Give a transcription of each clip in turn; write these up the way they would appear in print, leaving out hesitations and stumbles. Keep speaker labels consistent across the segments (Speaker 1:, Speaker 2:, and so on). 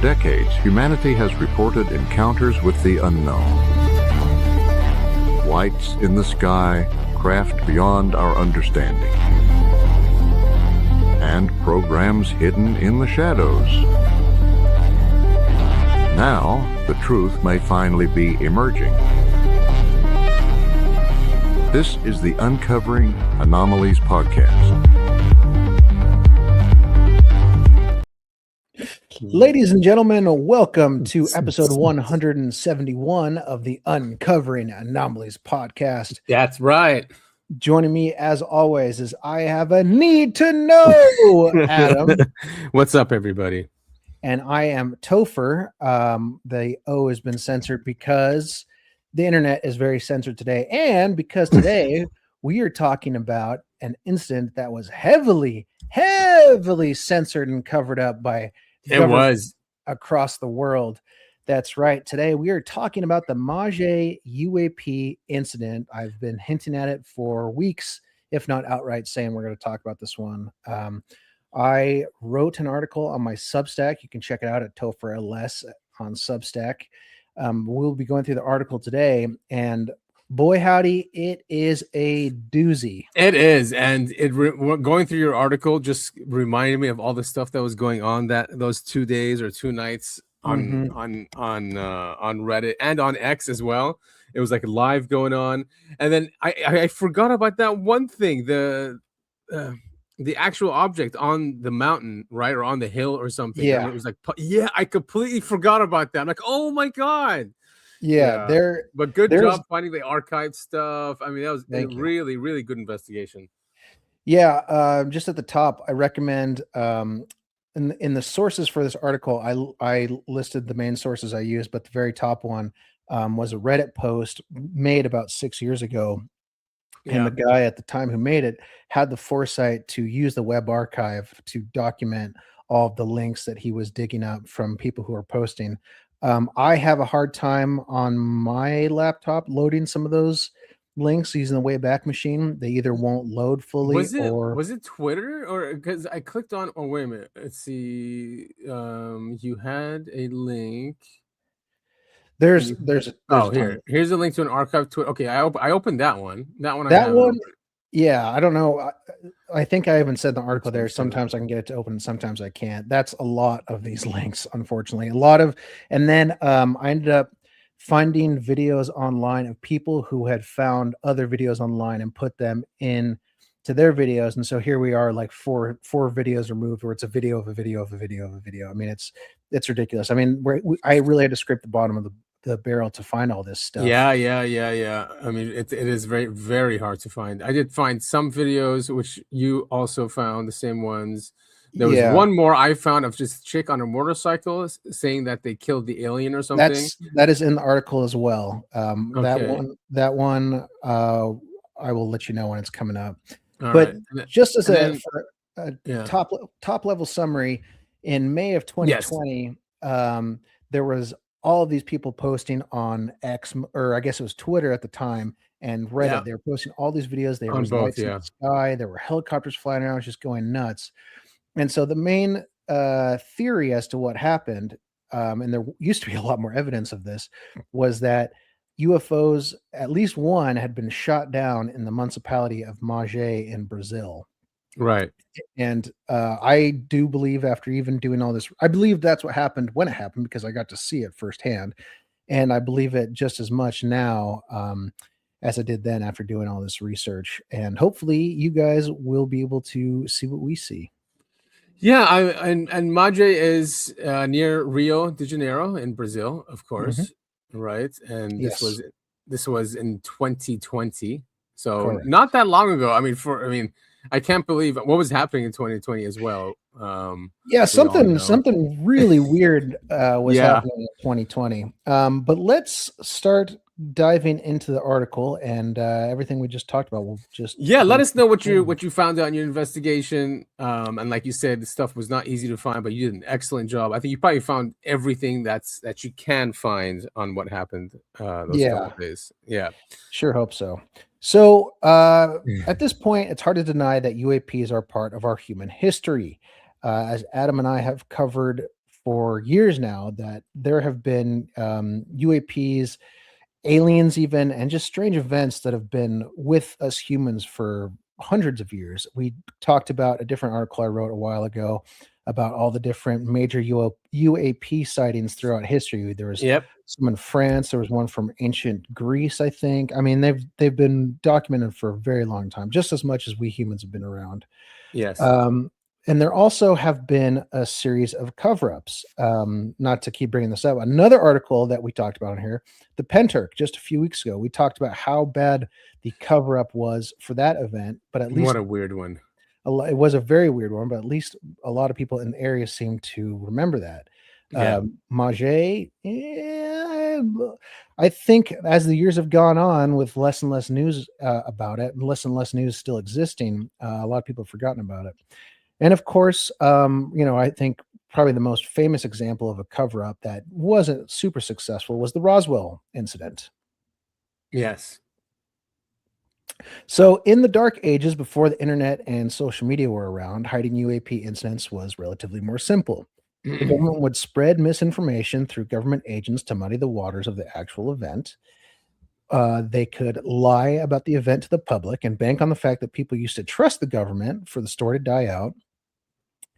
Speaker 1: decades, humanity has reported encounters with the unknown. Lights in the sky, craft beyond our understanding, and programs hidden in the shadows. Now, the truth may finally be emerging. This is the Uncovering Anomalies podcast.
Speaker 2: Ladies and gentlemen, welcome to episode 171 of the Uncovering Anomalies podcast.
Speaker 3: That's right.
Speaker 2: Joining me, as always, is I have a need to know, Adam.
Speaker 3: What's up, everybody?
Speaker 2: And I am Topher. The O has been censored because the internet is very censored today, and because today we are talking about an incident that was heavily censored and covered up by
Speaker 3: it was
Speaker 2: across the world. That's right. Today we are talking about the Mage UAP incident. I've been hinting at it for weeks, if not outright saying we're going to talk about this one. I wrote an article on my Substack. You can check it out at Topher LS on Substack. We'll be going through the article today, and boy howdy, it is a doozy.
Speaker 3: It is, and going through your article just reminded me of all the stuff that was going on those 2 days or 2 nights on Reddit and on X as well. It was like live going on, and then I forgot about that one thing, the actual object on the mountain, right, or on the hill or something.
Speaker 2: Yeah,
Speaker 3: I mean, it was like, yeah, I completely forgot about that. I'm like, oh my god.
Speaker 2: Yeah,
Speaker 3: but good job finding the archive stuff. I mean, that was a really, really good investigation.
Speaker 2: Yeah, just at the top, I recommend in the sources for this article, I listed the main sources I used, but the very top one was a Reddit post made about 6 years ago. Yeah. And the guy at the time who made it had the foresight to use the web archive to document all of the links that he was digging up from people who are posting. I have a hard time on my laptop loading some of those links using the Wayback Machine. They either won't load fully
Speaker 3: was it Twitter, or because I clicked on, oh wait a minute, let's see, you had a link.
Speaker 2: There's
Speaker 3: here's a link to an archive Twitter. Okay, I opened that one. Yeah, I
Speaker 2: don't know. I think I even said in the article there, sometimes I can get it to open and sometimes I can't. That's a lot of these links, unfortunately. And then I ended up finding videos online of people who had found other videos online and put them in to their videos. And so here we are, like four videos removed, where it's a video of a video of a video of a video. I mean, it's ridiculous. I mean, I really had to scrape the bottom of the barrel to find all this stuff.
Speaker 3: Yeah. I mean, it is very, very hard to find. I did find some videos which you also found, the same ones. There was one more I found of just a chick on a motorcycle saying that they killed the alien or something.
Speaker 2: That is in the article as well. Okay. That one I will let you know when it's coming up. All but right. Just as a top level summary, in May of 2020, there was all of these people posting on X, or I guess it was Twitter at the time, and Reddit. Yeah. They were posting all these videos. There was lights in the sky. There were helicopters flying around, just going nuts. And so the main theory as to what happened, and there used to be a lot more evidence of this, was that UFOs, at least one, had been shot down in the municipality of Mage in Brazil.
Speaker 3: Right.
Speaker 2: And I do believe, after even doing all this, I believe that's what happened when it happened, because I got to see it firsthand. And I believe it just as much now as I did then after doing all this research. And hopefully you guys will be able to see what we see.
Speaker 3: Yeah, and Mage is near Rio de Janeiro in Brazil, of course, right? And this was in 2020, so not that long ago. I mean, I can't believe what was happening in 2020 as well. Something
Speaker 2: really weird was happening in 2020. But let's start diving into the article and everything we just talked about. We'll just
Speaker 3: let us know what you found out in your investigation. And like you said, the stuff was not easy to find, but you did an excellent job. I think you probably found everything that you can find on what happened those couple days. Yeah,
Speaker 2: sure hope so. So at this point, it's hard to deny that UAPs are part of our human history. As Adam and I have covered for years now that there have been UAPs, aliens even, and just strange events that have been with us humans for hundreds of years. We talked about a different article I wrote a while ago about all the different major UAP sightings throughout history. There was some in France. There was one from ancient Greece, I think. I mean, they've been documented for a very long time, just as much as we humans have been around.
Speaker 3: Yes.
Speaker 2: And there also have been a series of cover-ups. Not to keep bringing this up, another article that we talked about in here, the Penturk, just a few weeks ago, we talked about how bad the cover-up was for that event. But at least
Speaker 3: what a weird one.
Speaker 2: It was a very weird one, but at least a lot of people in the area seem to remember that. Mage, I think as the years have gone on, with less and less news about it, and less news still existing, a lot of people have forgotten about it. And of course, I think probably the most famous example of a cover-up that wasn't super successful was the Roswell incident.
Speaker 3: Yes.
Speaker 2: So in the dark ages, before the internet and social media were around, hiding UAP incidents was relatively more simple. The government would spread misinformation through government agents to muddy the waters of the actual event. They could lie about the event to the public and bank on the fact that people used to trust the government for the story to die out.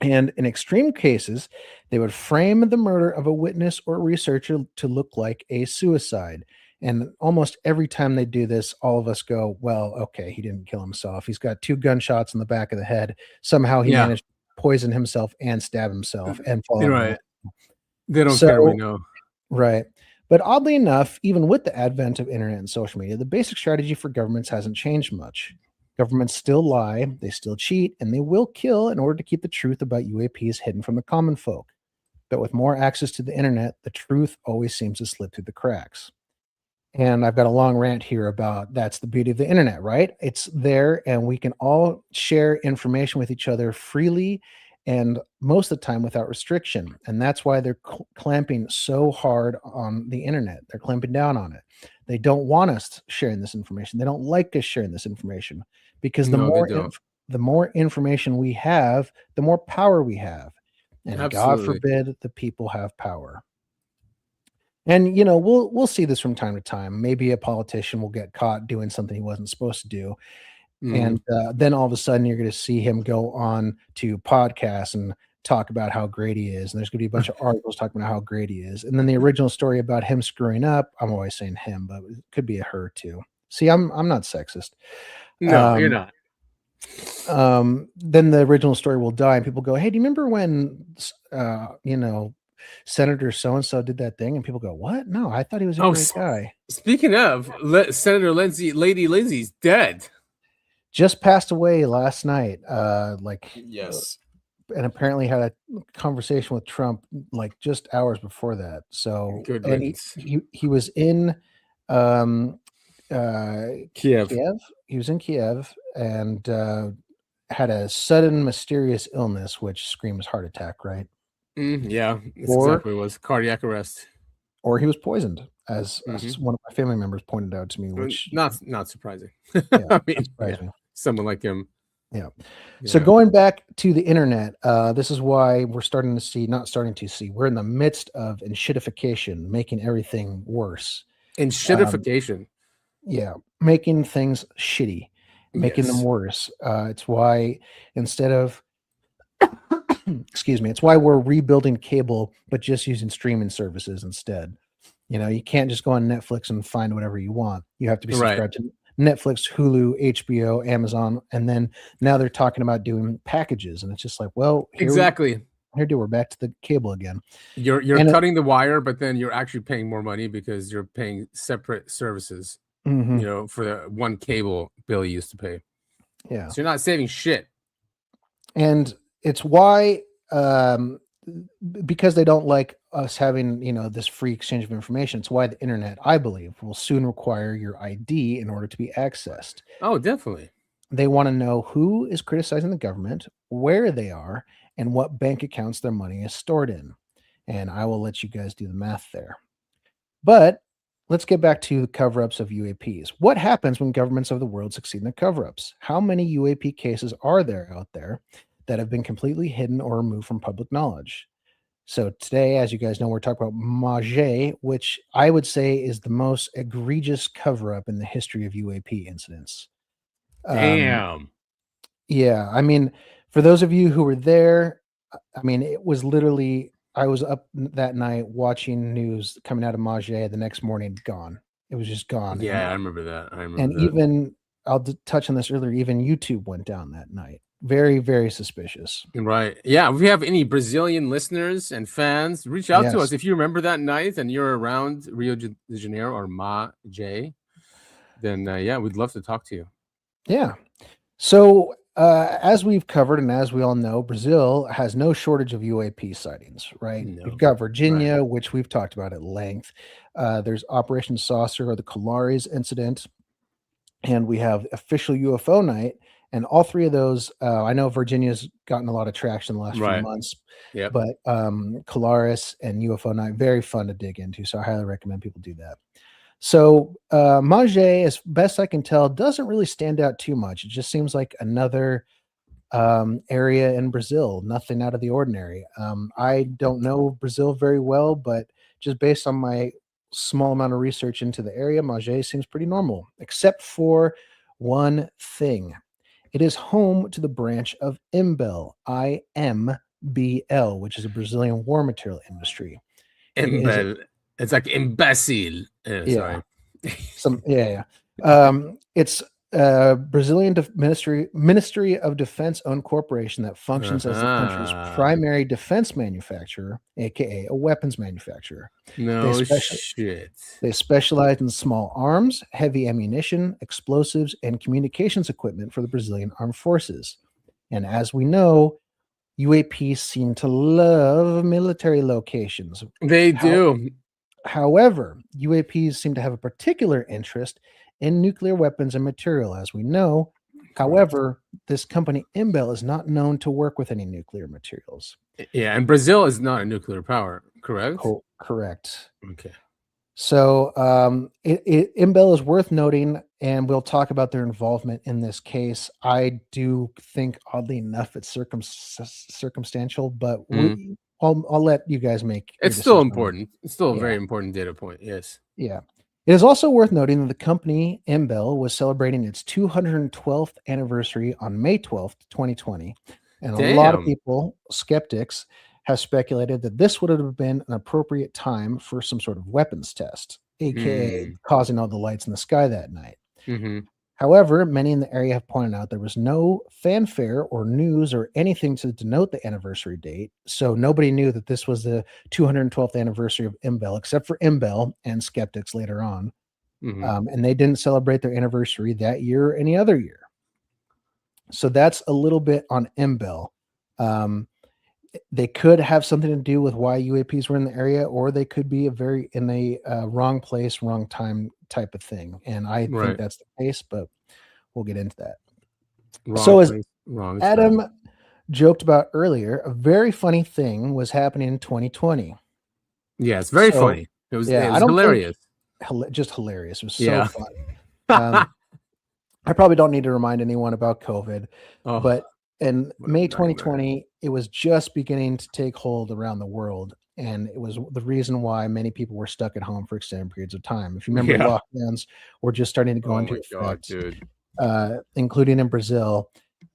Speaker 2: And in extreme cases, they would frame the murder of a witness or researcher to look like a suicide. And almost every time they do this, all of us go, well, okay, he didn't kill himself. He's got 2 gunshots in the back of the head. Somehow he managed to poison himself and stab himself and fall.
Speaker 3: Right. They don't care, we know.
Speaker 2: Right. But oddly enough, even with the advent of internet and social media, the basic strategy for governments hasn't changed much. Governments still lie, they still cheat, and they will kill in order to keep the truth about UAPs hidden from the common folk. But with more access to the internet, the truth always seems to slip through the cracks. And I've got a long rant here about that's the beauty of the internet, right? It's there and we can all share information with each other freely and most of the time without restriction. And that's why they're clamping so hard on the internet. They're clamping down on it. They don't want us sharing this information. They don't like us sharing this information because the more information we have, the more power we have. And God forbid the people have power. And, we'll see this from time to time. Maybe a politician will get caught doing something he wasn't supposed to do. And then all of a sudden you're going to see him go on to podcasts and talk about how great he is. And there's going to be a bunch of articles talking about how great he is. And then the original story about him screwing up, I'm always saying him, but it could be a her too. See, I'm not sexist.
Speaker 3: No, you're not.
Speaker 2: Then the original story will die and people go, hey, do you remember when, Senator so-and-so did that thing? And people go, what? No, I thought he was a great guy.
Speaker 3: Speaking of, Senator Lady Lindsay's dead.
Speaker 2: Just passed away last night.
Speaker 3: Yes.
Speaker 2: And apparently had a conversation with Trump like just hours before that. So he was in Kiev. He was in Kiev and had a sudden mysterious illness, which screams heart attack, right?
Speaker 3: Yeah, exactly. It was cardiac arrest.
Speaker 2: Or he was poisoned, as one of my family members pointed out to me, which
Speaker 3: not surprising.
Speaker 2: I mean,
Speaker 3: someone like him.
Speaker 2: Yeah. So going back to the internet, this is why we're we're in the midst of enshittification, making everything worse.
Speaker 3: Enshittification.
Speaker 2: Making things shitty, making them worse. It's why instead of it's why we're rebuilding cable, but just using streaming services instead. You can't just go on Netflix and find whatever you want. You have to be subscribed to Netflix, Hulu, HBO, Amazon, and then now they're talking about doing packages, and it's just like, well, we're back to the cable again.
Speaker 3: You're cutting the wire, but then you're actually paying more money because you're paying separate services. For the one cable bill you used to pay. Yeah, so you're not saving shit.
Speaker 2: And it's why, because they don't like us having, this free exchange of information. It's why the internet, I believe, will soon require your ID in order to be accessed.
Speaker 3: Oh, definitely.
Speaker 2: They want to know who is criticizing the government, where they are, and what bank accounts their money is stored in. And I will let you guys do the math there. But let's get back to the cover-ups of UAPs. What happens when governments of the world succeed in the cover-ups? How many UAP cases are there out there that have been completely hidden or removed from public knowledge? So today, as you guys know, we're talking about Mage, which I would say is the most egregious cover-up in the history of UAP incidents.
Speaker 3: Damn.
Speaker 2: Yeah, I mean, for those of you who were there, I mean, it was literally, I was up that night watching news coming out of Mage. The next morning, gone. It was just gone.
Speaker 3: Yeah, I remember that.
Speaker 2: Even, I'll touch on this earlier, even YouTube went down that night. Very, very suspicious.
Speaker 3: Right. Yeah. If we have any Brazilian listeners and fans, reach out to us. If you remember that night and you're around Rio de Janeiro or Mage, then yeah, we'd love to talk to you.
Speaker 2: Yeah. So as we've covered and as we all know, Brazil has no shortage of UAP sightings, right?
Speaker 3: No.
Speaker 2: We've got Virginia, which we've talked about at length. There's Operation Saucer or the Colares incident. And we have official UFO night. And all three of those, I know Virginia's gotten a lot of traction the last few months.
Speaker 3: Yep.
Speaker 2: But Colares and UFO night, very fun to dig into. So I highly recommend people do that. So Mage, as best I can tell, doesn't really stand out too much. It just seems like another area in Brazil, nothing out of the ordinary. I don't know Brazil very well, but just based on my small amount of research into the area, Mage seems pretty normal, except for one thing. It is home to the branch of Imbel, IMBL, which is a Brazilian war material industry.
Speaker 3: Imbel. It's like imbecile. Sorry.
Speaker 2: It's Brazilian Ministry of Defense owned corporation that functions as the country's primary defense manufacturer, aka a weapons manufacturer.
Speaker 3: Shit.
Speaker 2: They specialize in small arms, heavy ammunition, explosives, and communications equipment for the Brazilian armed forces. And as we know, UAPs seem to love military locations.
Speaker 3: They do.
Speaker 2: However, UAPs seem to have a particular interest in nuclear weapons and material, as we know. However, this company Imbel is not known to work with any nuclear materials.
Speaker 3: Yeah, and Brazil is not a nuclear power, correct?
Speaker 2: Correct.
Speaker 3: Okay.
Speaker 2: So Imbel is worth noting, and we'll talk about their involvement in this case. I do think, oddly enough, it's circumstantial, but I'll let you guys make.
Speaker 3: It's still important. It's still a very important data point. Yes.
Speaker 2: Yeah. It is also worth noting that the company Imbel was celebrating its 212th anniversary on May 12th, 2020. And a lot of people, skeptics, have speculated that this would have been an appropriate time for some sort of weapons test, aka causing all the lights in the sky that night. However, many in the area have pointed out there was no fanfare or news or anything to denote the anniversary date. So nobody knew that this was the 212th anniversary of Imbel, except for Imbel and skeptics later on. And they didn't celebrate their anniversary that year or any other year. So that's a little bit on Imbel. They could have something to do with why UAPs were in the area, or they could be in a wrong place, wrong time type of thing. And I think that's the case, but we'll get into that. As Adam joked about earlier, a very funny thing was happening in 2020.
Speaker 3: Yeah, it's very funny. It was hilarious.
Speaker 2: Just hilarious. It was so fun. I probably don't need to remind anyone about COVID, but in May 2020, it was just beginning to take hold around the world. And it was the reason why many people were stuck at home for extended periods of time. If you remember, lockdowns were just starting to go into effect, including in Brazil.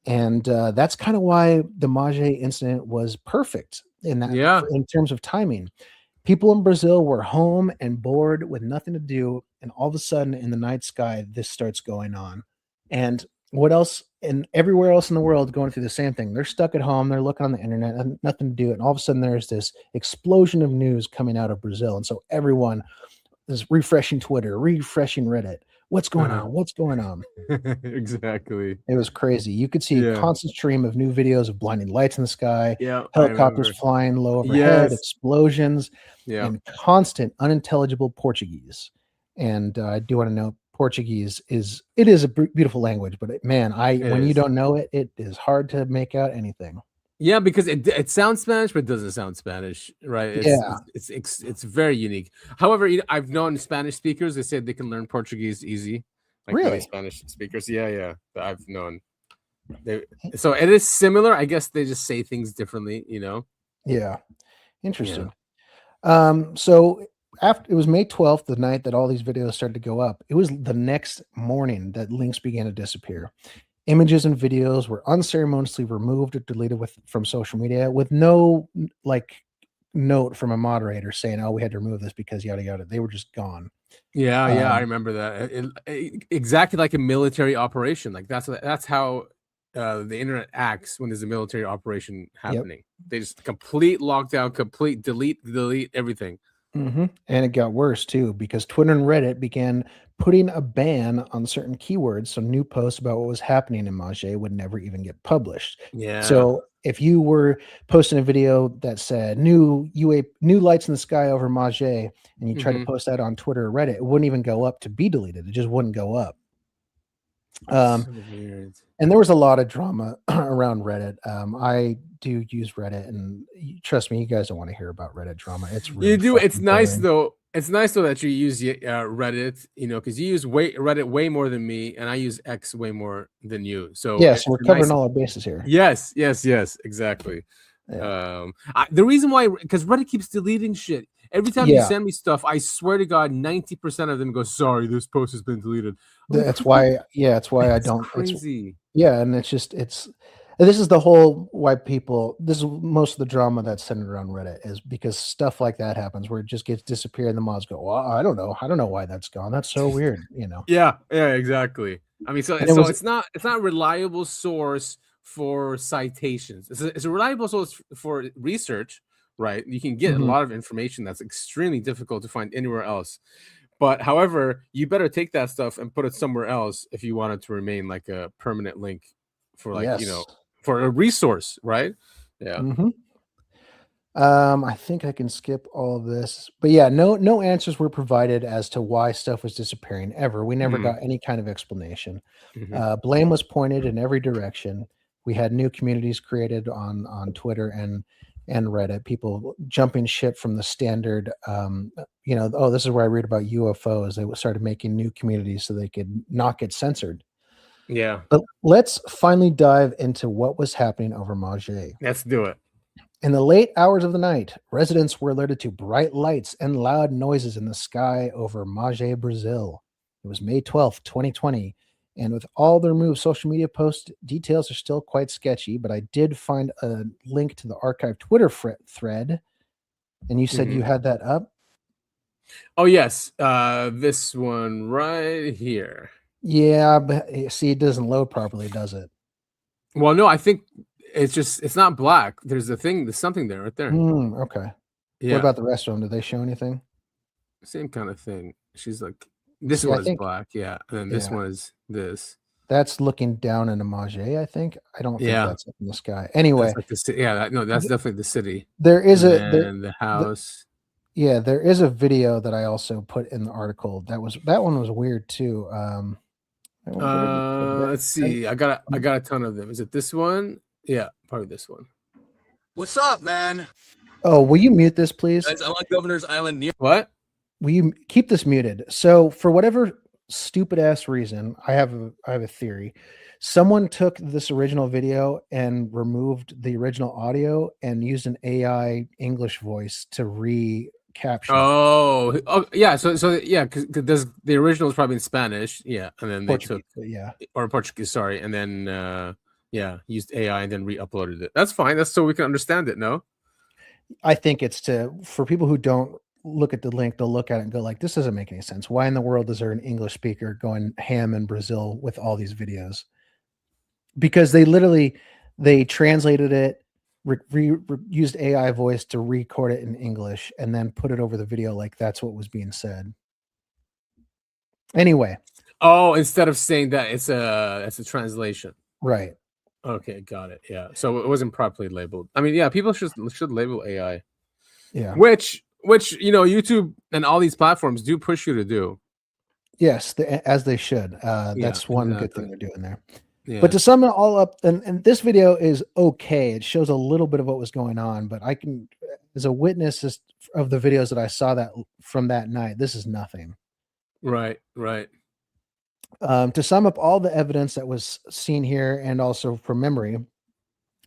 Speaker 2: And that's kind of why the Mage incident was perfect in that, in terms of timing. People in Brazil were home and bored with nothing to do. And all of a sudden in the night sky, this starts going on. And what else? And everywhere else in the world going through the same thing. They're stuck at home. They're looking on the internet and nothing to do. And all of a sudden there's this explosion of news coming out of Brazil. And so everyone is refreshing Twitter, refreshing Reddit. What's going on? What's going on?
Speaker 3: Exactly.
Speaker 2: It was crazy. You could see a constant stream of new videos of blinding lights in the sky, helicopters flying low overhead, explosions, and constant unintelligible Portuguese. And I do want to note, Portuguese is a beautiful language, but man, when you don't know it, it is hard to make out anything.
Speaker 3: Yeah, because it sounds Spanish, but it doesn't sound Spanish, right? It's very unique. However, I've known Spanish speakers. They said they can learn Portuguese easy. Like really? Spanish speakers. Yeah. I've known. So it is similar. I guess they just say things differently,
Speaker 2: Yeah. Interesting. So after it was May 12th, the night that all these videos started to go up, it was the next morning that links began to disappear. Images and videos were unceremoniously removed or deleted from social media with no note from a moderator saying, "Oh, we had to remove this because yada yada." They were just gone.
Speaker 3: Yeah, I remember that. Exactly like a military operation. Like that's how the internet acts when there's a military operation happening. Yep. They just complete lockdown, complete delete everything.
Speaker 2: Mm-hmm. And it got worse too, because Twitter and Reddit began putting a ban on certain keywords, so new posts about what was happening in Mage would never even get published.
Speaker 3: Yeah.
Speaker 2: So if you were posting a video that said new lights in the sky over Mage, and you tried to post that on Twitter or Reddit, it wouldn't even go up to be deleted. It just wouldn't go up. So weird. And there was a lot of drama around Reddit. I do use Reddit, and trust me, you guys don't want to hear about Reddit drama. It's really
Speaker 3: you do. It's nice boring. Though. It's nice though that you use Reddit, because you use Reddit way more than me, and I use X way more than you. So
Speaker 2: yes, we're covering all our bases here.
Speaker 3: Yes, exactly. Yeah. The reason why, because Reddit keeps deleting shit. Every time you send me stuff, I swear to God, 90% of them go, "Sorry, this post has been deleted."
Speaker 2: That's why. Yeah, that's why I don't.
Speaker 3: Crazy.
Speaker 2: And it's just this is the whole why people. This is most of the drama that's centered around Reddit is because stuff like that happens where it just gets disappeared and the mods go, "Well, I don't know why that's gone. That's so weird."
Speaker 3: Yeah, exactly. I mean, it's not a reliable source for citations. It's a reliable source for research. Right, you can get a lot of information that's extremely difficult to find anywhere else. But however, you better take that stuff and put it somewhere else if you want it to remain like a permanent link for for a resource, right? Yeah.
Speaker 2: I think I can skip all of this, but yeah, no answers were provided as to why stuff was disappearing ever. We never got any kind of explanation. Blame was pointed in every direction. We had new communities created on Twitter and Reddit, people jumping ship from the standard, this is where I read about UFOs. They started making new communities so they could not get censored.
Speaker 3: Yeah.
Speaker 2: But let's finally dive into what was happening over Mage.
Speaker 3: Let's do it.
Speaker 2: In the late hours of the night, residents were alerted to bright lights and loud noises in the sky over Mage, Brazil. It was May 12th, 2020. And with all the removed social media posts, details are still quite sketchy, but I did find a link to the archived Twitter thread. And you said you had that up?
Speaker 3: Oh, yes. This one right here.
Speaker 2: Yeah, but see, it doesn't load properly, does it?
Speaker 3: Well, no, I think it's not black. There's something there right there.
Speaker 2: Okay. Yeah. What about the rest of them? Did they show anything?
Speaker 3: Same kind of thing. She's like, this one is black, and then this one is this.
Speaker 2: That's looking down into Mage, I think. I don't think that's up in the sky. Anyway,
Speaker 3: that's like that's definitely the city.
Speaker 2: There is
Speaker 3: the house.
Speaker 2: There is a video that I also put in the article. That one was weird too.
Speaker 3: Let's see. I got a ton of them. Is it this one? Yeah, probably this one.
Speaker 4: What's up, man?
Speaker 2: Oh, will you mute this, please?
Speaker 4: I'm on Governor's Island near.
Speaker 3: What?
Speaker 2: Will you keep this muted? So for whatever stupid ass reason, I have a theory. Someone took this original video and removed the original audio and used an AI English voice to recapture.
Speaker 3: Oh yeah. So yeah, because the original is probably in Spanish. Yeah, and then they took or Portuguese. Sorry, and then used AI and then re-uploaded it. That's fine. That's so we can understand it. No,
Speaker 2: I think it's for people who don't look at the link, they'll look at it and go like, this doesn't make any sense. Why in the world is there an English speaker going ham in Brazil with all these videos? Because they translated it, used AI voice to record it in English and then put it over the video like that's what was being said. Anyway.
Speaker 3: Oh, instead of saying that it's a translation.
Speaker 2: Right.
Speaker 3: Okay, got it. Yeah. So it wasn't properly labeled. I mean, yeah, people should label AI.
Speaker 2: Yeah.
Speaker 3: Which YouTube and all these platforms do push you to do.
Speaker 2: Yes, as they should. That's one good thing they're doing there. Yeah. But to sum it all up, and this video is okay. It shows a little bit of what was going on, but I can, as a witness of the videos that I saw that from that night, this is nothing.
Speaker 3: Right.
Speaker 2: To sum up all the evidence that was seen here, and also from memory,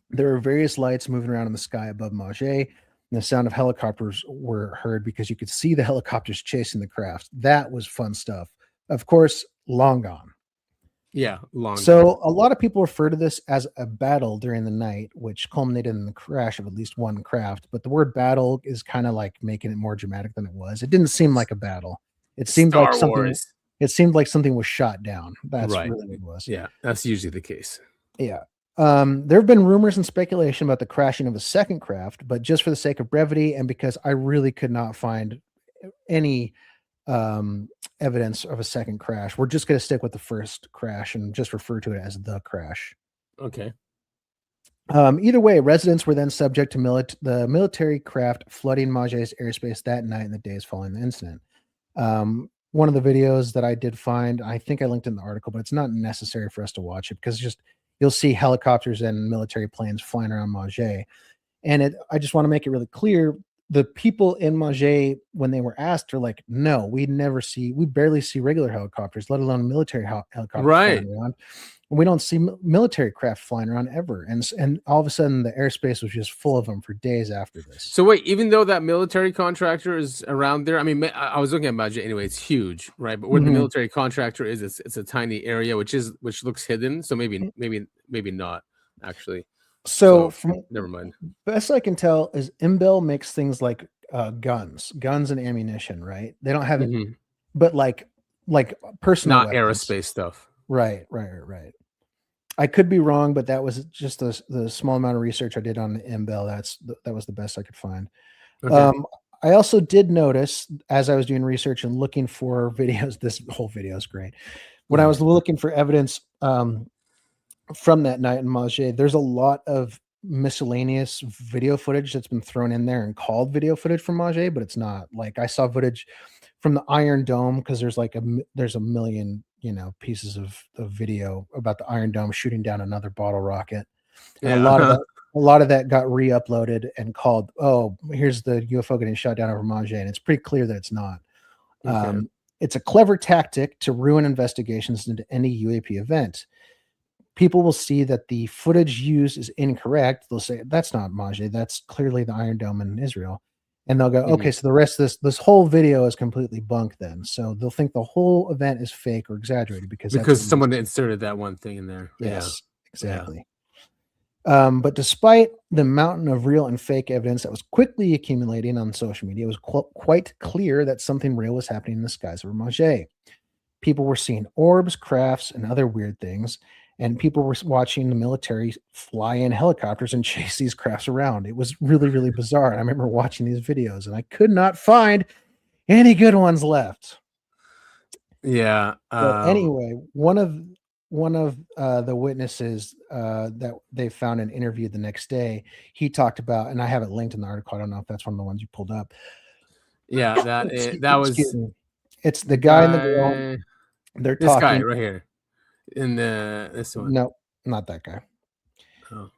Speaker 2: there are various lights moving around in the sky above Mage. and the sound of helicopters were heard because you could see the helicopters chasing the craft. That was fun stuff. Of course, long gone.
Speaker 3: Yeah, long
Speaker 2: So
Speaker 3: gone.
Speaker 2: a lot of people refer to this as a battle during the night, which culminated in the crash of at least one craft. But the word battle is kind of like making it more dramatic than it was. It didn't seem like a battle. It seemed
Speaker 3: Star
Speaker 2: like something.
Speaker 3: Wars.
Speaker 2: It seemed like something was shot down. That's
Speaker 3: Right.
Speaker 2: really what it was.
Speaker 3: Yeah, that's usually the case.
Speaker 2: Yeah. There have been rumors and speculation about the crashing of a second craft, but just for the sake of brevity and because I really could not find any evidence of a second crash, we're just going to stick with the first crash and just refer to it as the crash.
Speaker 3: Okay.
Speaker 2: Either way, residents were then subject to the military craft flooding Mage's airspace that night and the days following the incident. One of the videos that I did find, I think I linked in the article, but it's not necessary for us to watch it because just you'll see helicopters and military planes flying around Mage. And I just want to make it really clear. The people in Mage, when they were asked, are like, no, we barely see regular helicopters, let alone military helicopters
Speaker 3: right.
Speaker 2: flying around. And we don't see military craft flying around ever. And all of a sudden, the airspace was just full of them for days after this.
Speaker 3: So wait, even though that military contractor is around there, I mean, I was looking at Mage anyway. It's huge, right? But where the military contractor is, it's a tiny area, which looks hidden. So maybe not actually.
Speaker 2: So from
Speaker 3: never mind.
Speaker 2: Best I can tell is Imbel makes things like guns and ammunition, right? They don't have it, but like personal
Speaker 3: not
Speaker 2: weapons.
Speaker 3: Aerospace stuff.
Speaker 2: Right. I could be wrong, but that was just the small amount of research I did on Imbel. That was the best I could find. Okay. I also did notice as I was doing research and looking for videos, this whole video is great. When I was looking for evidence from that night in Mage, there's a lot of miscellaneous video footage that's been thrown in there and called video footage from Mage, but it's not. Like I saw footage from the Iron Dome because there's a million pieces of video about the Iron Dome shooting down another bottle rocket. And a lot of that got re-uploaded and called, oh, here's the UFO getting shot down over Mage, and it's pretty clear that it's not. Okay. It's a clever tactic to ruin investigations into any UAP event. People will see that the footage used is incorrect. They'll say, that's not Mage. That's clearly the Iron Dome in Israel. And they'll go, okay, so the rest of this whole video is completely bunk then. So they'll think the whole event is fake or exaggerated because
Speaker 3: someone inserted that one thing in there.
Speaker 2: Yes, exactly. Yeah. But despite the mountain of real and fake evidence that was quickly accumulating on social media, it was quite clear that something real was happening in the skies over Mage. People were seeing orbs, crafts, and other weird things. And people were watching the military fly in helicopters and chase these crafts around. It was really, really bizarre. And I remember watching these videos and I could not find any good ones left.
Speaker 3: Yeah.
Speaker 2: But anyway, one of the witnesses that they found and interviewed the next day, he talked about, and I have it linked in the article. I don't know if that's one of the ones you pulled up.
Speaker 3: Yeah, that was.
Speaker 2: It's the guy in the girl. They're
Speaker 3: this
Speaker 2: talking.
Speaker 3: Guy right here. In this one.
Speaker 2: No, not that guy.
Speaker 3: Oh.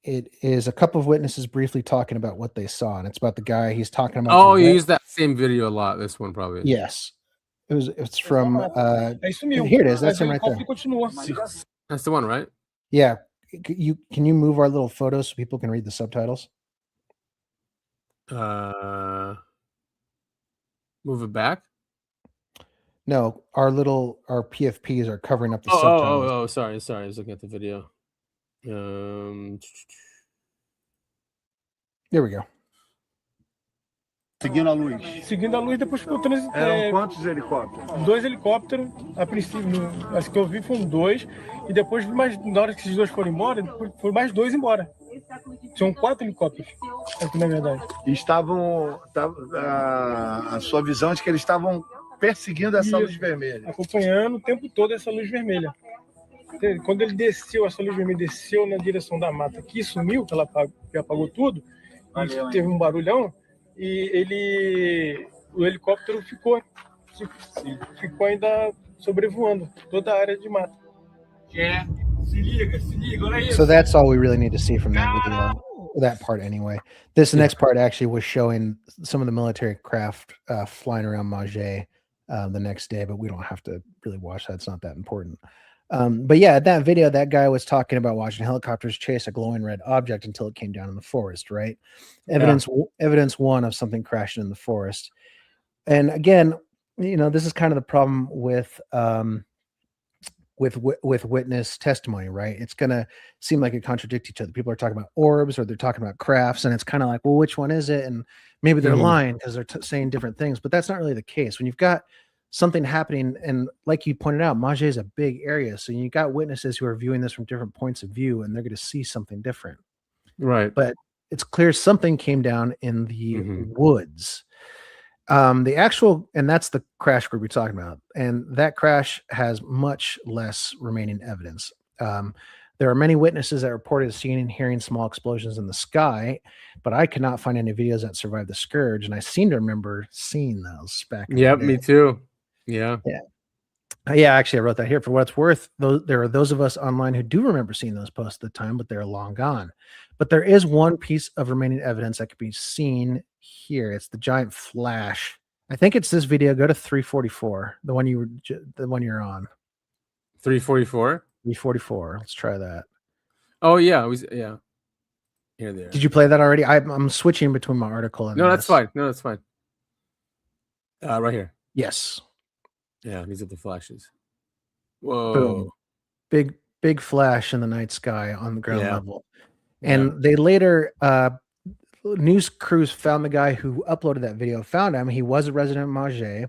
Speaker 2: It is a couple of witnesses briefly talking about what they saw, and it's about the guy he's talking about.
Speaker 3: Oh, you use that same video a lot. This one probably.
Speaker 2: Yes. It's from here it is. That's him right there.
Speaker 3: That's the one, right?
Speaker 2: Yeah. Can you move our little photos so people can read the subtitles?
Speaker 3: Move it back.
Speaker 2: No, our PFPs are covering up the subtitles.
Speaker 3: Oh, sorry. I was looking at the video.
Speaker 2: There we go.
Speaker 5: Seguindo a luz, depois ficou transitando.
Speaker 6: Eram quantos helicópteros?
Speaker 5: 2 helicópteros, a princípio, acho que eu vi foram 2, e depois, na hora que esses 2 foram embora, foram mais 2 embora. Tinham 4 helicópteros, aqui na verdade.
Speaker 6: E a sua visão é de que eles estavam perseguindo essa luz vermelha.
Speaker 5: Acompanhando o tempo todo essa luz vermelha. Quando ele desceu, essa luz vermelha desceu na direção da mata, que sumiu, que ela apagou tudo, e teve um barulhão, e o helicóptero ficou ainda sobrevoando toda a área de mata.
Speaker 6: Se liga, olha isso.
Speaker 2: So that's all we really need to see from that video. That part anyway. This next part actually was showing some of the military craft flying around Mage the next day, but we don't have to really watch that. It's not that important. But yeah, that video, that guy was talking about watching helicopters chase a glowing red object until it came down in the forest, right? Evidence one of something crashing in the forest. And again, this is kind of the problem with witness testimony, right? It's going to seem like it contradicts each other. People are talking about orbs or they're talking about crafts, and it's kind of like, well, which one is it? And maybe they're lying because they're saying different things, but that's not really the case. When you've got something happening, and like you pointed out, Mage is a big area, so you got witnesses who are viewing this from different points of view, and they're going to see something different,
Speaker 3: right?
Speaker 2: But it's clear something came down in the woods. The actual, and that's the crash group we're talking about, and that crash has much less remaining evidence. There are many witnesses that reported seeing and hearing small explosions in the sky, but I could not find any videos that survived the scourge, and I seem to remember seeing those back in the day.
Speaker 3: Me too. Yeah.
Speaker 2: Actually, I wrote that here. For what it's worth, there are those of us online who do remember seeing those posts at the time, but they're long gone. But there is one piece of remaining evidence that could be seen here. It's the giant flash. I think it's this video. Go to 344, the one you're on.
Speaker 3: 344.
Speaker 2: 344. Let's try that.
Speaker 3: Oh yeah, Here there.
Speaker 2: Did you play that already? I'm switching between my article and
Speaker 3: that's fine. No, that's fine. Right here.
Speaker 2: Yes.
Speaker 3: Yeah, these are the flashes. Whoa.
Speaker 2: Boom. Big flash in the night sky on the ground level. And they later, news crews found the guy who uploaded that video, found him. He was a resident of Mage.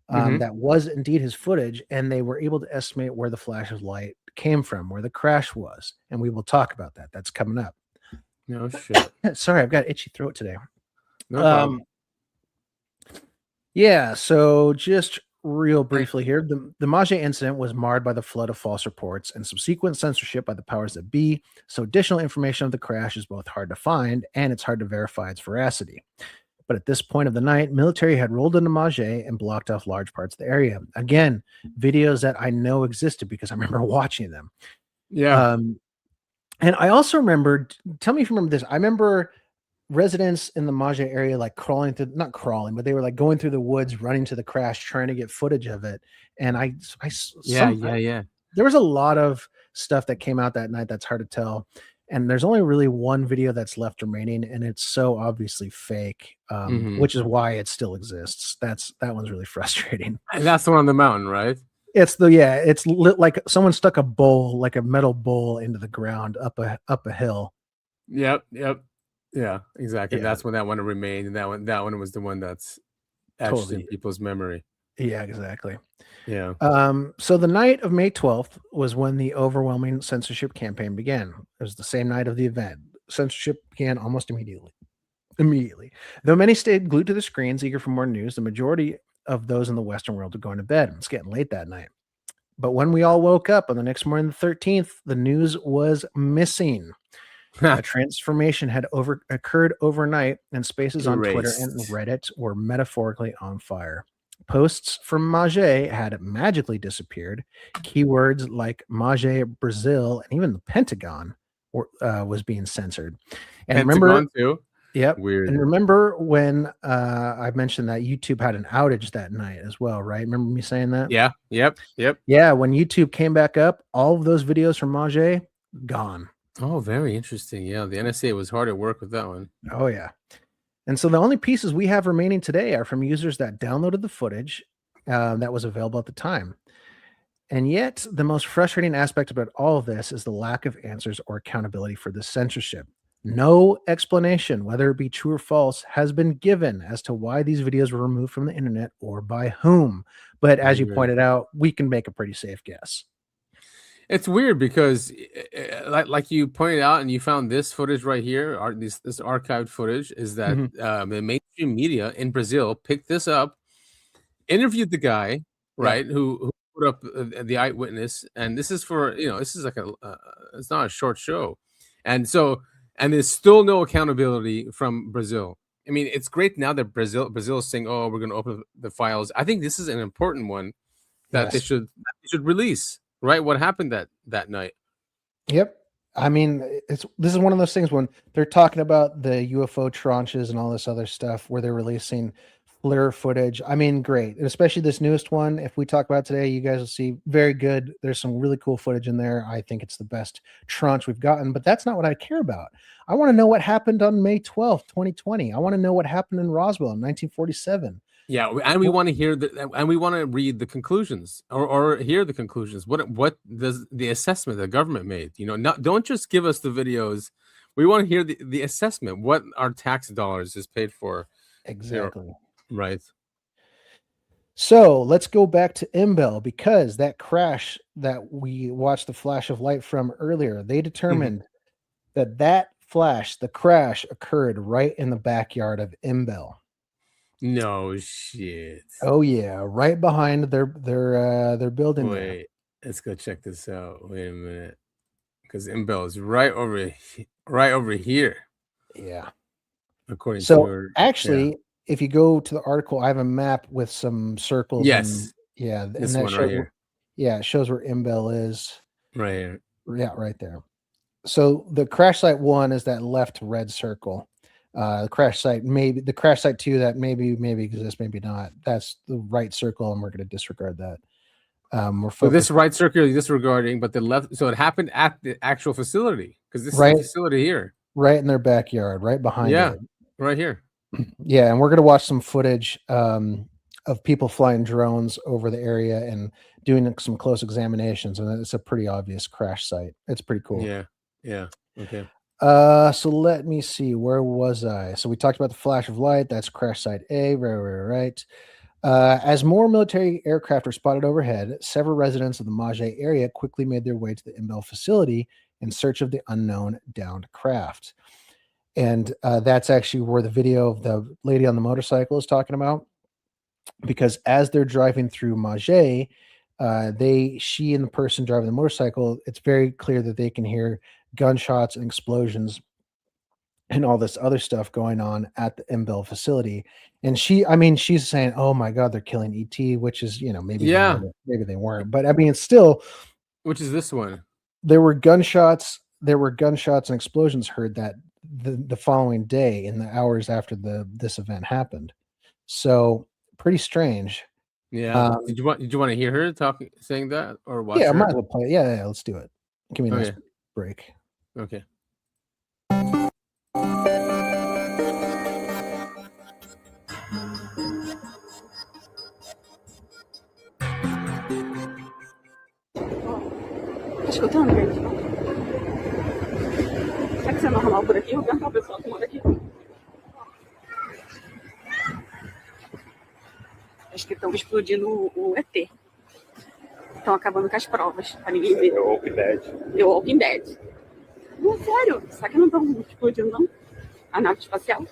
Speaker 2: That was indeed his footage, and they were able to estimate where the flash of light came from, where the crash was. And we will talk about that. That's coming up.
Speaker 3: No shit.
Speaker 2: Sorry, I've got itchy throat today.
Speaker 3: No problem.
Speaker 2: So just real briefly here, the Mage incident was marred by the flood of false reports and subsequent censorship by the powers that be, so additional information of the crash is both hard to find and it's hard to verify its veracity. But at this point of the night, military had rolled into Mage and blocked off large parts of the area. Again, videos that I know existed because I remember watching them.
Speaker 3: Yeah.
Speaker 2: And I also remember, tell me if you remember this, I remember residents in the Mage area like not crawling, but they were like going through the woods, running to the crash, trying to get footage of it. And there was a lot of stuff that came out that night that's hard to tell. And there's only really one video that's left remaining, and it's so obviously fake, which is why it still exists. That one's really frustrating.
Speaker 3: And that's the one on the mountain, right?
Speaker 2: It's lit like someone stuck a bowl, like a metal bowl, into the ground up a hill.
Speaker 3: Yep. Yeah, exactly. Yeah. That's when that one remained, and that one was the one that's etched in people's memory.
Speaker 2: Yeah, exactly.
Speaker 3: Yeah.
Speaker 2: So the night of May 12th was when the overwhelming censorship campaign began. It was the same night of the event. Censorship began almost immediately. Though many stayed glued to the screens, eager for more news, the majority of those in the Western world were going to bed. It's getting late that night. But when we all woke up on the next morning, the 13th, the news was missing. A transformation had occurred overnight, and spaces on Twitter and Reddit were metaphorically on fire. Posts from Mage had magically disappeared. Keywords like Mage Brazil and even the Pentagon was being censored. And
Speaker 3: Pentagon too?
Speaker 2: Yep.
Speaker 3: Weird.
Speaker 2: And remember when I mentioned that YouTube had an outage that night as well, right? Remember me saying that?
Speaker 3: Yeah. Yep.
Speaker 2: Yeah. When YouTube came back up, all of those videos from Mage gone.
Speaker 3: Oh, very interesting. Yeah, the NSA was hard at work with that one.
Speaker 2: Oh, yeah. And so the only pieces we have remaining today are from users that downloaded the footage that was available at the time. And yet, the most frustrating aspect about all of this is the lack of answers or accountability for the censorship. No explanation, whether it be true or false, has been given as to why these videos were removed from the internet or by whom. But as you pointed out, we can make a pretty safe guess.
Speaker 3: It's weird because, like you pointed out, and you found this footage right here, this archived footage, is that the mainstream media in Brazil picked this up, interviewed the guy, right, who put up the Eyewitness, and this is for, this is like it's not a short show, and there's still no accountability from Brazil. I mean, it's great now that Brazil is saying, "Oh, we're going to open the files." I think this is an important one that they should release. Right, what happened that night?
Speaker 2: Yep. I mean, this is one of those things when they're talking about the UFO tranches and all this other stuff where they're releasing blur footage. I mean, great. And especially this newest one. If we talk about today, you guys will see very good. There's some really cool footage in there. I think it's the best tranche we've gotten, but that's not what I care about. I want to know what happened on May 12th, 2020. I want to know what happened in Roswell in 1947.
Speaker 3: Yeah, and we want to hear and we want to read the conclusions or hear the conclusions. What does the assessment the government made? Don't just give us the videos. We want to hear the assessment. What our tax dollars is paid for.
Speaker 2: Exactly.
Speaker 3: Right.
Speaker 2: So let's go back to Imbel, because that crash that we watched the flash of light from earlier, they determined that flash, the crash, occurred right in the backyard of Imbel.
Speaker 3: No shit.
Speaker 2: Oh yeah, right behind their building.
Speaker 3: Wait, let's go check this out. Wait a minute, because Imbel is right over here.
Speaker 2: Yeah.
Speaker 3: According to
Speaker 2: actually, if you go to the article, I have a map with some circles.
Speaker 3: Yes.
Speaker 2: And
Speaker 3: this
Speaker 2: that
Speaker 3: one right here.
Speaker 2: Yeah, it shows where Imbel is.
Speaker 3: Right here.
Speaker 2: Yeah, right there. So the crash site 1 is that left red circle. The crash site 2 that maybe exists, maybe not. That's the right circle, and we're going to disregard that.
Speaker 3: So this right circle you're disregarding, but the left. So it happened at the actual facility, because this is the facility here,
Speaker 2: right in their backyard, right behind.
Speaker 3: Yeah, right here.
Speaker 2: Yeah, and we're going to watch some footage of people flying drones over the area and doing some close examinations, and it's a pretty obvious crash site. It's pretty cool.
Speaker 3: Yeah. Okay.
Speaker 2: So let me see. Where was I? So we talked about the flash of light. That's crash site A. Right. As more military aircraft were spotted overhead, several residents of the Mage area quickly made their way to the Imbel facility in search of the unknown downed craft. And that's actually where the video of the lady on the motorcycle is talking about, because as they're driving through Mage, she and the person driving the motorcycle, it's very clear that they can hear gunshots and explosions and all this other stuff going on at the Imbel facility. And she's saying, "Oh my God, they're killing ET," which is, maybe they weren't, but I mean, it's still.
Speaker 3: Which is this one?
Speaker 2: There were gunshots and explosions heard that the following day, in the hours after this event happened. So pretty strange.
Speaker 3: Yeah. Did you want to hear her saying that, or watch?
Speaker 2: Yeah, I might as well play it. Yeah, let's do it. Give me a nice break.
Speaker 3: Okay.
Speaker 7: Tá escutando, gente? Será que você não arrumar por aqui? Eu vou perguntar ao pessoal que mora aqui. Acho que estão explodindo o ET. Estão acabando com as provas, pra ninguém ver.
Speaker 8: The Walking Dead.
Speaker 7: The Walking Dead. Não, sério. Será que não estão explodindo, não? A nave espacial?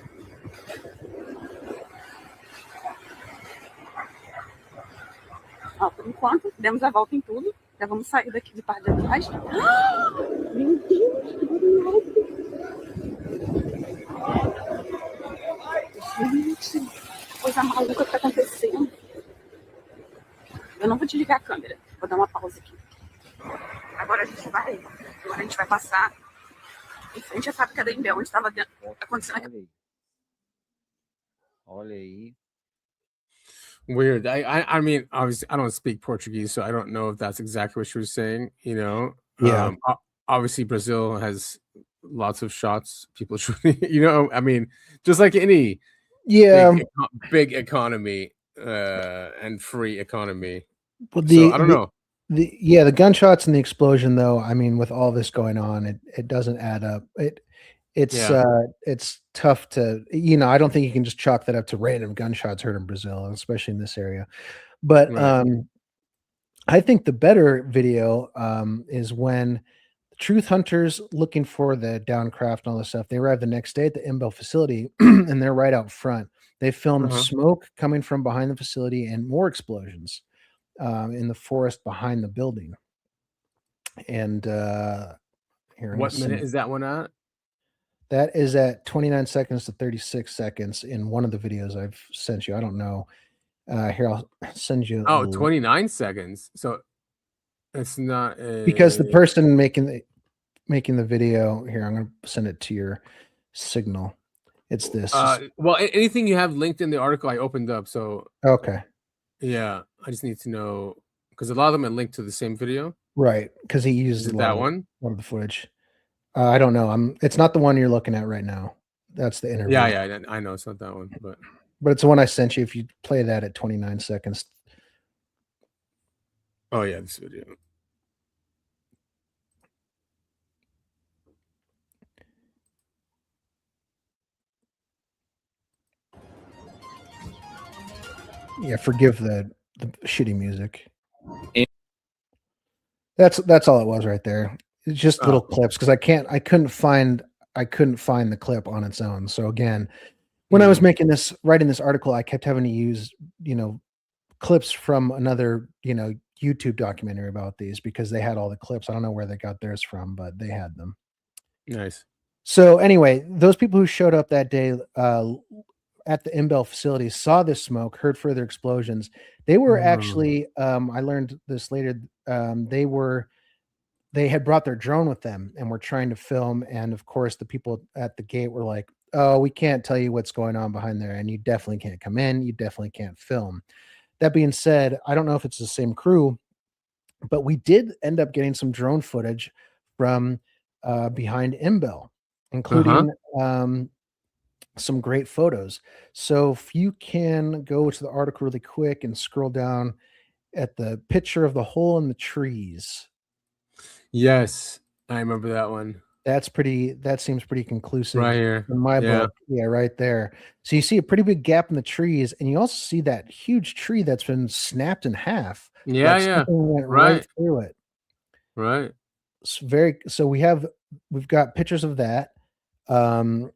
Speaker 7: Ó, por enquanto, demos a volta em tudo. Já vamos sair daqui de parte de trás. Ah, meu Deus, que barulho! Gente, que coisa maluca que tá acontecendo. Eu não vou desligar a câmera. Vou dar uma pausa aqui. Agora a gente vai passar em frente à fábrica da Imbel, onde estava acontecendo.
Speaker 8: Olha aí.
Speaker 3: Weird. I mean, obviously, I don't speak Portuguese, so I don't know if that's exactly what she was saying.
Speaker 2: Yeah.
Speaker 3: Obviously, Brazil has lots of shots. People shooting. I mean, just like any big economy and free economy.
Speaker 2: But
Speaker 3: I don't know.
Speaker 2: The gunshots and the explosion, though, I mean, with all this going on, it doesn't add up. It's tough to, I don't think you can just chalk that up to random gunshots heard in Brazil, especially in this area. But I think the better video is when the truth hunters looking for the downcraft and all this stuff, they arrive the next day at the Imbel facility and they're right out front. They filmed smoke coming from behind the facility and more explosions in the forest behind the building. And here,
Speaker 3: what minute is that one at?
Speaker 2: That is at 29 seconds to 36 seconds in one of the videos I've sent you. I don't know. Here, I'll send you.
Speaker 3: 29 seconds. So it's not
Speaker 2: because the person making the video here, I'm going to send it to your Signal. It's this.
Speaker 3: Well, anything you have linked in the article, I opened up. So
Speaker 2: okay.
Speaker 3: Yeah, I just need to know because a lot of them are linked to the same video.
Speaker 2: Right, because he used
Speaker 3: that one
Speaker 2: of the footage. I don't know. It's not the one you're looking at right now. That's the interview.
Speaker 3: Yeah, I know it's not that one, but
Speaker 2: it's the one I sent you. If you play that at 29 seconds.
Speaker 3: Oh yeah, this video.
Speaker 2: Yeah, forgive the shitty music. That's all it was right there. It's just little clips because I couldn't find the clip on its own. So again, when I was writing this article, I kept having to use, clips from another, YouTube documentary about these because they had all the clips. I don't know where they got theirs from, but they had them.
Speaker 3: Nice.
Speaker 2: So anyway, those people who showed up that day at the Imbel facility saw this smoke, heard further explosions. They were actually, I learned this later. They had brought their drone with them and were trying to film. And of course, the people at the gate were like, "Oh, we can't tell you what's going on behind there, and you definitely can't come in. You definitely can't film." That being said, I don't know if it's the same crew, but we did end up getting some drone footage from behind Imbel, including some great photos. So if you can go to the article really quick and scroll down at the picture of the hole in the trees.
Speaker 3: Yes, I remember that one.
Speaker 2: That seems pretty conclusive
Speaker 3: right here
Speaker 2: in my book. Yeah, right there. So you see a pretty big gap in the trees, and you also see that huge tree that's been snapped in half.
Speaker 3: Yeah.
Speaker 2: Went right through it.
Speaker 3: Right.
Speaker 2: So we've got pictures of that. And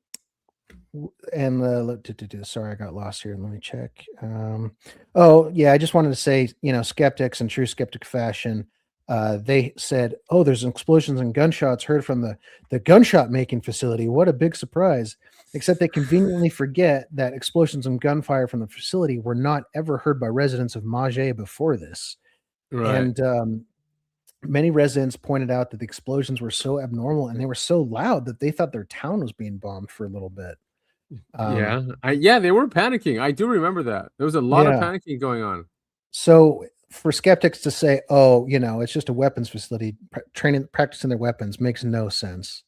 Speaker 2: sorry, I got lost here. Let me check. I just wanted to say, skeptics in true skeptic fashion, they said, "Oh, there's explosions and gunshots heard from the gunshot making facility. What a big surprise!" Except they conveniently forget that explosions and gunfire from the facility were not ever heard by residents of Mage before this.
Speaker 3: Right.
Speaker 2: And many residents pointed out that the explosions were so abnormal and they were so loud that they thought their town was being bombed for a little bit.
Speaker 3: They were panicking. I do remember that. There was a lot of panicking going on.
Speaker 2: So for skeptics to say, "Oh, it's just a weapons facility practicing their weapons," makes no sense.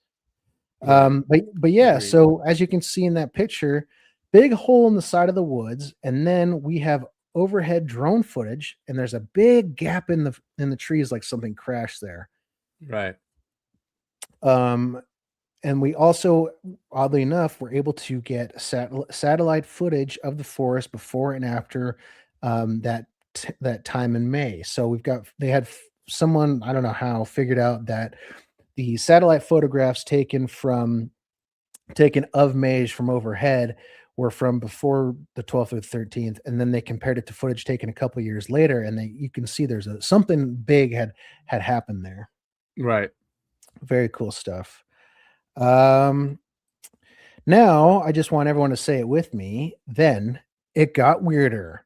Speaker 2: But yeah, so as you can see in that picture, big hole in the side of the woods, and then we have overhead drone footage, and there's a big gap in the trees, like something crashed there.
Speaker 3: Right.
Speaker 2: And we also, oddly enough, were able to get satellite footage of the forest before and after that time in May. So they had someone, I don't know how, figured out that the satellite photographs taken of Mage from overhead were from before the 12th or 13th, and then they compared it to footage taken a couple of years later, and you can see there's something big had happened there.
Speaker 3: Right.
Speaker 2: Very cool stuff. Now I just want everyone to say it with me. Then it got weirder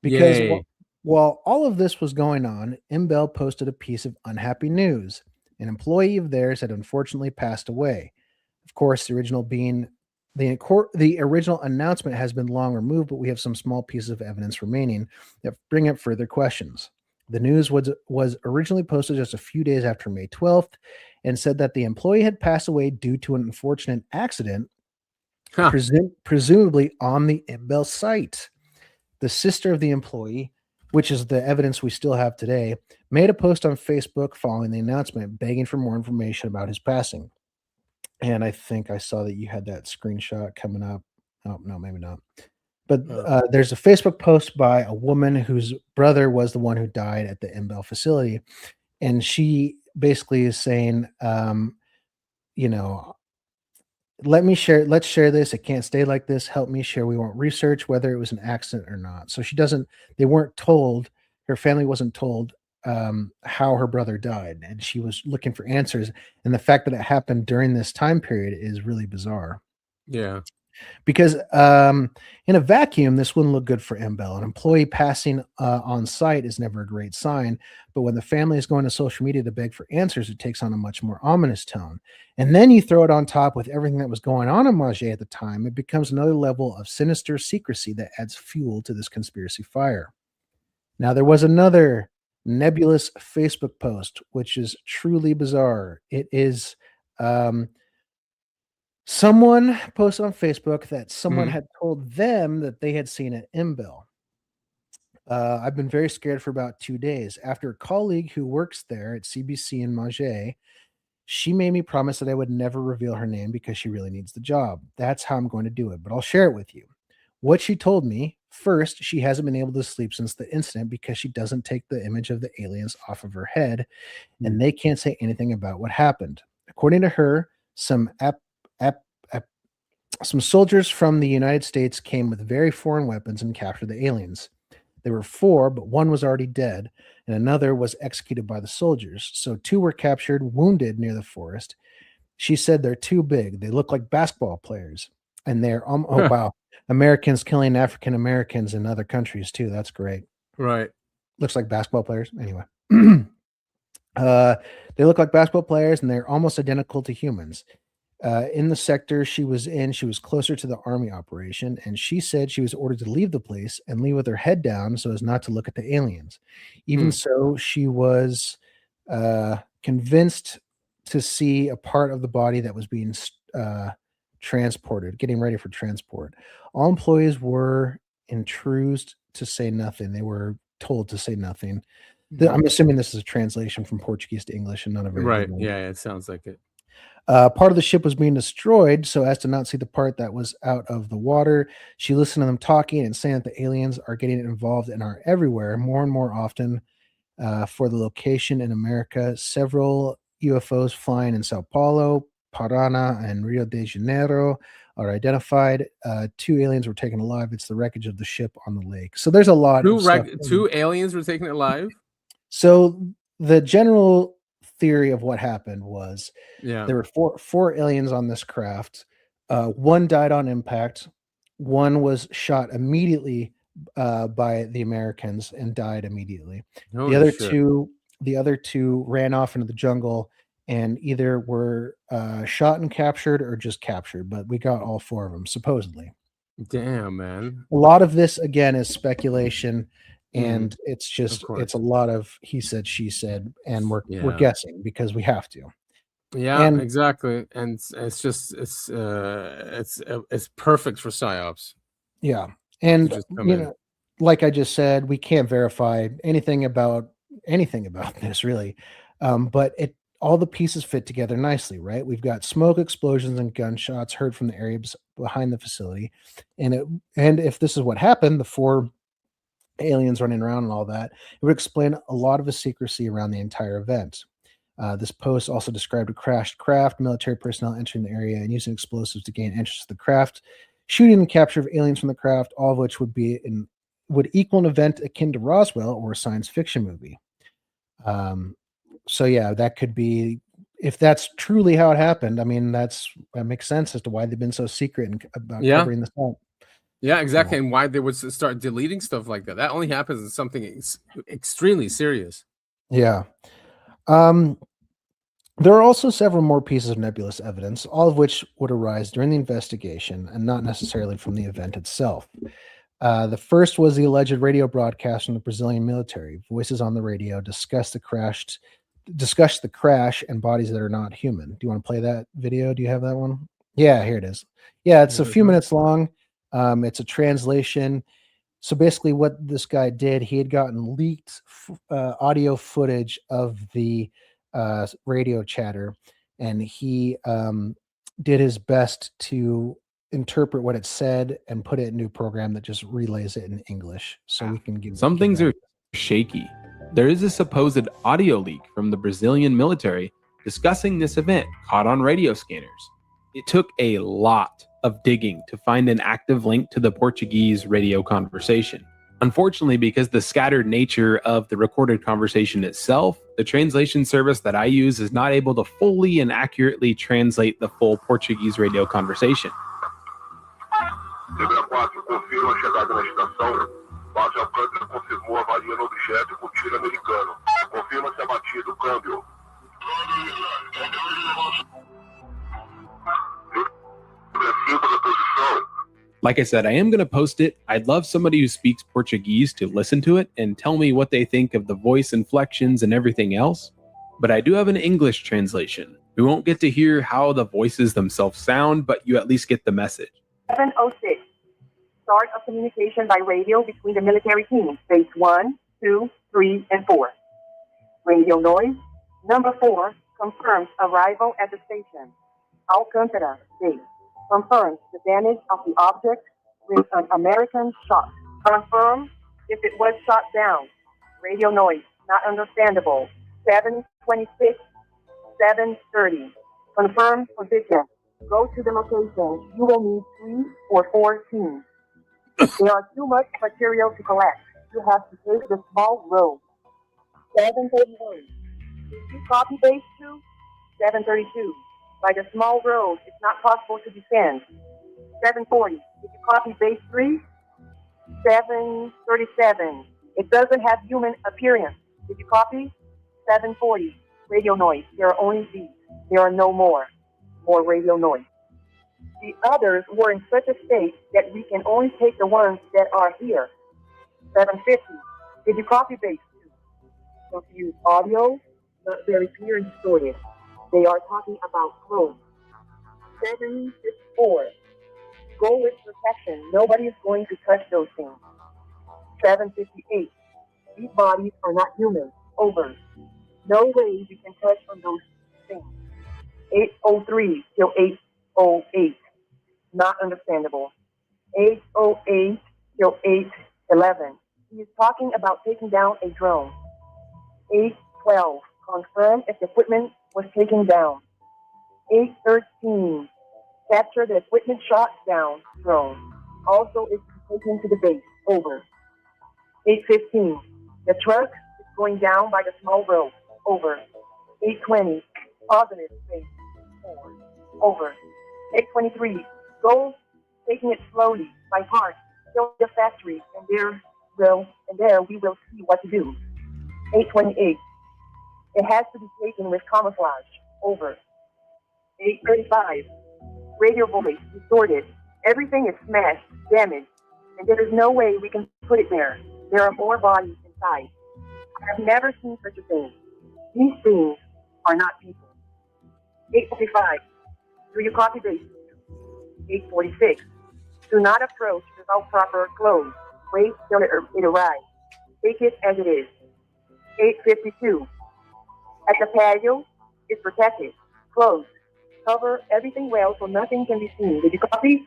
Speaker 2: because while all of this was going on, Imbel posted a piece of unhappy news. An employee of theirs had unfortunately passed away. Of course, the original announcement has been long removed, but we have some small pieces of evidence remaining that bring up further questions. The news was originally posted just a few days after May 12th and said that the employee had passed away due to an unfortunate accident, presumably on the Imbel site. The sister of the employee, which is the evidence we still have today, made a post on Facebook following the announcement, begging for more information about his passing. And I think I saw that you had that screenshot coming up. Oh, no, maybe not. But there's a Facebook post by a woman whose brother was the one who died at the Imbel facility. And she basically is saying, let's share this. It can't stay like this. Help me share. We won't research whether it was an accident or not. So they weren't told, her family wasn't told how her brother died. And she was looking for answers. And the fact that it happened during this time period is really bizarre.
Speaker 3: Yeah.
Speaker 2: Because in a vacuum, this wouldn't look good for Imbel. An employee passing on site is never a great sign, but when the family is going to social media to beg for answers, it takes on a much more ominous tone. And then you throw it on top with everything that was going on in Mage at the time, it becomes another level of sinister secrecy that adds fuel to this conspiracy fire. Now, there was another nebulous Facebook post, which is truly bizarre. It is someone posted on Facebook that someone had told them that they had seen an Imbel. I've been very scared for about 2 days. After a colleague who works there at CBC in Mage, she made me promise that I would never reveal her name because she really needs the job. That's how I'm going to do it, but I'll share it with you. What she told me, first, she hasn't been able to sleep since the incident because she doesn't take the image of the aliens off of her head, and they can't say anything about what happened. According to her, some soldiers from the United States came with very foreign weapons and captured the aliens. There were 4, but one was already dead, and another was executed by the soldiers. So 2 were captured, wounded near the forest. She said they're too big. They look like basketball players. And they're, oh, wow. Americans killing African Americans in other countries, too. That's great.
Speaker 3: Right.
Speaker 2: Looks like basketball players. Anyway. They look like basketball players, and they're almost identical to humans. In the sector she was in, she was closer to the army operation, and she said she was ordered to leave the place and leave with her head down so as not to look at the aliens. Even so, she was convinced to see a part of the body that was being transported, getting ready for transport. All employees were entrusted to say nothing. They were told to say nothing. I'm assuming this is a translation from Portuguese to English and none of it.
Speaker 3: Right. Yeah, it sounds like it.
Speaker 2: Part of the ship was being destroyed so as to not see the part that was out of the water. She listened to them talking and saying that the aliens are getting involved and are everywhere more and more often. For the location in America, several UFOs flying in Sao Paulo, Paraná, and Rio de Janeiro are identified. 2 aliens were taken alive. It's the wreckage of the ship on the lake. So there's a lot of stuff.
Speaker 3: 2 aliens were taken alive?
Speaker 2: So the general theory of what happened was there were four aliens on this craft. 1 died on impact. 1 was shot immediately by the Americans and died immediately. The other two ran off into the jungle and either were shot and captured or just captured, but we got all 4 of them supposedly.
Speaker 3: Damn, man.
Speaker 2: A lot of this again is speculation. And it's just, it's a lot of he said, she said, and we're guessing because we have to.
Speaker 3: Yeah, and, exactly. And it's just, it's perfect for PsyOps.
Speaker 2: Yeah. And, you know, like I just said, we can't verify anything about this really. But all the pieces fit together nicely, right? We've got smoke, explosions, and gunshots heard from the areas behind the facility. And if this is what happened, the 4 aliens running around and all that, it would explain a lot of the secrecy around the entire event. This post also described a crashed craft, military personnel entering the area and using explosives to gain entrance to the craft, shooting and capture of aliens from the craft, all of which would equal an event akin to Roswell or a science fiction movie. So yeah, that could be, if that's truly how it happened. I mean, that makes sense as to why they've been so secret about covering this up.
Speaker 3: Yeah, exactly. And why they would start deleting stuff like that. That only happens in something extremely serious.
Speaker 2: Yeah. There are also several more pieces of nebulous evidence, all of which would arise during the investigation and not necessarily from the event itself. The first was the alleged radio broadcast from the Brazilian military. Voices on the radio discuss the crash and bodies that are not human. Do you want to play that video? Do you have that one? Yeah, here it is. Yeah, it's a few minutes long. It's a translation. So basically what this guy did, he had gotten leaked audio footage of the radio chatter, and he did his best to interpret what it said and put it into a program that just relays it in English. So we can give
Speaker 8: some things are shaky. There is a supposed audio leak from the Brazilian military discussing this event caught on radio scanners. It took a lot of digging to find an active link to the Portuguese radio conversation. Unfortunately, because the scattered nature of the recorded conversation itself, the translation service that I use is not able to fully and accurately translate the full Portuguese radio conversation.
Speaker 9: CB4, confirma a chegada na estação. Base Alcântara confirmou a avaria no objeto com tiro americano. Confirma-se abatido, câmbio.
Speaker 8: Like I said, I am going to post it. I'd love somebody who speaks Portuguese to listen to it and tell me what they think of the voice inflections and everything else. But I do have an English translation. We won't get to hear how the voices themselves sound, but you at least get the message.
Speaker 10: 706. Start of communication by radio between the military teams, base 1, 2, 3, and 4. Radio noise. Number 4 confirms arrival at the station. Alcântara base confirms the damage of the object with an American shot. Confirm if it was shot down. Radio noise, not understandable. 726, 730. Confirm position. Go to the location. You will need 3 or 4 teams. There are too much material to collect. You have to take the small road. 731. Did you copy base 2? 732. By the small road, it's not possible to descend. 740. Did you copy base 3? 737. It doesn't have human appearance. Did you copy? 740. Radio noise. There are only these. There are no more. More radio noise. The others were in such a state that we can only take the ones that are here. 750. Did you copy base 2? Confused audio, not very clear and distorted. They are talking about clothes. 754. Go with protection. Nobody is going to touch those things. 758. These bodies are not human. Over. No way we can touch on those things. 803 till 808. Not understandable. 808 till 811. He is talking about taking down a drone. 812. Confirm if the equipment was taken down. 813. Capture the equipment shot down drone. Also is taken to the base. Over. 815. The truck is going down by the small road. Over. 820. Positive base. 4. Over. 823. Go taking it slowly by heart. Go to the factory and there we will see what to do. 828. It has to be taken with camouflage. Over. 835. Radio voice distorted. Everything is smashed, damaged, and there is no way we can put it there. There are more bodies inside. I have never seen such a thing. These things are not people. 845. Do you copy base? 846. Do not approach without proper clothes. Wait till it arrives. Take it as it is. 852. At the patio, it's protected. Closed. Cover everything well so nothing can be seen. Did you copy?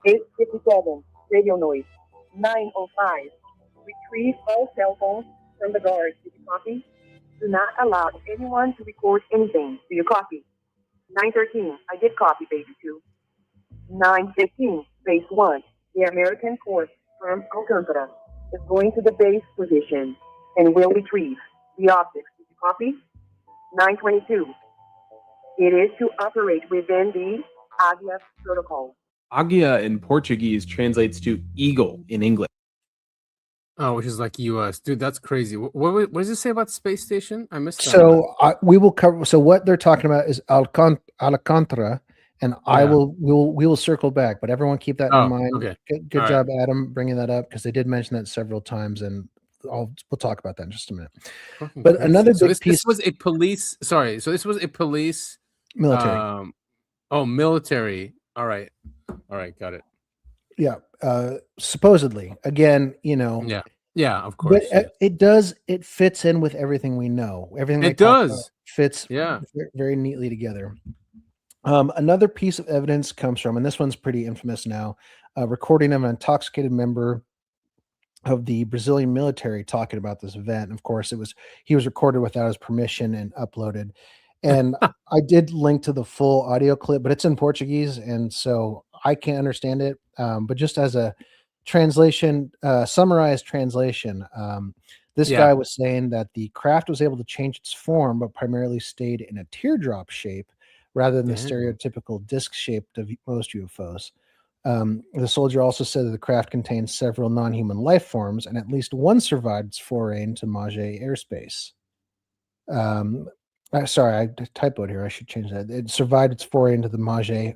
Speaker 10: 857. Radio noise. 905. Retrieve all cell phones from the guards. Did you copy? Do not allow anyone to record anything. Do you copy? 913. I did copy, baby 2. 915. Base 1. The American force from Alcântara is going to the base position and will retrieve the objects. Did you copy? 922. It is to operate within the Águia protocol.
Speaker 8: Águia in Portuguese translates to eagle in English.
Speaker 3: Oh, which is like US. Dude, that's crazy. What does it say about the space station? I missed that.
Speaker 2: So we will cover. So what they're talking about is Alcântara, and we will circle back. But everyone keep that in mind.
Speaker 3: Okay.
Speaker 2: Good job, Adam, bringing that up because they did mention that several times, and we'll talk about that in just a minute. But another big piece.
Speaker 3: This was a police. Sorry. So this was a police.
Speaker 2: Military.
Speaker 3: Military. All right. Got it.
Speaker 2: Yeah. Supposedly, again,
Speaker 3: Yeah, of course.
Speaker 2: But it fits in with everything we know. Everything
Speaker 3: it does
Speaker 2: fits very neatly together. Another piece of evidence comes from, and this one's pretty infamous now, a recording of an intoxicated member of the Brazilian military talking about this event. Of course, he was recorded without his permission and uploaded. And I did link to the full audio clip, but it's in Portuguese, and so I can't understand it. But just as a translation, summarized translation, this guy was saying that the craft was able to change its form, but primarily stayed in a teardrop shape rather than the stereotypical disc shape of most UFOs. The soldier also said that the craft contained several non-human life forms, and at least one survived its foray into Mage airspace. Sorry, I typoed here. I should change that. It survived its foray into the Mage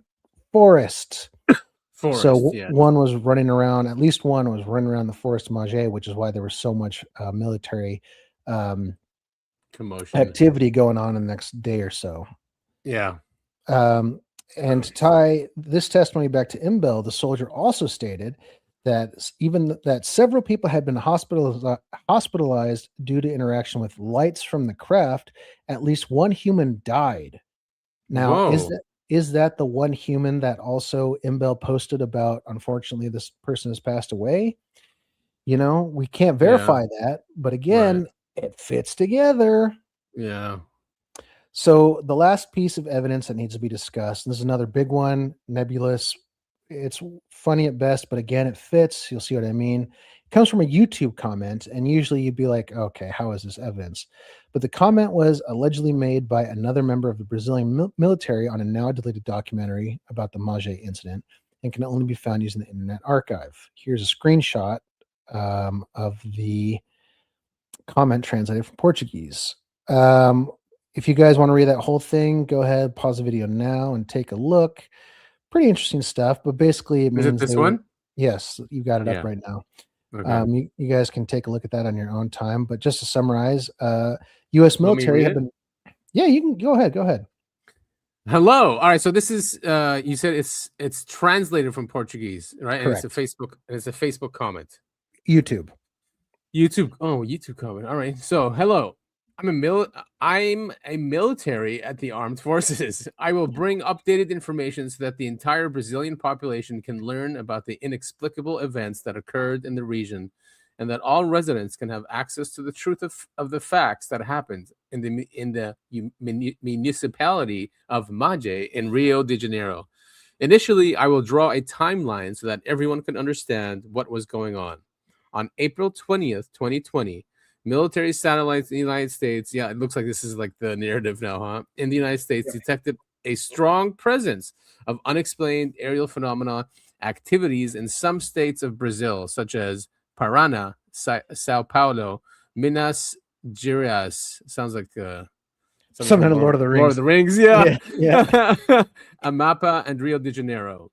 Speaker 2: forest. One was running around. At least one was running around the forest Mage, which is why there was so much military
Speaker 3: commotion
Speaker 2: activity going on in the next day or so.
Speaker 3: Yeah.
Speaker 2: And to tie this testimony back to Imbel, the soldier also stated that several people had been hospitalized due to interaction with lights from the craft. At least one human died. Now, is that the one human that also Imbel posted about? Unfortunately, this person has passed away. We can't verify that, but again, it fits together.
Speaker 3: Yeah.
Speaker 2: So the last piece of evidence that needs to be discussed, and this is another big one, nebulous. It's funny at best, but again, it fits. You'll see what I mean. It comes from a YouTube comment, and usually you'd be like, okay, how is this evidence? But the comment was allegedly made by another member of the Brazilian military on a now deleted documentary about the Mage incident and can only be found using the Internet Archive. Here's a screenshot of the comment translated from Portuguese. If you guys want to read that whole thing, go ahead, pause the video now and take a look. Pretty interesting stuff, but basically it means...
Speaker 3: Is it this one?
Speaker 2: Yes, you got it up right now. Okay. You guys can take a look at that on your own time, but just to summarize, U.S. military have been... Yeah, you can go ahead.
Speaker 3: Hello. All right, so this is you said it's translated from Portuguese, right?
Speaker 2: Correct.
Speaker 3: And it's a Facebook comment.
Speaker 2: YouTube.
Speaker 3: Oh, YouTube comment. All right. So, hello. I'm a military at the armed forces. I will bring updated information so that the entire Brazilian population can learn about the inexplicable events that occurred in the region, and that all residents can have access to the truth of the facts that happened in the municipality of Mage in Rio de Janeiro. Initially, I will draw a timeline so that everyone can understand what was going on. On April 20th, 2020, military satellites in the United States, it looks like this is like the narrative now, huh? In the United States, detected a strong presence of unexplained aerial phenomena activities in some states of Brazil, such as Paraná, Sao Paulo, Minas Gerais. Sounds like
Speaker 2: something in Lord of the Rings.
Speaker 3: Lord of the Rings, yeah.
Speaker 2: Amapa
Speaker 3: and Rio de Janeiro.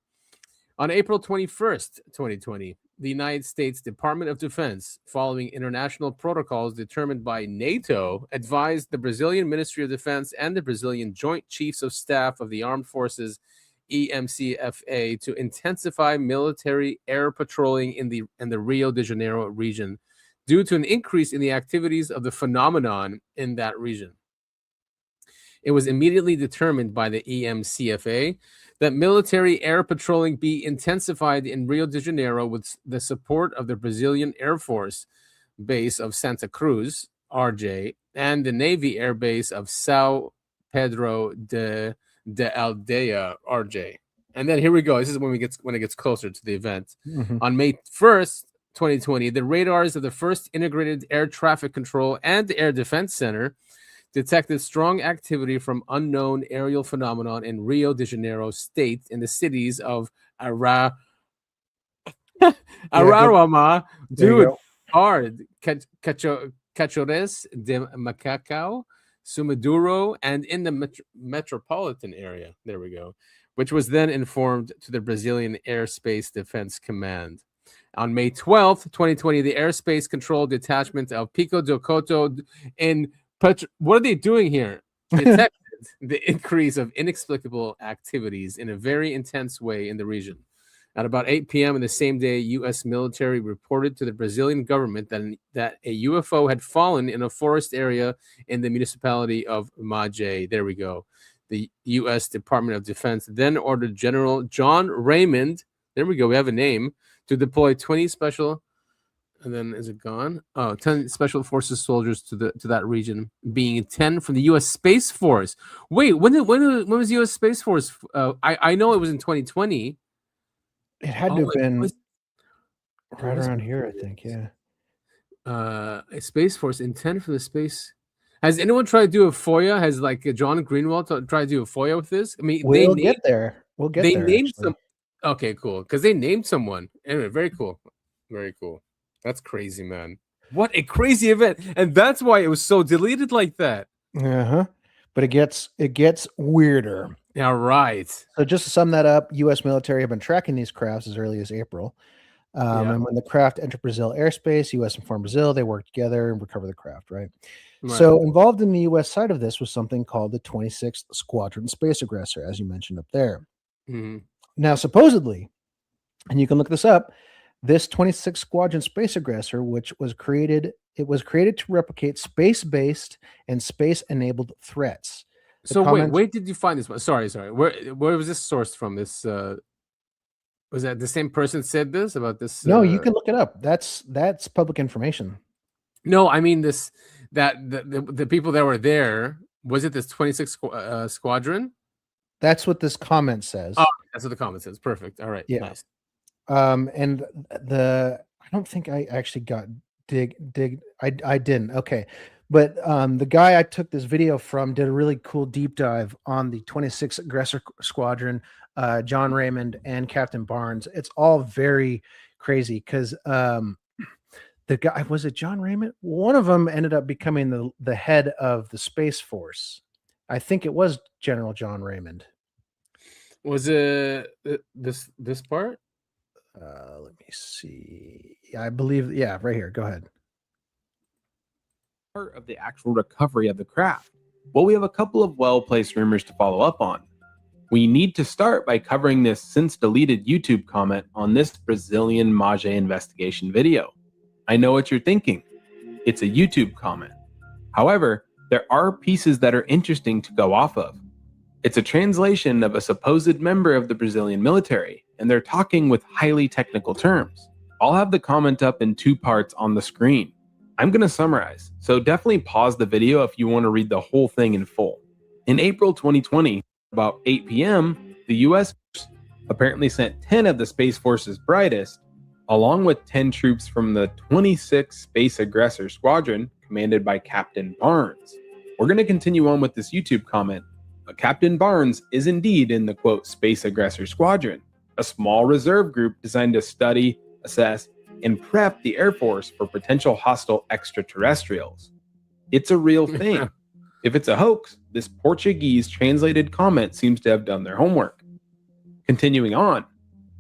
Speaker 3: On April 21st, 2020, the United States Department of Defense, following international protocols determined by NATO, advised the Brazilian Ministry of Defense and the Brazilian Joint Chiefs of Staff of the Armed Forces, EMCFA, to intensify military air patrolling in the Rio de Janeiro region due to an increase in the activities of the phenomenon in that region. It was immediately determined by the EMCFA that military air patrolling be intensified in Rio de Janeiro with the support of the Brazilian Air Force Base of Santa Cruz, RJ, and the Navy Air Base of São Pedro de Aldeia, RJ. And then here we go. This is when it gets closer to the event.
Speaker 2: Mm-hmm.
Speaker 3: On May 1st, 2020, the radars of the 1st Integrated Air Traffic Control and Air Defense Center detected strong activity from unknown aerial phenomenon in Rio de Janeiro state in the cities of Araruama, Cachorés de Macacao, Sumiduro, and in the metropolitan area. There we go. Which was then informed to the Brazilian Airspace Defense Command. On May 12th, 2020, the Airspace Control Detachment of Pico do Couto in what are they doing here? Detected the increase of inexplicable activities in a very intense way in the region. At about 8 p.m. in the same day, U.S. military reported to the Brazilian government that a UFO had fallen in a forest area in the municipality of Mage. There we go. The U.S. Department of Defense then ordered General John Raymond, there we go, we have a name, to deploy 20 special... And then is it gone? 10 Special Forces soldiers to that region, being 10 from the U.S. Space Force. Wait, when was U.S. Space Force? I know it was in 2020.
Speaker 2: It had to have been right around here, I think. Yeah.
Speaker 3: A Space Force in 10 from the space. Has anyone tried to do a FOIA? Has like John Greenwald tried to do a FOIA with this? I mean,
Speaker 2: we'll get there. We'll get there.
Speaker 3: Named some. Okay, cool. Because they named someone. Anyway, very cool. Very cool. That's crazy, man. What a crazy event. And that's why it was so deleted like that.
Speaker 2: Uh-huh. But it gets weirder.
Speaker 3: Yeah, right.
Speaker 2: So just to sum that up, U.S. military have been tracking these crafts as early as April. And when the craft entered Brazil airspace, U.S. informed Brazil they worked together and recovered the craft, right? So involved in the U.S. side of this was something called the 26th Squadron Space Aggressor, as you mentioned up there.
Speaker 3: Mm-hmm.
Speaker 2: Now, supposedly, and you can look this up, this 26th Squadron Space Aggressor, which was created to replicate space-based and space-enabled threats.
Speaker 3: So where did you find this one? Sorry. Where was this sourced from? This was that the same person said this about this?
Speaker 2: No, you can look it up. That's public information.
Speaker 3: No, I mean the people that were there. Was it this 26th Squadron?
Speaker 2: That's what this comment says.
Speaker 3: Oh, that's what the comment says. Perfect. All right.
Speaker 2: Yeah.
Speaker 3: Nice.
Speaker 2: And I don't think I actually got dig. I didn't. Okay. But the guy I took this video from did a really cool deep dive on the 26th Aggressor Squadron, John Raymond and Captain Barnes. It's all very crazy because the guy, was it John Raymond? One of them ended up becoming the head of the Space Force. I think it was General John Raymond.
Speaker 3: Was it this part?
Speaker 2: Let me see. I believe, yeah, right here. Go ahead.
Speaker 8: Part of the actual recovery of the craft. Well, we have a couple of well-placed rumors to follow up on. We need to start by covering this since deleted YouTube comment on this Brazilian Mage investigation video. I know what you're thinking. It's a YouTube comment. However, there are pieces that are interesting to go off of. It's a translation of a supposed member of the Brazilian military, and they're talking with highly technical terms. I'll have the comment up in 2 parts on the screen. I'm going to summarize, so definitely pause the video if you want to read the whole thing in full. In April 2020, about 8 p.m., the US apparently sent 10 of the Space Force's brightest, along with 10 troops from the 26th Space Aggressor Squadron, commanded by Captain Barnes. We're going to continue on with this YouTube comment, but Captain Barnes is indeed in the quote Space Aggressor Squadron, a small reserve group designed to study, assess, and prep the Air Force for potential hostile extraterrestrials. It's a real thing. If it's a hoax, this Portuguese translated comment seems to have done their homework. Continuing on,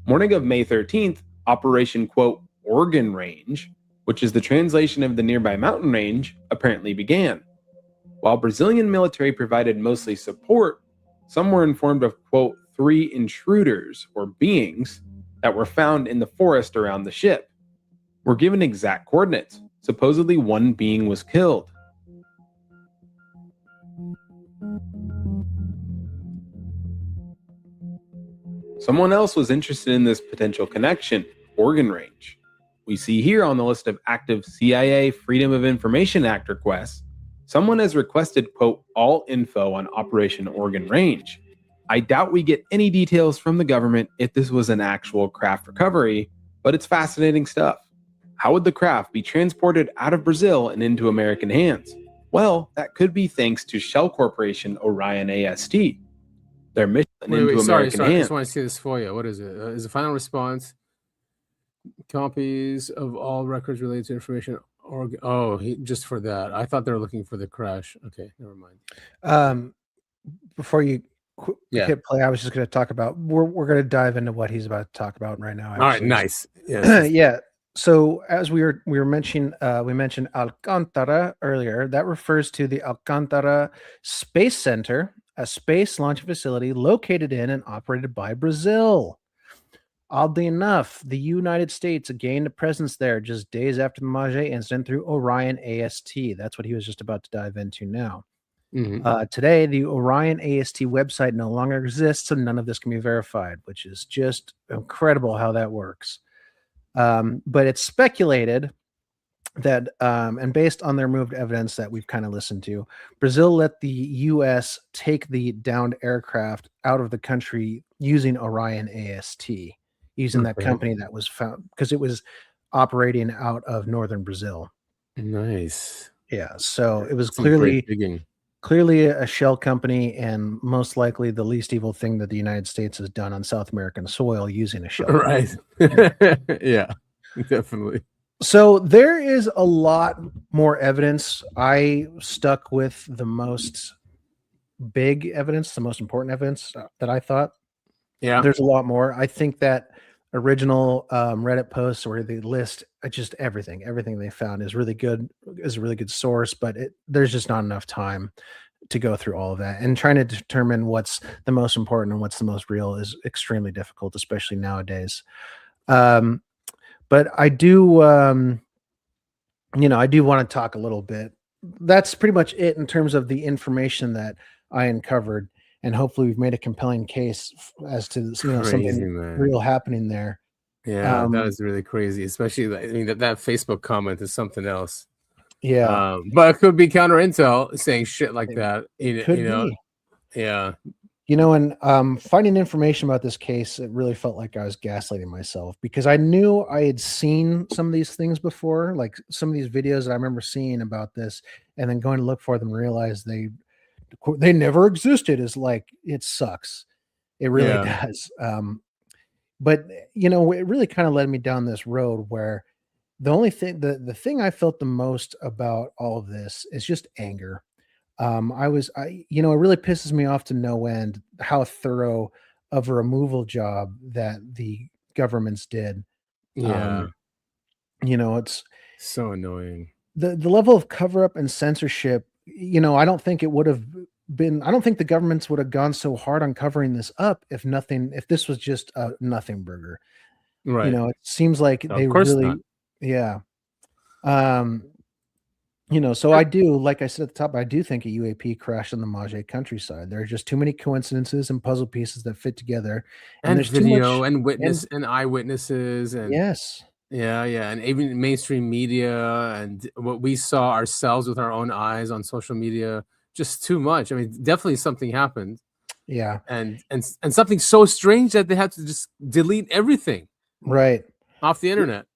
Speaker 8: morning of May 13th, Operation quote Organ Range, which is the translation of the nearby mountain range, apparently began. While Brazilian military provided mostly support, some were informed of quote 3 intruders or beings that were found in the forest around the ship. We're given exact coordinates. Supposedly 1 being was killed. Someone else was interested in this potential connection, Organ Range. We see here on the list of active CIA Freedom of Information Act requests, someone has requested, quote, all info on Operation Organ Range. I doubt we get any details from the government if this was an actual craft recovery, but it's fascinating stuff. How would the craft be transported out of Brazil and into American hands? Well, that could be thanks to Shell Corporation Orion AST. Their mission into American hands.
Speaker 3: I just want to see this for you. What is it? Is the final response copies of all records related to information? Just for that. I thought they were looking for the crash. Okay, never mind.
Speaker 2: Before you hit play, I was just going to talk about. We're going to dive into what he's about to talk about right now.
Speaker 3: Actually. All right, nice. Yes.
Speaker 2: Yeah. So as we mentioned Alcantara earlier. That refers to the Alcantara Space Center, a space launch facility located in and operated by Brazil. Oddly enough, the United States gained a presence there just days after the Mage incident through Orion AST. That's what he was just about to dive into now. Mm-hmm. Today, the Orion AST website no longer exists, and none of this can be verified, which is just incredible how that works. But it's speculated that, and based on their moved evidence that we've kind of listened to, Brazil let the U.S. take the downed aircraft out of the country using Orion AST, using that company that was found, because it was operating out of northern Brazil.
Speaker 3: Nice.
Speaker 2: Yeah, so it was clearly clearly a shell company, and most likely the least evil thing that the United States has done on South American soil using a shell.
Speaker 3: Right. Yeah, definitely.
Speaker 2: So there is a lot more evidence. I stuck with the most big evidence, the most important evidence that I thought.
Speaker 3: Yeah.
Speaker 2: There's a lot more. I think that original Reddit posts where they list just everything they found is really good, is a really good source, but there's just not enough time to go through all of that, and trying to determine what's the most important and what's the most real is extremely difficult, especially nowadays. But I do, I do want to talk a little bit. That's pretty much it in terms of the information that I uncovered, and hopefully we've made a compelling case as to something real happening there.
Speaker 3: Yeah, that is really crazy. Especially, I mean, that Facebook comment is something else.
Speaker 2: Yeah,
Speaker 3: but it could be counter intel saying shit like that.
Speaker 2: Could be.
Speaker 3: Yeah.
Speaker 2: And finding information about this case, it really felt like I was gaslighting myself, because I knew I had seen some of these things before, like some of these videos that I remember seeing about this, and then going to look for them and realize they never existed. Is like, it sucks. It really does. But it really kind of led me down this road where the only thing, the thing I felt the most about all of this is just anger. It really pisses me off to no end how thorough of a removal job that the governments did.
Speaker 3: Yeah.
Speaker 2: It's
Speaker 3: so annoying.
Speaker 2: The level of cover up and censorship, I don't think it would have been, I don't think the governments would have gone so hard on covering this up if this was just a nothing burger.
Speaker 3: Right.
Speaker 2: It seems like they really, not. Yeah. So I do, like I said at the top, I do think a UAP crashed in the Mage countryside. There are just too many coincidences and puzzle pieces that fit together.
Speaker 3: And there's video and witness and eyewitnesses. And
Speaker 2: yes.
Speaker 3: Yeah. And even mainstream media and what we saw ourselves with our own eyes on social media, just too much. I mean, definitely something happened.
Speaker 2: Yeah.
Speaker 3: And something so strange that they had to just delete everything.
Speaker 2: Right.
Speaker 3: Off the internet.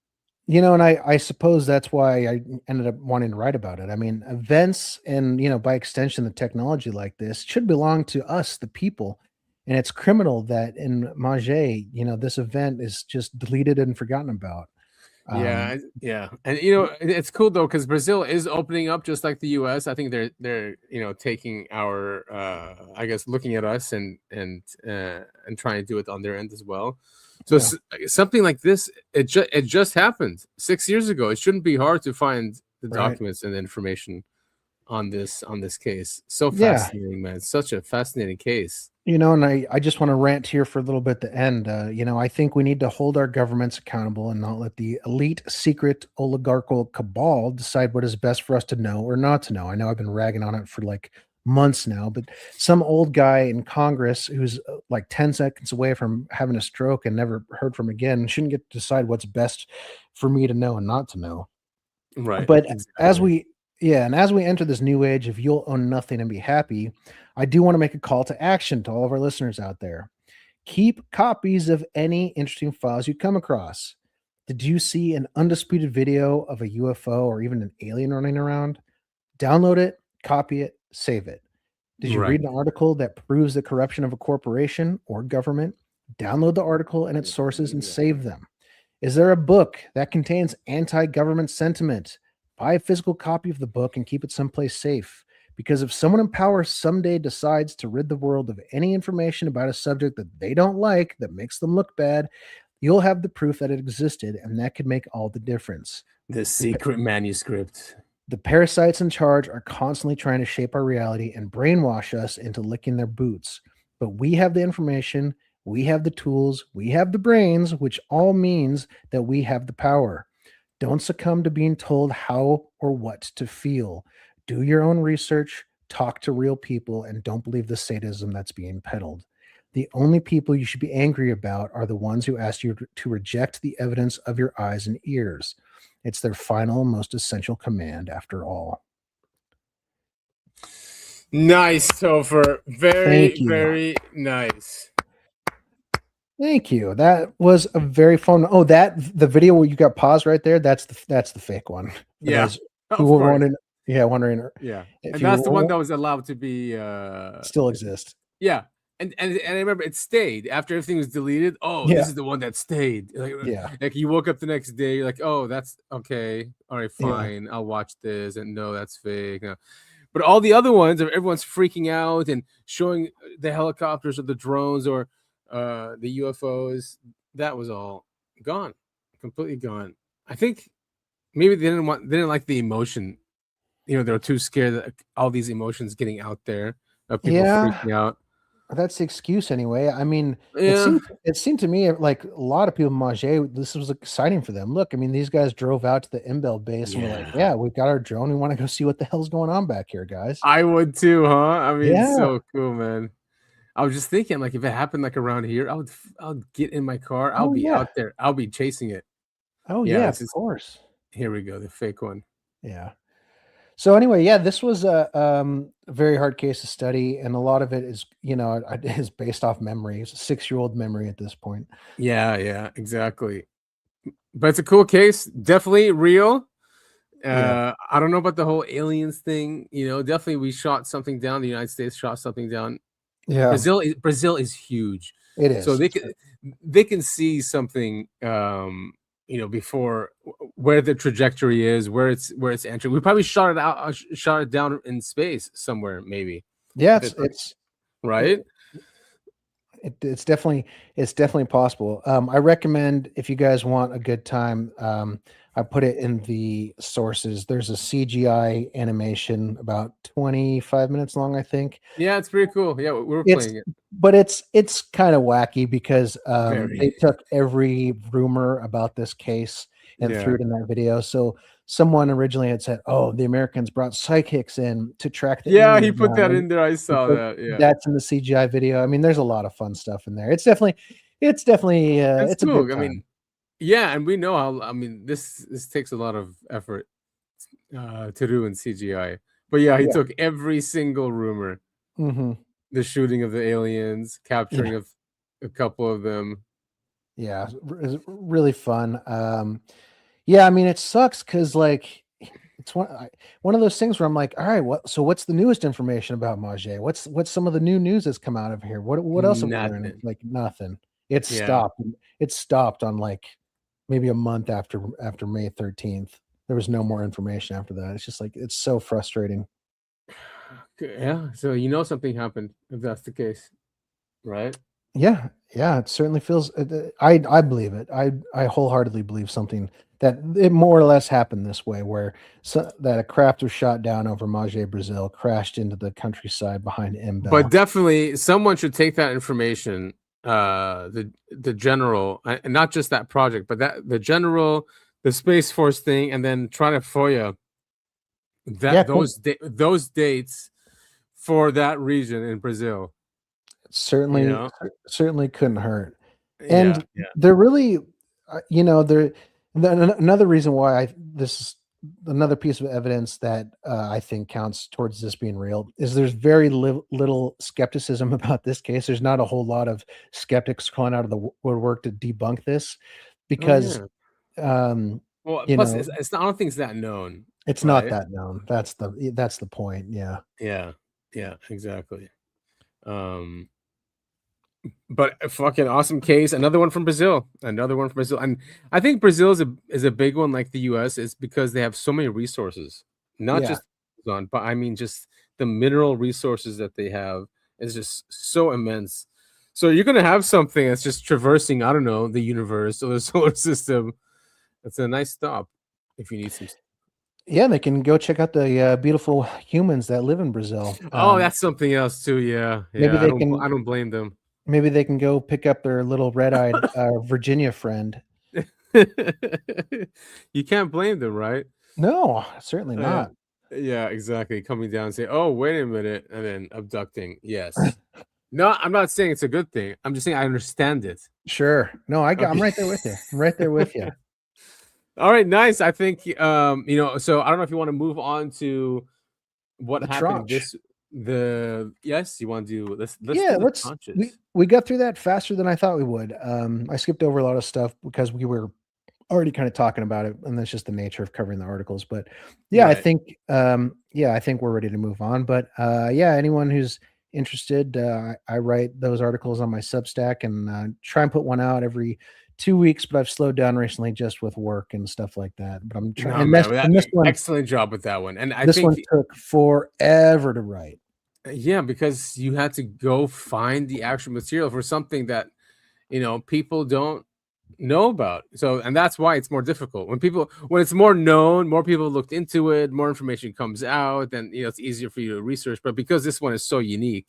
Speaker 2: And I suppose that's why I ended up wanting to write about it. I mean, events and, by extension, the technology like this should belong to us, the people. And it's criminal that in Mage, this event is just deleted and forgotten about.
Speaker 3: Yeah. And, it's cool, though, because Brazil is opening up just like the U.S. I think they're taking our, I guess, looking at us and trying to do it on their end as well. So something like this, it just happened 6 years ago. It shouldn't be hard to find the documents and information on this case. So fascinating, man. It's such a fascinating case.
Speaker 2: And I just want to rant here for a little bit at the end. I think we need to hold our governments accountable and not let the elite, secret, oligarchical cabal decide what is best for us to know or not to know. I know I've been ragging on it for like months now, but some old guy in Congress who's like 10 seconds away from having a stroke and never heard from again shouldn't get to decide what's best for me to know and not to know.
Speaker 3: Right.
Speaker 2: But as we enter this new age of you'll own nothing and be happy, I do want to make a call to action to all of our listeners out there. Keep copies of any interesting files you come across. Did you see an undisputed video of a UFO or even an alien running around? Download it, copy it, save it. Did you read an article that proves the corruption of a corporation or government? Download the article and its sources and save them. Is there a book that contains anti-government sentiment? Buy a physical copy of the book and keep it someplace safe. Because if someone in power someday decides to rid the world of any information about a subject that they don't like, that makes them look bad, you'll have the proof that it existed, and that could make all the difference.
Speaker 3: The secret manuscript.
Speaker 2: The parasites in charge are constantly trying to shape our reality and brainwash us into licking their boots. But we have the information, we have the tools, we have the brains, which all means that we have the power. Don't succumb to being told how or what to feel. Do your own research, talk to real people, and don't believe the sadism that's being peddled. The only people you should be angry about are the ones who asked you to reject the evidence of your eyes and ears. It's their final, most essential command, after all.
Speaker 3: Nice, Topher. Very nice.
Speaker 2: Thank you. That was a very fun. Oh, the video where you got paused right there. That's the fake one.
Speaker 3: Yeah.
Speaker 2: Who were wondering. Yeah, wondering.
Speaker 3: Yeah, and that's the one that was allowed to be
Speaker 2: still exist.
Speaker 3: Yeah, and I remember it stayed after everything was deleted. Oh, this is the one that stayed. Like you woke up the next day, you're like, oh, that's okay. All right, fine. I'll watch this. And no, that's fake. No. But all the other ones, everyone's freaking out and showing the helicopters or the drones or the UFOs. That was all gone, completely gone. I think maybe they didn't like the emotion. You know, they were too scared that all these emotions getting out there of people freaking out.
Speaker 2: That's the excuse anyway. I mean, it seemed to me like a lot of people, Mage, this was exciting for them. Look, I mean, these guys drove out to the Imbel base and were like, yeah, we've got our drone. We want to go see what the hell's going on back here, guys.
Speaker 3: I would too, huh? I mean, it's so cool, man. I was just thinking, like, if it happened like around here, I'll get in my car. I'll be out there. I'll be chasing it.
Speaker 2: Oh yeah, of course.
Speaker 3: Here we go, the fake one.
Speaker 2: Yeah. So anyway, yeah, this was a very hard case to study, and a lot of it is, is based off memory. It's a 6-year-old memory at this point.
Speaker 3: Yeah, exactly. But it's a cool case, definitely real. I don't know about the whole aliens thing. Definitely we shot something down. The United States shot something down.
Speaker 2: Yeah,
Speaker 3: Brazil is huge.
Speaker 2: It is.
Speaker 3: So they can see something. Before where the trajectory is, where it's entering. We probably shot it down in space somewhere, maybe.
Speaker 2: Yeah, it's
Speaker 3: right.
Speaker 2: It's definitely possible. I recommend, if you guys want a good time, I put it in the sources. There's a CGI animation about 25 minutes long, I think.
Speaker 3: Yeah, it's pretty cool. Yeah, we were playing it.
Speaker 2: But it's kind of wacky because they took every rumor about this case and threw it in that video. So someone originally had said, "Oh, the Americans brought psychics in to track the."
Speaker 3: Yeah, he put that in there. I saw that. Yeah,
Speaker 2: that's in the CGI video. I mean, there's a lot of fun stuff in there. It's definitely it's
Speaker 3: cool.
Speaker 2: a good time.
Speaker 3: I mean, yeah, and we know how. I mean, this takes a lot of effort to do in CGI. But yeah, he took every single rumor.
Speaker 2: Mm-hmm.
Speaker 3: The shooting of the aliens, capturing of a couple of them.
Speaker 2: Yeah, it's really fun. Yeah, I mean, it sucks because like it's one of those things where I'm like, all right, what's the newest information about Mage? What's some of the new news that's come out of here? What else have we learned? Like nothing. It stopped. It stopped on like maybe a month after May 13th. There was no more information after that. It's just like it's so frustrating.
Speaker 3: Yeah, so something happened if that's the case, right?
Speaker 2: Yeah, it certainly feels. I believe it. I wholeheartedly believe something that it more or less happened this way, where that a craft was shot down over Mage, Brazil, crashed into the countryside behind Imbel.
Speaker 3: But definitely, someone should take that information, the general, and not just that project, but the general, the Space Force thing, and then try to FOIA those dates for that region in Brazil.
Speaker 2: Certainly couldn't hurt. And they're really, another reason why this is another piece of evidence that I think counts towards this being real is there's very little skepticism about this case. There's not a whole lot of skeptics calling out of the woodwork to debunk this because,
Speaker 3: plus it's not, I don't think it's that known.
Speaker 2: It's not that known. That's the point. Yeah.
Speaker 3: Yeah, exactly. But a fucking awesome case. Another one from Brazil. And I think Brazil is a big one like the US is because they have so many resources. Not just Amazon, but I mean just the mineral resources that they have is just so immense. So you're gonna have something that's just traversing, I don't know, the universe or the solar system. That's a nice stop if you need some.
Speaker 2: Yeah, they can go check out the beautiful humans that live in Brazil.
Speaker 3: That's something else too. Yeah.
Speaker 2: Maybe
Speaker 3: I don't blame them.
Speaker 2: Maybe they can go pick up their little red-eyed Virginia friend.
Speaker 3: You can't blame them, right?
Speaker 2: No, certainly not.
Speaker 3: Yeah, exactly. Coming down and say, "Oh, wait a minute," and then abducting. Yes. No, I'm not saying it's a good thing. I'm just saying I understand it.
Speaker 2: Sure. No, I'm right there with you. I'm right there with you.
Speaker 3: All right, nice. I think so I don't know if you want to move on to what happened yes, you want to do let's
Speaker 2: we got through that faster than I thought we would. I skipped over a lot of stuff because we were already kind of talking about it, and that's just the nature of covering the articles. But yeah, right. I think we're ready to move on. But yeah, anyone who's interested, I write those articles on my Substack and try and put one out every 2 weeks, but I've slowed down recently just with work and stuff like that. But I'm trying.
Speaker 3: This one, excellent job with that one. And I think
Speaker 2: one took forever to write.
Speaker 3: Yeah, because you had to go find the actual material for something that, people don't know about. So, and that's why it's more difficult. When it's more known, more people looked into it, more information comes out, then it's easier for you to research. But because this one is so unique,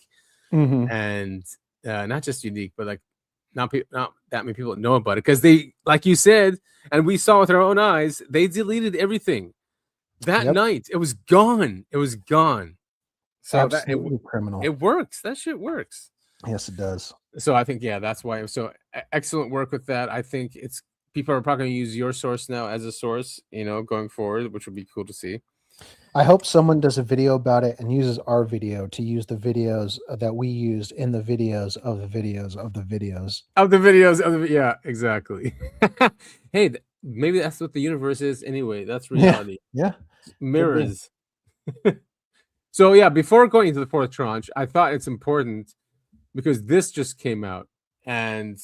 Speaker 3: and not just unique, but like not that many people know about it, because they, like you said, and we saw with our own eyes, they deleted everything that night. It was gone. So
Speaker 2: absolutely criminal.
Speaker 3: It works. That shit works.
Speaker 2: Yes, it does.
Speaker 3: So I think, that's why. So excellent work with that. I think people are probably going to use your source now as a source, going forward, which would be cool to see.
Speaker 2: I hope someone does a video about it and uses our video to use the videos that we used in the videos of the videos of the videos.
Speaker 3: Yeah, exactly. Hey, maybe that's what the universe is anyway. That's reality.
Speaker 2: Yeah.
Speaker 3: Mirrors. So yeah, before going into the fourth tranche, I thought it's important because this just came out, and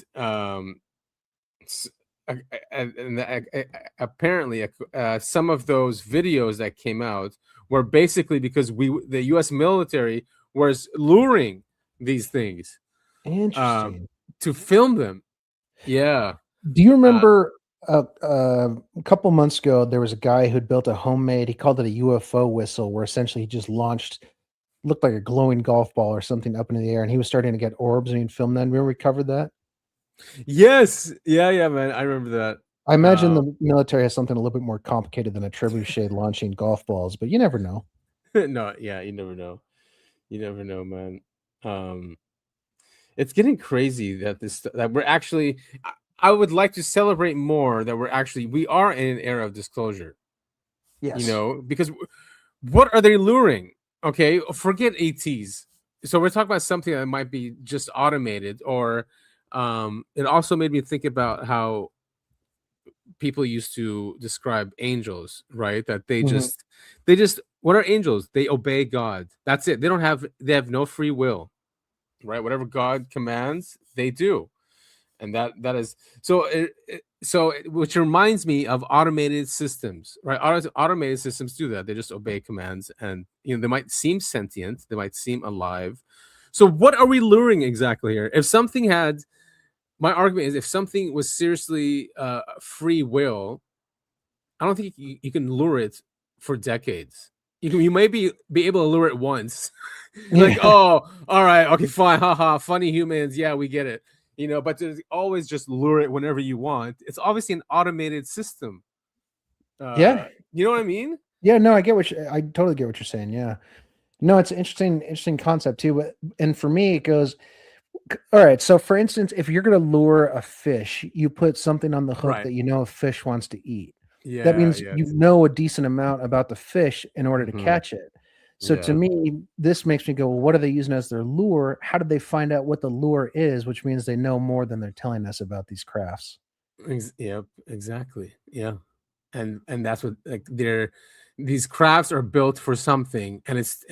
Speaker 3: apparently some of those videos that came out were basically because the U.S. military was luring these things,
Speaker 2: interesting,
Speaker 3: to film them. Yeah.
Speaker 2: Do you remember a couple months ago, there was a guy who'd built a homemade, he called it a UFO whistle, where essentially he just looked like a glowing golf ball or something up into the air, and he was starting to get orbs, and he'd film that. Remember we covered that?
Speaker 3: Yes. Yeah, man. I remember that.
Speaker 2: I imagine the military has something a little bit more complicated than a trebuchet launching golf balls, but you never know.
Speaker 3: No, yeah, you never know. You never know, man. It's getting crazy that we're actually, I would like to celebrate more that we are in an era of disclosure.
Speaker 2: Yes.
Speaker 3: Because what are they luring? Okay, forget ATs. So we're talking about something that might be just automated, or it also made me think about how people used to describe angels, right? That they just what are angels? They obey God. That's it. They have no free will, right? Whatever God commands, they do. And that is so which reminds me of automated systems, right? Automated systems do that. They just obey commands, and they might seem sentient, they might seem alive. So what are we luring exactly here? My argument is, if something was seriously free will, I don't think you can lure it for decades. You may be able to lure it once. Like, oh, all right, okay, fine, haha, funny humans, yeah, we get it. But to always just lure it whenever you want, it's obviously an automated system.
Speaker 2: Yeah.
Speaker 3: You know what I mean?
Speaker 2: Yeah, no, I totally get what you're saying. Yeah. No, it's an interesting concept too. And for me, it goes, all right. So for instance, if you're going to lure a fish, you put something on the hook that a fish wants to eat.
Speaker 3: Yeah.
Speaker 2: That means you know a decent amount about the fish in order to catch it. So to me, this makes me go, well, what are they using as their lure? How did they find out what the lure is? Which means they know more than they're telling us about these crafts.
Speaker 3: Yep, exactly. Yeah. And that's what, like, these crafts are built for something, and it's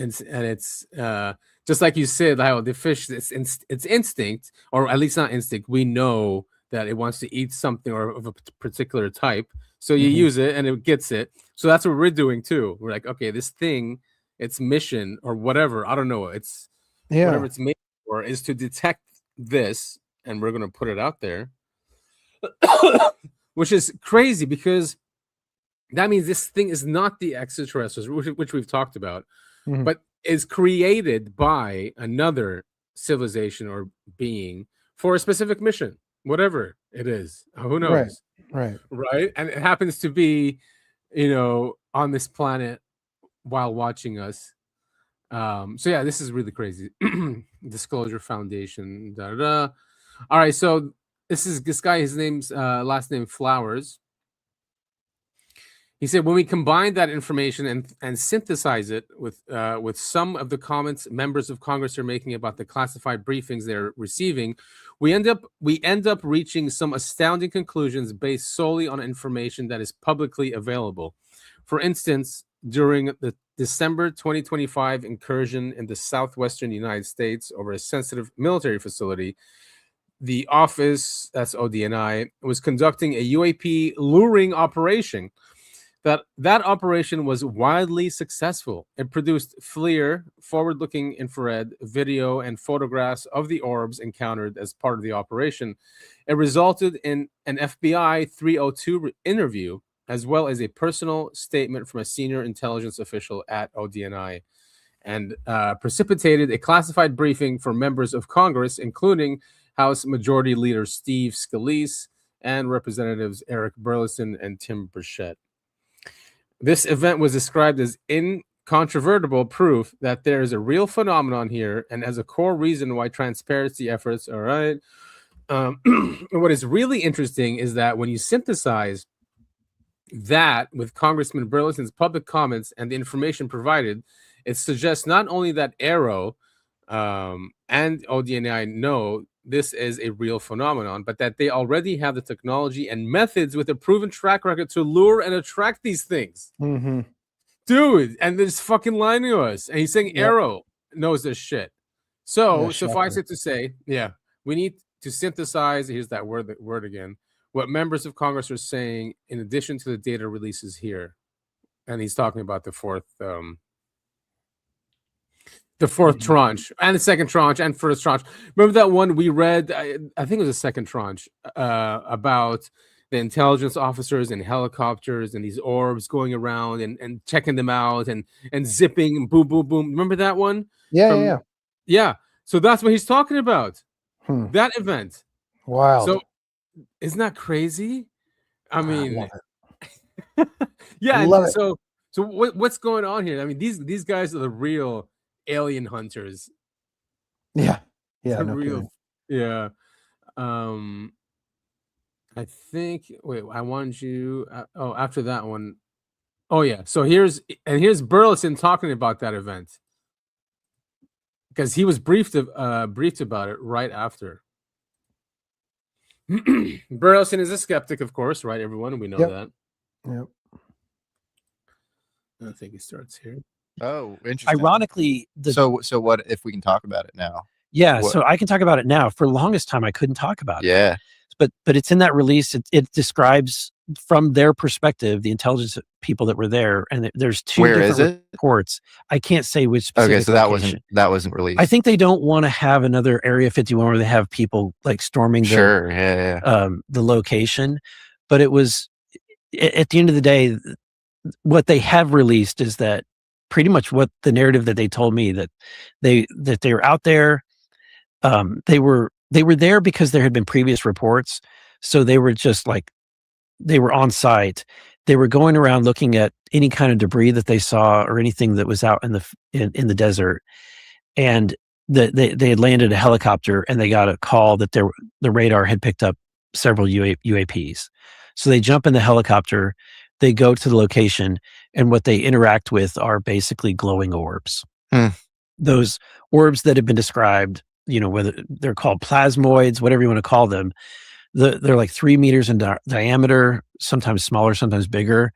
Speaker 3: just like you said, how the fish, it's instinct, or at least not instinct. We know that it wants to eat something or of a particular type. So you use it and it gets it. So that's what we're doing too. We're like, okay, this thing, its mission or whatever, I don't know, it's whatever it's made for is to detect this, and we're going to put it out there. Which is crazy, because that means this thing is not the extraterrestrials, which we've talked about, but is created by another civilization or being for a specific mission, whatever it is. Who knows?
Speaker 2: Right.
Speaker 3: And it happens to be, on this planet while watching us. So yeah, this is really crazy. Disclosure Foundation. All right, so this guy, his name's last name Flowers. He said, when we combine that information and synthesize it with some of the comments members of Congress are making about the classified briefings they're receiving, we end up reaching some astounding conclusions based solely on information that is publicly available. For instance, during the December 2025 incursion in the southwestern United States over a sensitive military facility, the office, that's ODNI, was conducting a UAP luring operation. That operation was wildly successful. It produced FLIR, forward-looking infrared, video, and photographs of the orbs encountered as part of the operation. It resulted in an FBI 302 interview, as well as a personal statement from a senior intelligence official at ODNI, and precipitated a classified briefing for members of Congress, including House Majority Leader Steve Scalise and Representatives Eric Burleson and Tim Burchett. This event was described as incontrovertible proof that there is a real phenomenon here, and as a core reason why transparency efforts are right. What is really interesting is that when you synthesize that with Congressman Burleson's public comments and the information provided, it suggests not only that Aero and ODNI know this is a real phenomenon, but that they already have the technology and methods with a proven track record to lure and attract these things.
Speaker 2: Mm-hmm.
Speaker 3: Dude, and they're just fucking lying to us. And he's saying Aero knows this shit. So suffice it to say, we need to synthesize, here's that word again, what members of Congress are saying in addition to the data releases here. And he's talking about the fourth tranche and the second tranche and first tranche. Remember that one we read? I think it was the second tranche about the intelligence officers and helicopters and these orbs going around and checking them out and zipping and boom, boom, boom. Remember that one? Yeah. So that's what he's talking about. That event.
Speaker 2: Wow.
Speaker 3: So isn't that crazy? I mean,
Speaker 2: I love it.
Speaker 3: yeah.
Speaker 2: Love it.
Speaker 3: So what's going on here? I mean, these guys are the real alien hunters.
Speaker 2: Yeah.
Speaker 3: The
Speaker 2: No
Speaker 3: real.
Speaker 2: kidding.
Speaker 3: Yeah. I think. Wait, I wanted you. After that one. Oh yeah. So here's Burleson talking about that event because he was briefed about it right after. Burleson is a skeptic, of course, right? Everyone, we know that.
Speaker 2: Yep.
Speaker 3: I think he starts here.
Speaker 11: Oh, interesting.
Speaker 12: Ironically,
Speaker 11: so what if we can talk about it now?
Speaker 12: Yeah, so I can talk about it now. For the longest time, I couldn't talk about it.
Speaker 11: Yeah.
Speaker 12: But it's in that release. It describes from their perspective the intelligence people that were there, and there's two different reports. I can't say which specific
Speaker 11: Okay, so
Speaker 12: location.
Speaker 11: that wasn't released.
Speaker 12: I think they don't want to have another Area 51 where they have people like storming the location. But it was at the end of the day, what they have released is that pretty much what the narrative that they told me that they were out there. They were there because there had been previous reports. So they were just like, they were on site. They were going around looking at any kind of debris that they saw or anything that was out in the desert. And they had landed a helicopter and they got a call that the radar had picked up several UAPs. So they jump in the helicopter, they go to the location, and what they interact with are basically glowing orbs. Those orbs that have been described, whether they're called plasmoids, whatever you want to call them, they're like 3 meters in diameter, sometimes smaller, sometimes bigger,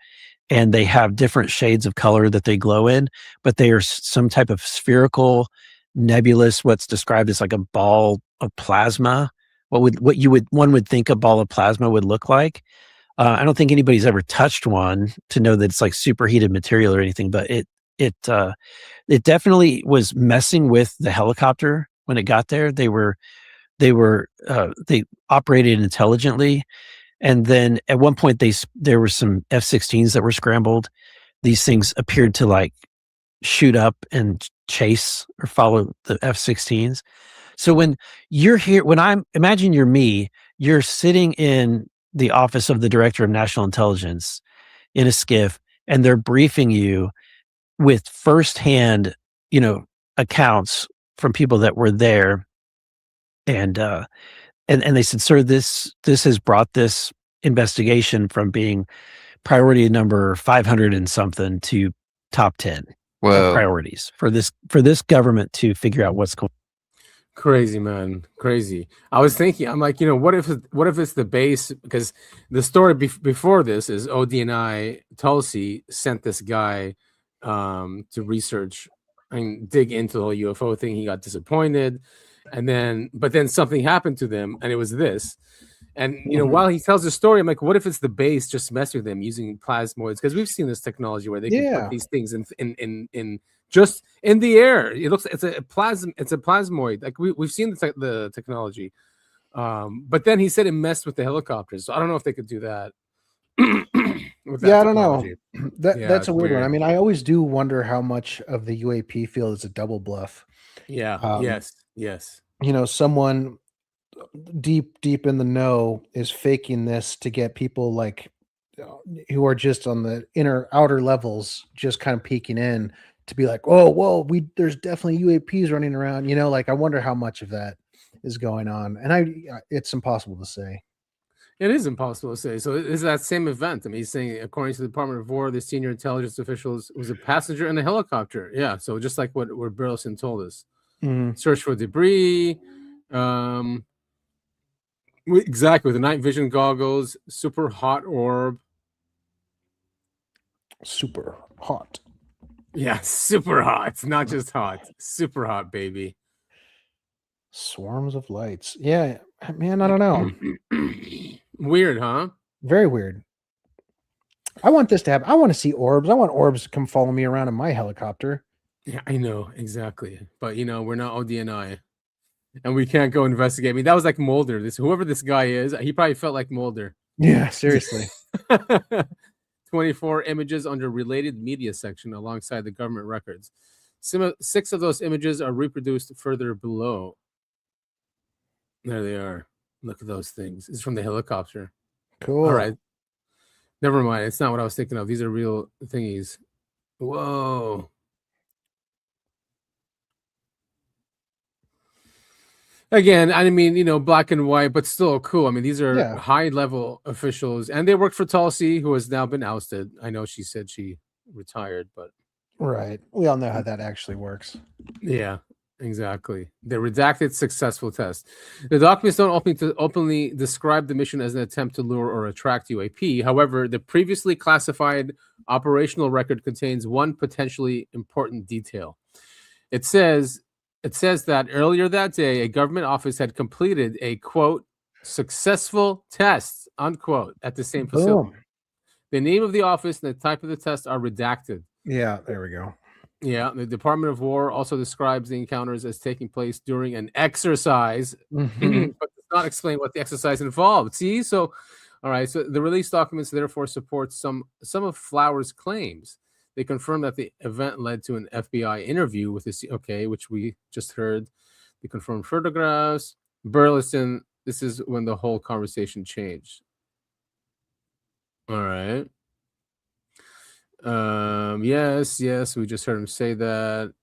Speaker 12: and they have different shades of color that they glow in, but they are some type of spherical, nebulous, what's described as like a ball of plasma. One would think a ball of plasma would look like. I don't think anybody's ever touched one to know that it's like superheated material or anything, but it definitely was messing with the helicopter when it got there. They operated intelligently, and then at one point there were some F-16s that were scrambled. These things appeared to like shoot up and chase or follow the F-16s. So when you're here, imagine you're me, you're sitting in the office of the Director of National Intelligence in a skiff, and they're briefing you with firsthand, accounts from people that were there. And they said, sir, this has brought this investigation from being priority number 500 and something to top 10 priorities for this government to figure out what's going on.
Speaker 3: Crazy, man. Crazy. I was thinking, I'm like, what if it's the base? Because the story before this is ODNI Tulsi sent this guy to research and dig into the whole UFO thing. He got disappointed, but then something happened to them, and it was this. And while he tells the story, I'm like, what if it's the base just messing with them using plasmoids? Because we've seen this technology where they can put these things in just in the air. It's a plasmoid. Like we've seen the technology. But then he said it messed with the helicopters. So I don't know if they could do that.
Speaker 2: I don't know. That's a weird one. I mean, I always do wonder how much of the UAP field is a double bluff.
Speaker 3: Yeah. Yes.
Speaker 2: Someone deep in the know is faking this to get people like who are just on the outer levels, just kind of peeking in to be like, whoa, there's definitely UAPs running around. Like I wonder how much of that is going on, and it's impossible to say.
Speaker 3: It is impossible to say. So it's that same event. I mean, he's saying, according to the Department of War, the senior intelligence officials was a passenger in a helicopter. Yeah, so just like what Burleson told us.
Speaker 2: Mm-hmm.
Speaker 3: Search for debris. Exactly, the night vision goggles, super hot orb.
Speaker 2: Super hot.
Speaker 3: Yeah, super hot. It's not just hot. Super hot, baby.
Speaker 2: Swarms of lights. Yeah, man, I don't know.
Speaker 3: Weird, huh?
Speaker 2: Very weird. I want this to happen. I want to see orbs. I want orbs to come follow me around in my helicopter.
Speaker 3: Yeah, I know, exactly. But, we're not ODNI. And we can't go investigate. I mean, that was like Mulder. Whoever this guy is, he probably felt like Mulder.
Speaker 2: Yeah, seriously.
Speaker 3: 24 images under related media section alongside the government records. 6 of those images are reproduced further below. There they are. Look at those things. It's from the helicopter.
Speaker 2: Cool.
Speaker 3: All right. Never mind. It's not what I was thinking of. These are real thingies. Whoa. Again, I mean, black and white, but still cool. I mean, these are high-level officials, and they worked for Tulsi, who has now been ousted. I know she said she retired, but
Speaker 2: right. We all know how that actually works.
Speaker 3: Yeah, exactly. The redacted successful test. The documents don't openly describe the mission as an attempt to lure or attract UAP. However, the previously classified operational record contains one potentially important detail. It says that earlier that day, a government office had completed a, quote, successful test, unquote, at the same facility. Boom. The name of the office and the type of the test are redacted.
Speaker 2: Yeah, there we go.
Speaker 3: Yeah, the Department of War also describes the encounters as taking place during an exercise, but does not explain what the exercise involved. See? So, all right, so the release documents therefore support some of Flowers' claims. They confirmed that the event led to an FBI interview with this, which we just heard. They confirmed photographs. Burleson, this is when the whole conversation changed. All right. Yes, we just heard him say that.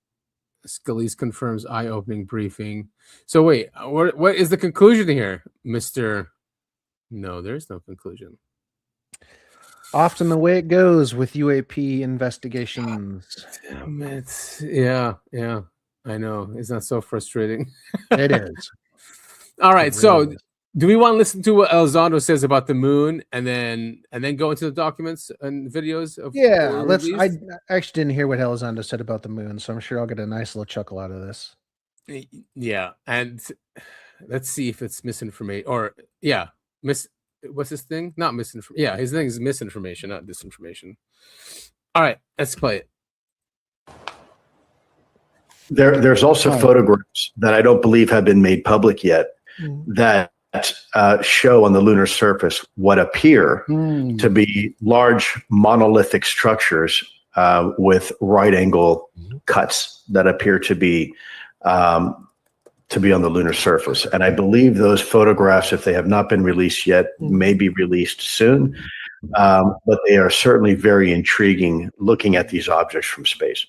Speaker 3: Scalise confirms eye-opening briefing. So wait, what is the conclusion here, Mr.? No, there's no conclusion.
Speaker 2: Often the way it goes with UAP investigations.
Speaker 3: Damn it. Yeah, I know. It's not so frustrating.
Speaker 2: It is.
Speaker 3: All right, so do we want to listen to what Elizondo says about the moon and then go into the documents and videos of
Speaker 2: let's. I actually didn't hear what Elizondo said about the moon, so I'm sure I'll get a nice little chuckle out of this.
Speaker 3: Yeah, and let's see if it's misinformation or what's his thing? Not misinformation. Yeah, his thing is misinformation, not disinformation. All right, let's play it.
Speaker 13: There's also photographs that I don't believe have been made public yet that show on the lunar surface what appear to be large monolithic structures with right angle cuts that appear to be on the lunar surface. And I believe those photographs, if they have not been released yet, may be released soon. But they are certainly very intriguing looking at these objects from space.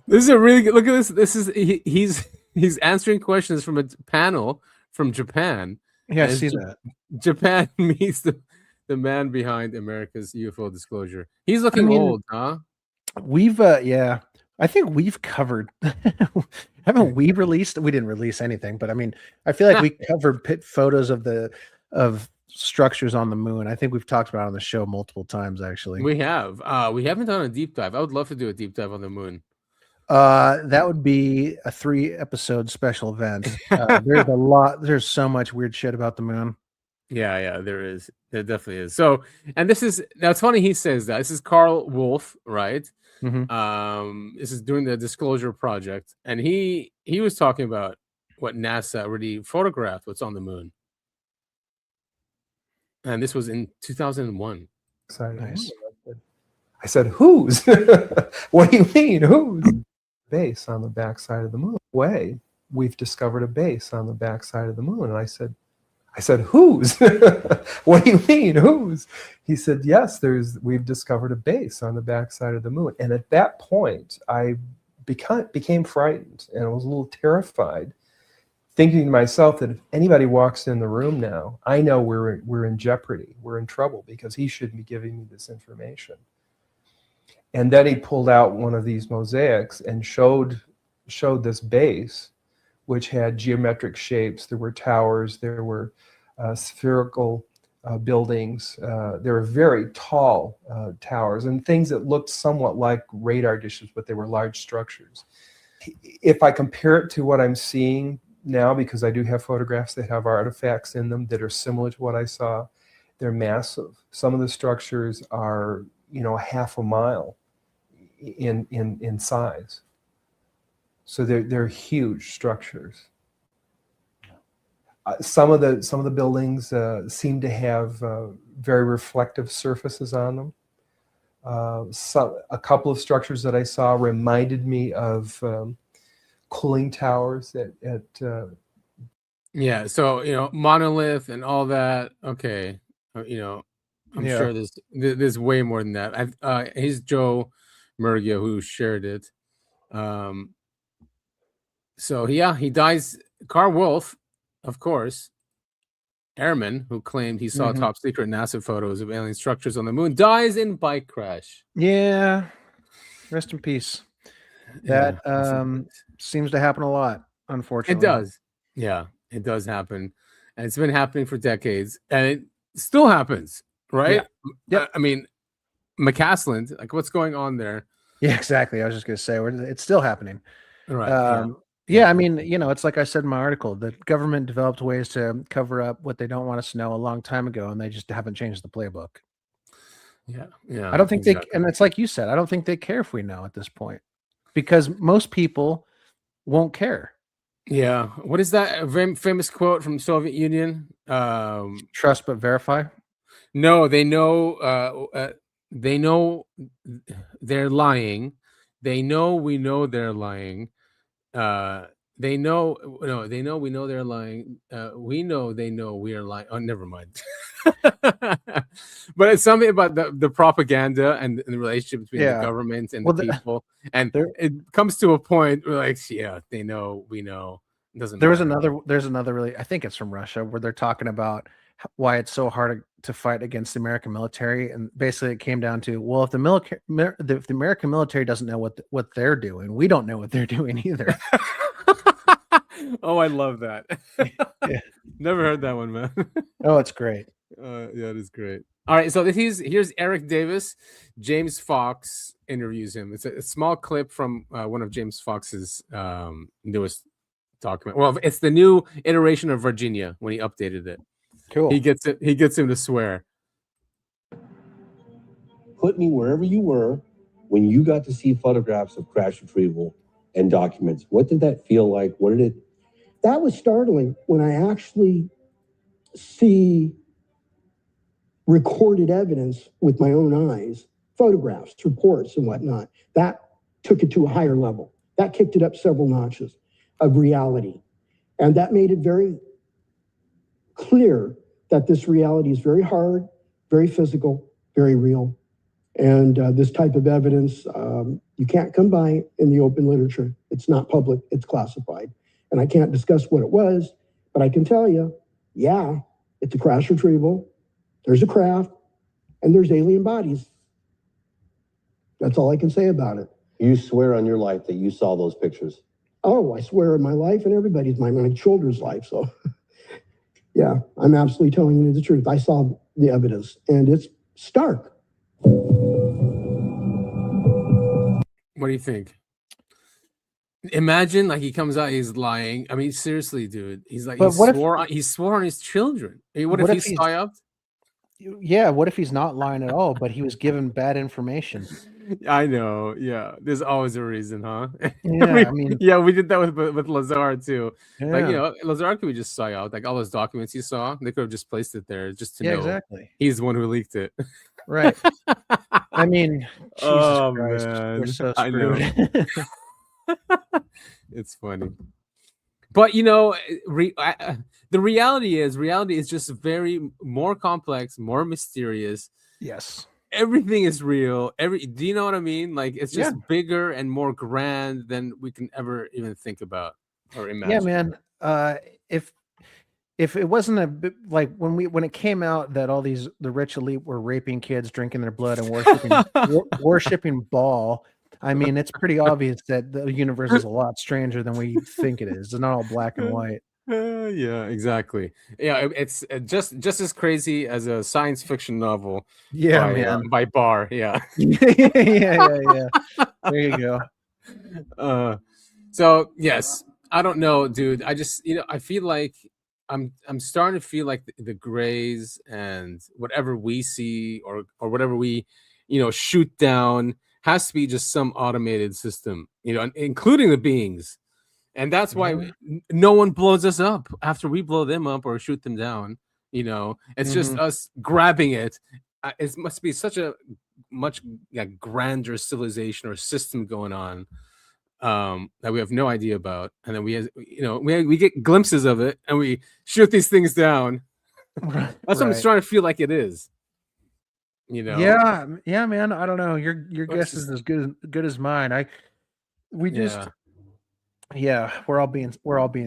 Speaker 3: This is a really good look at this. This is he's answering questions from a panel from Japan.
Speaker 2: Yeah, I see that.
Speaker 3: Japan meets the the man behind America's UFO disclosure. He's looking old, huh?
Speaker 2: We've yeah, I think we've covered. Haven't we released? We didn't release anything, but I mean, I feel like we covered photos of structures on the moon. I think we've talked about it on the show multiple times. Actually,
Speaker 3: we have. We haven't done a deep dive. I would love to do a deep dive on the moon.
Speaker 2: That would be a 3-episode special event. There's a lot. There's so much weird shit about the moon.
Speaker 3: Yeah, there is. There definitely is. So, and this is now. It's funny he says that. This is Karl Wolfe, right? This is doing the disclosure project, and he was talking about what NASA already photographed what's on the moon, and this was in 2001.
Speaker 2: Nice.
Speaker 14: I said, "Whose? What do you mean, whose?" Base on the backside of the moon. Way we've discovered a base on the backside of the moon, and I said, "Whose? What do you mean, whose?" He said, "Yes, we've discovered a base on the backside of the moon." And at that point, I became frightened, and I was a little terrified, thinking to myself that if anybody walks in the room now, I know we're in jeopardy, we're in trouble, because he shouldn't be giving me this information. And then he pulled out one of these mosaics and showed this base, which had geometric shapes. There were towers, there were spherical buildings. There were very tall towers and things that looked somewhat like radar dishes, but they were large structures. If I compare it to what I'm seeing now, because I do have photographs that have artifacts in them that are similar to what I saw, they're massive. Some of the structures are, half a mile in size. So they're huge structures. Some of the buildings seem to have very reflective surfaces on them. A couple of structures that I saw reminded me of cooling towers
Speaker 3: yeah. So monolith and all that. Okay, I'm sure there's way more than that. He's Joe Murgia who shared it. So yeah, he dies. Karl Wolfe, of course, airman who claimed he saw top secret NASA photos of alien structures on the moon, dies in bike crash.
Speaker 2: Yeah, rest in peace. That seems to happen a lot, unfortunately.
Speaker 3: It does. Yeah, it does happen, and it's been happening for decades, and it still happens, right?
Speaker 2: Yeah.
Speaker 3: I mean, McCaslin, like, what's going on there?
Speaker 2: Yeah, exactly. I was just going to say, it's still happening.
Speaker 3: Right.
Speaker 2: Yeah, I mean, it's like I said in my article, the government developed ways to cover up what they don't want us to know a long time ago, and they just haven't changed the playbook.
Speaker 3: Yeah.
Speaker 2: I don't think and it's like you said, I don't think they care if we know at this point, because most people won't care.
Speaker 3: Yeah. What is that famous quote from Soviet Union?
Speaker 2: Trust but verify.
Speaker 3: No, they know. They know they're lying. They know we know they're lying. They know we know they're lying. We know they know we are lying. Oh, never mind. But it's something about the propaganda and the relationship between the government and the people. And it comes to a point where, like, they know, we know. It doesn't matter.
Speaker 2: There's another really, I think it's from Russia, where they're talking about why it's so hard to fight against the American military, and basically it came down to, well, if the American military doesn't know what they're doing, we don't know what they're doing either.
Speaker 3: Oh, I love that. Never heard that one, man.
Speaker 2: Oh, it's great.
Speaker 3: Yeah, it is great. All right, so here's Eric Davis. James Fox interviews him. It's a small clip from one of James Fox's newest document. Well, it's the new iteration of Virginia when he updated it.
Speaker 2: Cool.
Speaker 3: He gets him to swear.
Speaker 15: Put me wherever you were when you got to see photographs of crash retrieval and documents. What did that feel like?
Speaker 16: That was startling when I actually see recorded evidence with my own eyes, photographs, reports, and whatnot. That took it to a higher level. That kicked it up several notches of reality. And that made it very clear that this reality is very hard, very physical, very real. And this type of evidence, you can't come by in the open literature. It's not public, it's classified. And I can't discuss what it was, but I can tell you, it's a crash retrieval. There's a craft, and there's alien bodies. That's all I can say about it.
Speaker 15: You swear on your life that you saw those pictures?
Speaker 16: Oh, I swear on my life and everybody's, my children's life. So, yeah, I'm absolutely telling you the truth. I saw the evidence, and it's stark.
Speaker 3: What do you think? Imagine like he comes out, he's lying. I mean, seriously, dude. He's like, he swore on his children. What if he's psyoped?
Speaker 2: Yeah, what if he's not lying at all, but he was given bad information?
Speaker 3: I know. Yeah, there's always a reason, huh?
Speaker 2: Yeah,
Speaker 3: we did that with Lazar too.
Speaker 2: Yeah.
Speaker 3: Like, Lazar could just psyoped. Like all those documents he saw, they could have just placed it there just to know
Speaker 2: exactly.
Speaker 3: He's the one who leaked it.
Speaker 2: Right. I mean, Jesus
Speaker 3: oh
Speaker 2: Christ,
Speaker 3: man,
Speaker 2: we're so
Speaker 3: I know.
Speaker 2: screwed.
Speaker 3: It's funny, but the reality is just very more complex, more mysterious.
Speaker 2: Yes,
Speaker 3: everything is real. Do you know what I mean? Like it's just bigger and more grand than we can ever even think about or imagine.
Speaker 2: Yeah, man. If it wasn't a bit like when it came out that all the rich elite were raping kids, drinking their blood, and worshiping Baal, I mean, it's pretty obvious that the universe is a lot stranger than we think it is. It's not all black and white.
Speaker 3: Yeah, exactly. Yeah, it's just as crazy as a science fiction novel.
Speaker 2: Yeah,
Speaker 3: man. By Barr. Yeah.
Speaker 2: yeah. There you
Speaker 3: go. So yes, I don't know, dude. I just I feel like I'm starting to feel like the grays and whatever we see or whatever we shoot down has to be just some automated system, including the beings. And that's why no one blows us up after we blow them up or shoot them down. It's just us grabbing it. It must be such a much grander civilization or system going on that we have no idea about. And then we get glimpses of it and we shoot these things down. That's what I'm trying to feel like it is.
Speaker 2: Yeah, man. I don't know. Your guess is as good as mine. We're all being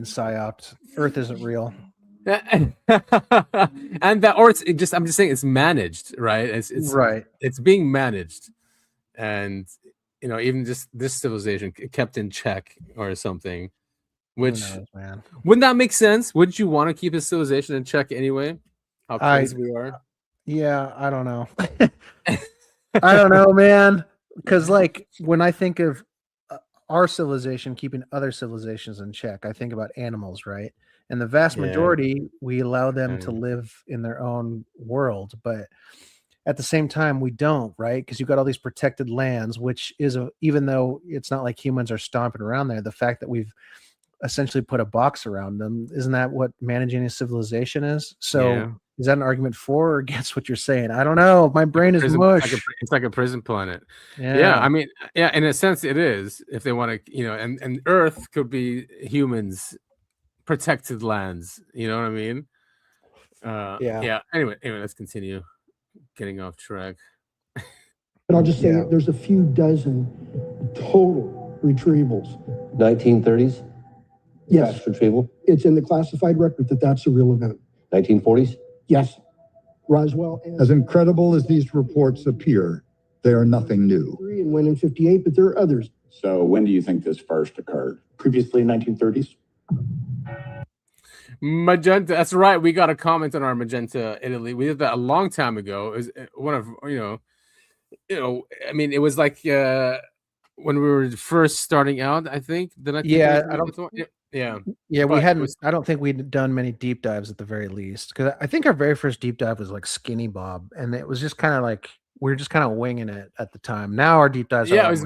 Speaker 2: psyoped. Earth isn't real.
Speaker 3: And that, or I'm just saying it's managed, right? It's
Speaker 2: right.
Speaker 3: It's being managed, and even just this civilization kept in check or something. Which
Speaker 2: man.
Speaker 3: Wouldn't that make sense? Wouldn't you want to keep a civilization in check anyway? How crazy we are.
Speaker 2: Yeah, I don't know. I don't know, man. Because like when I think of our civilization keeping other civilizations in check, I think about animals, right? And the vast majority, we allow them to live in their own world, but at the same time, we don't, right? Because you've got all these protected lands, which is even though it's not like humans are stomping around there, the fact that we've essentially put a box around them, isn't that what managing a civilization is? So is that an argument for or against what you're saying? I don't know. My brain is mush.
Speaker 3: It's like a prison planet. Yeah. I mean, in a sense it is, if they want to, and Earth could be humans' protected lands. You know what I mean? Yeah. Anyway, let's continue getting off track.
Speaker 16: But I'll just say there's a few dozen total retrievals.
Speaker 15: 1930s?
Speaker 16: Yes.
Speaker 15: Fast retrieval?
Speaker 16: It's in the classified record that's a real event.
Speaker 15: 1940s?
Speaker 16: Yes. Roswell.
Speaker 1: As incredible as these reports appear, they are nothing new.
Speaker 16: And one in 58, but there are others.
Speaker 17: So when do you think this first occurred?
Speaker 16: Previously 1930s.
Speaker 3: Magenta, that's right. We got a comment on our Magenta Italy. We did that a long time ago. It was one of I mean, it was like when we were first starting out. I think
Speaker 2: I don't think we'd done many deep dives at the very least, because I think our very first deep dive was like Skinny Bob, and it was just kind of like we were just kind of winging it at the time. Now our deep dives,
Speaker 3: it was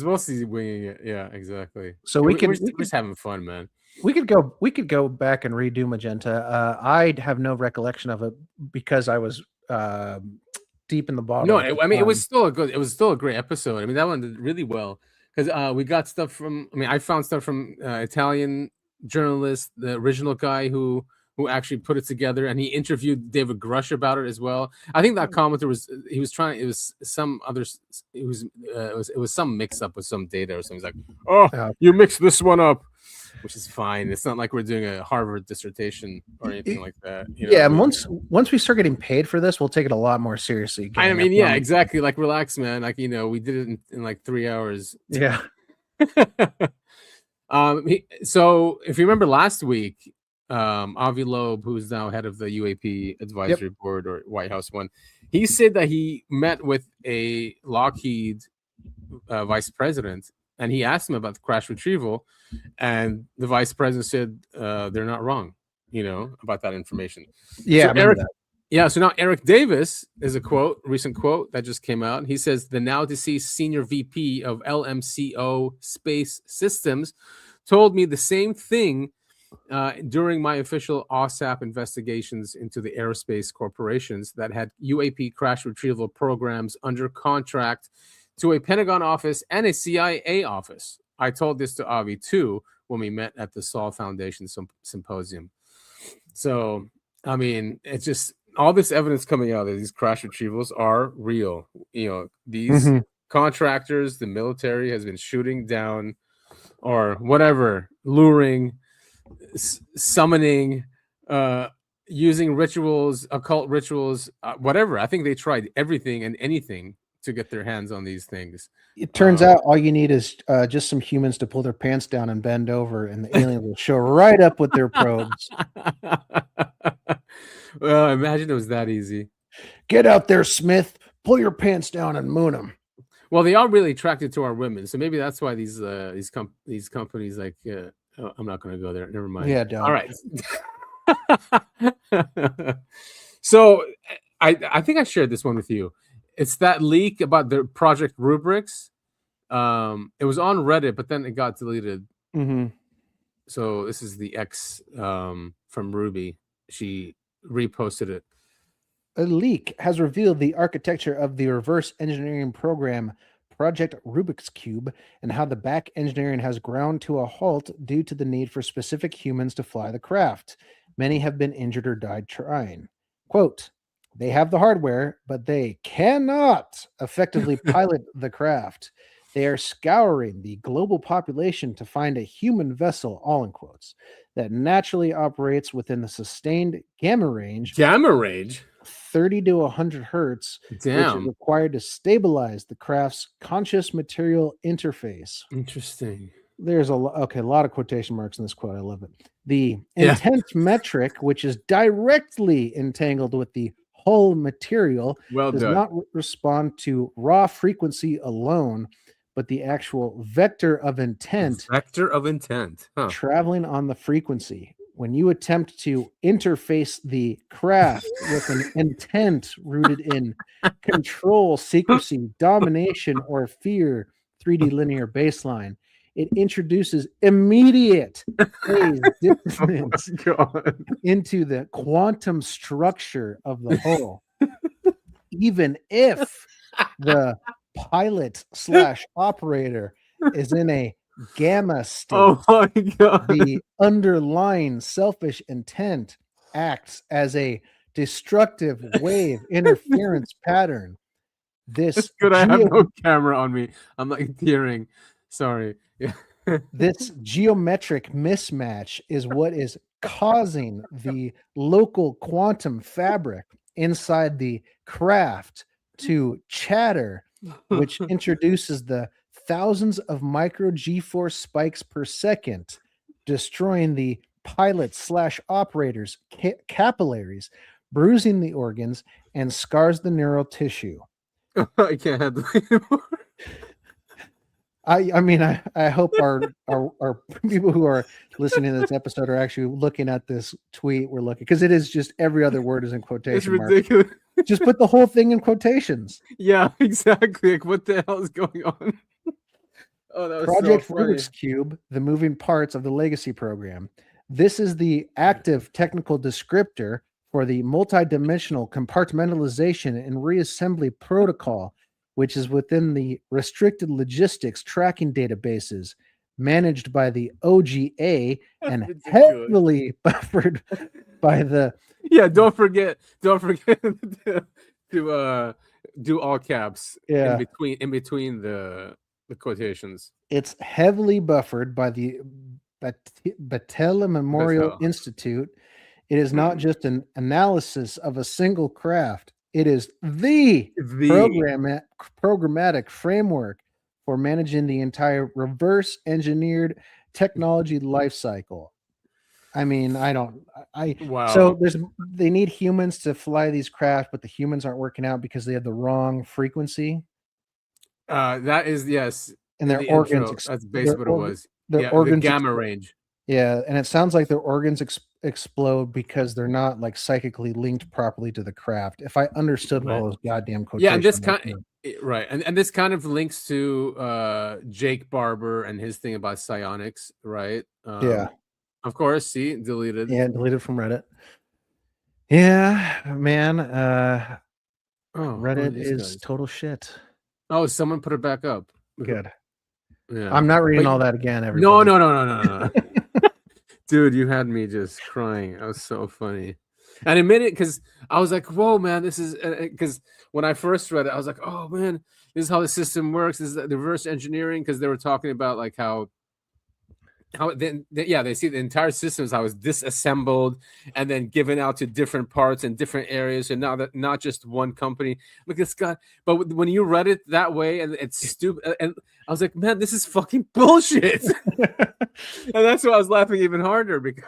Speaker 3: mostly winging it. Yeah, exactly.
Speaker 2: So
Speaker 3: we're just having fun, man.
Speaker 2: We could go back and redo Magenta. I have no recollection of it because I was deep in the bottom.
Speaker 3: No, I mean it was still a great episode. I mean that one did really well because we got stuff from. I mean, I found stuff from Italian journalist, the original guy who actually put it together, and he interviewed David Grush about it as well. I think that commenter was some mix up with some data or something. He's like, you mixed this one up. which is fine. It's not like we're doing a Harvard dissertation or anything like that.
Speaker 2: Yeah, and once we start getting paid for this, we'll take it a lot more seriously.
Speaker 3: I mean, yeah, exactly. Like, relax, man. Like, we did it in like 3 hours.
Speaker 2: Yeah.
Speaker 3: So if you remember last week, Avi Loeb, who's now head of the UAP advisory board, or White House one, he said that he met with a Lockheed vice president, and he asked him about the crash retrieval, and the vice president said they're not wrong, about that information.
Speaker 2: Yeah,
Speaker 3: so now Eric Davis is a recent quote that just came out. He says, the now deceased senior VP of LMCO Space Systems told me the same thing during my official OSAP investigations into the aerospace corporations that had UAP crash retrieval programs under contract to a Pentagon office and a CIA office. I told this to Avi too when we met at the Saul Foundation symposium. So, I mean, it's just all this evidence coming out that these crash retrievals are real. These contractors, the military has been shooting down or whatever, luring, summoning, using rituals, occult rituals, whatever. I think they tried everything and anything to get their hands on these things.
Speaker 2: It turns out all you need is just some humans to pull their pants down and bend over, and the alien will show right up with their probes.
Speaker 3: Well, imagine it was that easy.
Speaker 2: Get out there, Smith. Pull your pants down and moon them.
Speaker 3: Well, they are really attracted to our women, so maybe that's why these companies like. I'm not going to go there. Never mind.
Speaker 2: Yeah, don't.
Speaker 3: All right. So I think I shared this one with you. It's that leak about the project rubrics. It was on Reddit, but then it got deleted.
Speaker 2: Mm-hmm.
Speaker 3: So this is the ex from Ruby. She reposted it.
Speaker 2: A leak has revealed the architecture of the reverse engineering program Project Rubik's Cube and how the back engineering has ground to a halt due to the need for specific humans to fly the craft. Many have been injured or died trying. Quote, they have the hardware, but they cannot effectively pilot the craft. They are scouring the global population to find a human vessel, all in quotes, that naturally operates within the sustained gamma range.
Speaker 3: Gamma range?
Speaker 2: 30 to 100 hertz, which is required to stabilize the craft's conscious material interface.
Speaker 3: Interesting.
Speaker 2: There's a lot of quotation marks in this quote. I love it. The intent metric, which is directly entangled with the hull material, does not respond to raw frequency alone, but the actual vector of intent. Traveling on the frequency. When you attempt to interface the craft with an intent rooted in control, secrecy, domination, or fear, 3D linear baseline, it introduces immediate phase difference into the quantum structure of the whole. Even if the pilot / operator is in a gamma state,
Speaker 3: oh my God,
Speaker 2: the underlying selfish intent acts as a destructive wave interference pattern.
Speaker 3: It's good. I have no camera on me. I'm like tearing. Sorry.
Speaker 2: This geometric mismatch is what is causing the local quantum fabric inside the craft to chatter, which introduces the thousands of micro G-force spikes per second, destroying the pilot / operators' capillaries, bruising the organs, and scars the neural tissue.
Speaker 3: I can't handle it anymore.
Speaker 2: I mean, I hope our people who are listening to this episode are actually looking at this tweet we're looking, because it is just every other word is in quotation
Speaker 3: It's ridiculous.
Speaker 2: marks. Just put the whole thing in quotations.
Speaker 3: Yeah, exactly. Like, what the hell is going on? Oh, that was
Speaker 2: Project
Speaker 3: so funny.
Speaker 2: Rubik's Cube, the moving parts of the legacy program. This is the active technical descriptor for the multidimensional compartmentalization and reassembly protocol, which is within the restricted logistics tracking databases managed by the OGA and heavily buffered by the.
Speaker 3: Yeah, don't forget to do all caps in between the quotations.
Speaker 2: It's heavily buffered by the Battelle Memorial Institute. It is not just an analysis of a single craft. It is the programmatic framework for managing the entire reverse engineered technology lifecycle. I mean, so they need humans to fly these craft, but the humans aren't working out because they have the wrong frequency.
Speaker 3: That is, yes.
Speaker 2: And their organs,
Speaker 3: that's basically what it was.
Speaker 2: Their organs,
Speaker 3: the gamma range.
Speaker 2: Yeah, and it sounds like their organs explode because they're not like psychically linked properly to the craft. If I understood all those goddamn quotations.
Speaker 3: Yeah, and this right, and this kind of links to Jake Barber and his thing about psionics, right?
Speaker 2: Yeah,
Speaker 3: of course. See, deleted.
Speaker 2: Yeah, deleted from Reddit. Yeah, man. Reddit is total shit.
Speaker 3: Oh, someone put it back up.
Speaker 2: Good.
Speaker 3: Yeah,
Speaker 2: I'm not reading all that again. Everybody.
Speaker 3: No. Dude, you had me just crying. That was so funny. And admit it, because I was like, whoa, man, this is because when I first read it, I was like, oh man, this is how the system works. This is the reverse engineering, because they were talking about like how they see the entire system is how it's disassembled and then given out to different parts and different areas, and now that not just one company. Look, this guy. But when you read it that way, and it's stupid, and I was like, man, this is fucking bullshit. And that's why I was laughing even harder, because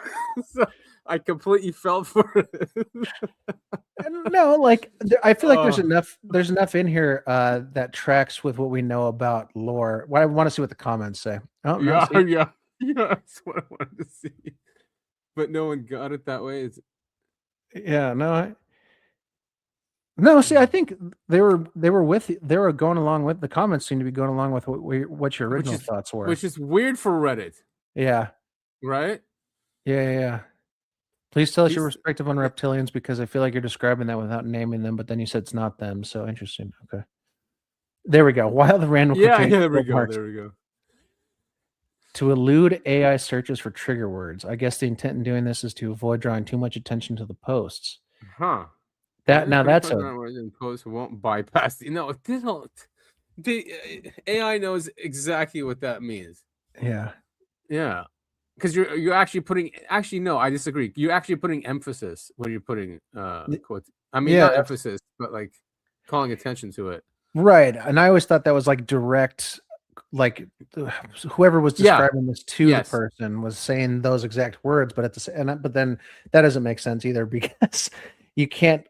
Speaker 3: I completely fell for it.
Speaker 2: No, like I feel like there's enough in here that tracks with what we know about lore. I want to see what the comments say. Oh, no,
Speaker 3: yeah. Yeah, that's what I wanted to see, but no one got it that way.
Speaker 2: See, I think they were going along with the comments. Seem to be going along with what your original thoughts were,
Speaker 3: which is weird for Reddit.
Speaker 2: Yeah.
Speaker 3: Right.
Speaker 2: Yeah. Please tell us your perspective on reptilians, because I feel like you're describing that without naming them, but then you said it's not them. So interesting. Okay. There we go. While the random.
Speaker 3: Yeah. There we go.
Speaker 2: To elude AI searches for trigger words. I guess the intent in doing this is to avoid drawing too much attention to the posts.
Speaker 3: Huh.
Speaker 2: That's
Speaker 3: post won't bypass. The AI knows exactly what that means. Yeah. Because you're actually putting. Actually, no, I disagree. You're actually putting emphasis when you're putting quotes. I mean, not emphasis, but like calling attention to it.
Speaker 2: Right. And I always thought that was like direct. Like whoever was describing this to the person was saying those exact words, but but then that doesn't make sense either, because you can't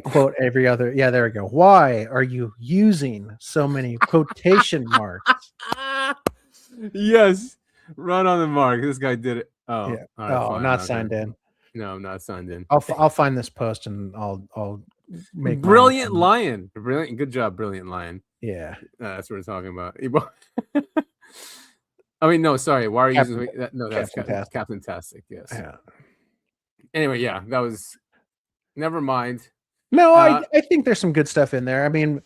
Speaker 2: quote every other. Yeah, there we go. Why are you using so many quotation marks?
Speaker 3: Yes, run on the mark. This guy did it. Oh,
Speaker 2: yeah. Right, not signed in.
Speaker 3: No, I'm not signed in.
Speaker 2: I'll find this post and I'll make
Speaker 3: Brilliant Lion. Brilliant, good job, Brilliant Lion.
Speaker 2: Yeah,
Speaker 3: that's what we're talking about. I mean, no, sorry. Why are you using that? No, that's Captain Tastic. Yes.
Speaker 2: Yeah.
Speaker 3: Anyway, yeah, that was. Never mind.
Speaker 2: No, I think there's some good stuff in there. I mean,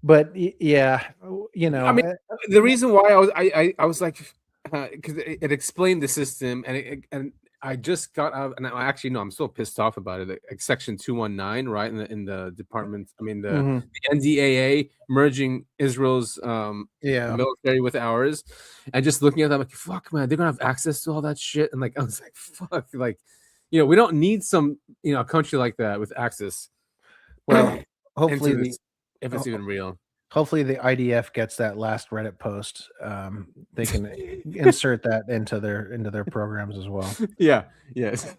Speaker 2: but yeah, I
Speaker 3: mean, the reason why I was like, because it explained the system, and I just got out, and actually no, I'm still pissed off about it. Like Section 219, right in the department. I mean the NDAA merging Israel's military with ours, and just looking at that, I'm like, fuck, man, they're gonna have access to all that shit, and like I was like, fuck, like, we don't need some a country like that with access.
Speaker 2: Well, hopefully,
Speaker 3: if it's even real.
Speaker 2: Hopefully the IDF gets that last Reddit post. They can insert that into their programs as well.
Speaker 3: Yeah. Yes.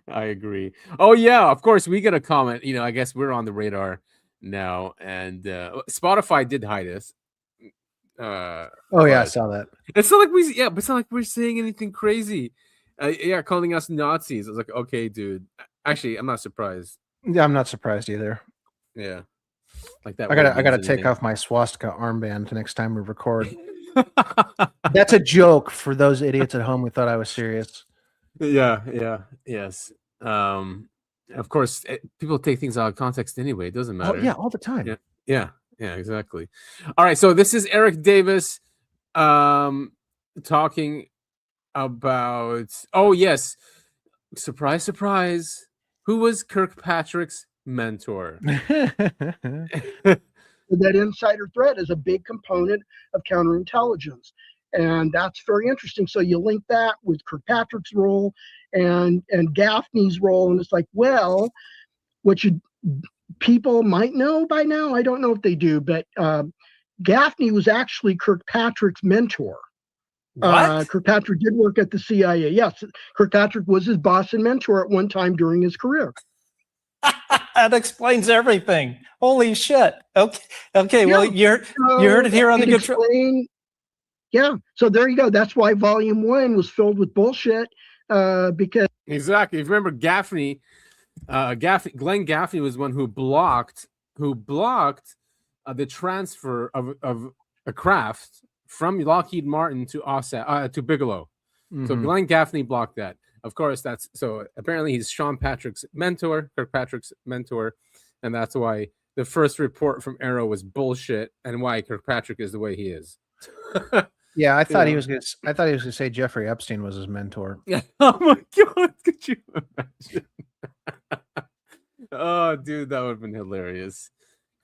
Speaker 3: I agree. Oh yeah. Of course, we get a comment. I guess we're on the radar now, and Spotify did hide us.
Speaker 2: I saw that.
Speaker 3: It's not like we're saying anything crazy. Calling us Nazis. I was like, okay, dude. Actually, I'm not surprised.
Speaker 2: Yeah, I'm not surprised either.
Speaker 3: Yeah. Like that.
Speaker 2: I gotta take off my swastika armband next time we record. That's a joke for those idiots at home who thought I was serious.
Speaker 3: Yes. Of course, people take things out of context anyway. It doesn't matter.
Speaker 2: Oh, yeah, all the time.
Speaker 3: Yeah, exactly. All right, so this is Eric Davis talking about. Oh yes, surprise! Who was Kirkpatrick's mentor?
Speaker 16: That insider threat is a big component of counterintelligence. And that's very interesting. So you link that with Kirkpatrick's role and Gaffney's role. And it's like, well, what people might know by now, I don't know if they do, but Gaffney was actually Kirkpatrick's mentor. Kirkpatrick did work at the CIA. Yes, Kirkpatrick was his boss and mentor at one time during his career.
Speaker 18: That explains everything. Holy shit. Okay. Well, you heard it here on the Good Show.
Speaker 16: Yeah. So there you go. That's why Volume 1 was filled with bullshit. Because
Speaker 3: exactly. If you remember Gaffney, Glenn Gaffney was one who blocked the transfer of a craft from Lockheed Martin to Bigelow. Mm-hmm. So Glenn Gaffney blocked that. Of course, apparently he's Kirkpatrick's mentor, and that's why the first report from Arrow was bullshit, and why Kirkpatrick is the way he is.
Speaker 2: Yeah, I thought he was gonna say Jeffrey Epstein was his mentor.
Speaker 3: Yeah. Oh my god, could you imagine? Oh, dude, that would have been hilarious.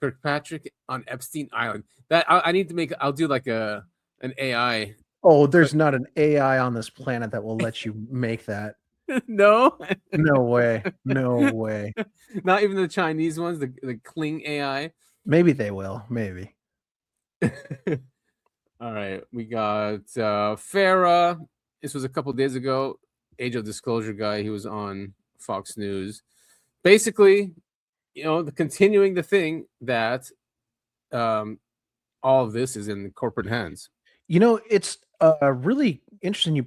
Speaker 3: Kirkpatrick on Epstein Island. That I need to make. I'll do like an AI.
Speaker 2: Oh, there's not an AI on this planet that will let you make that.
Speaker 3: No,
Speaker 2: no way, no way.
Speaker 3: Not even the Chinese ones, the Kling AI.
Speaker 2: Maybe they will. Maybe.
Speaker 3: All right, we got Farah. This was a couple days ago. Age of Disclosure guy. He was on Fox News. Basically, continuing the thing that all of this is in corporate hands.
Speaker 2: It's really interesting you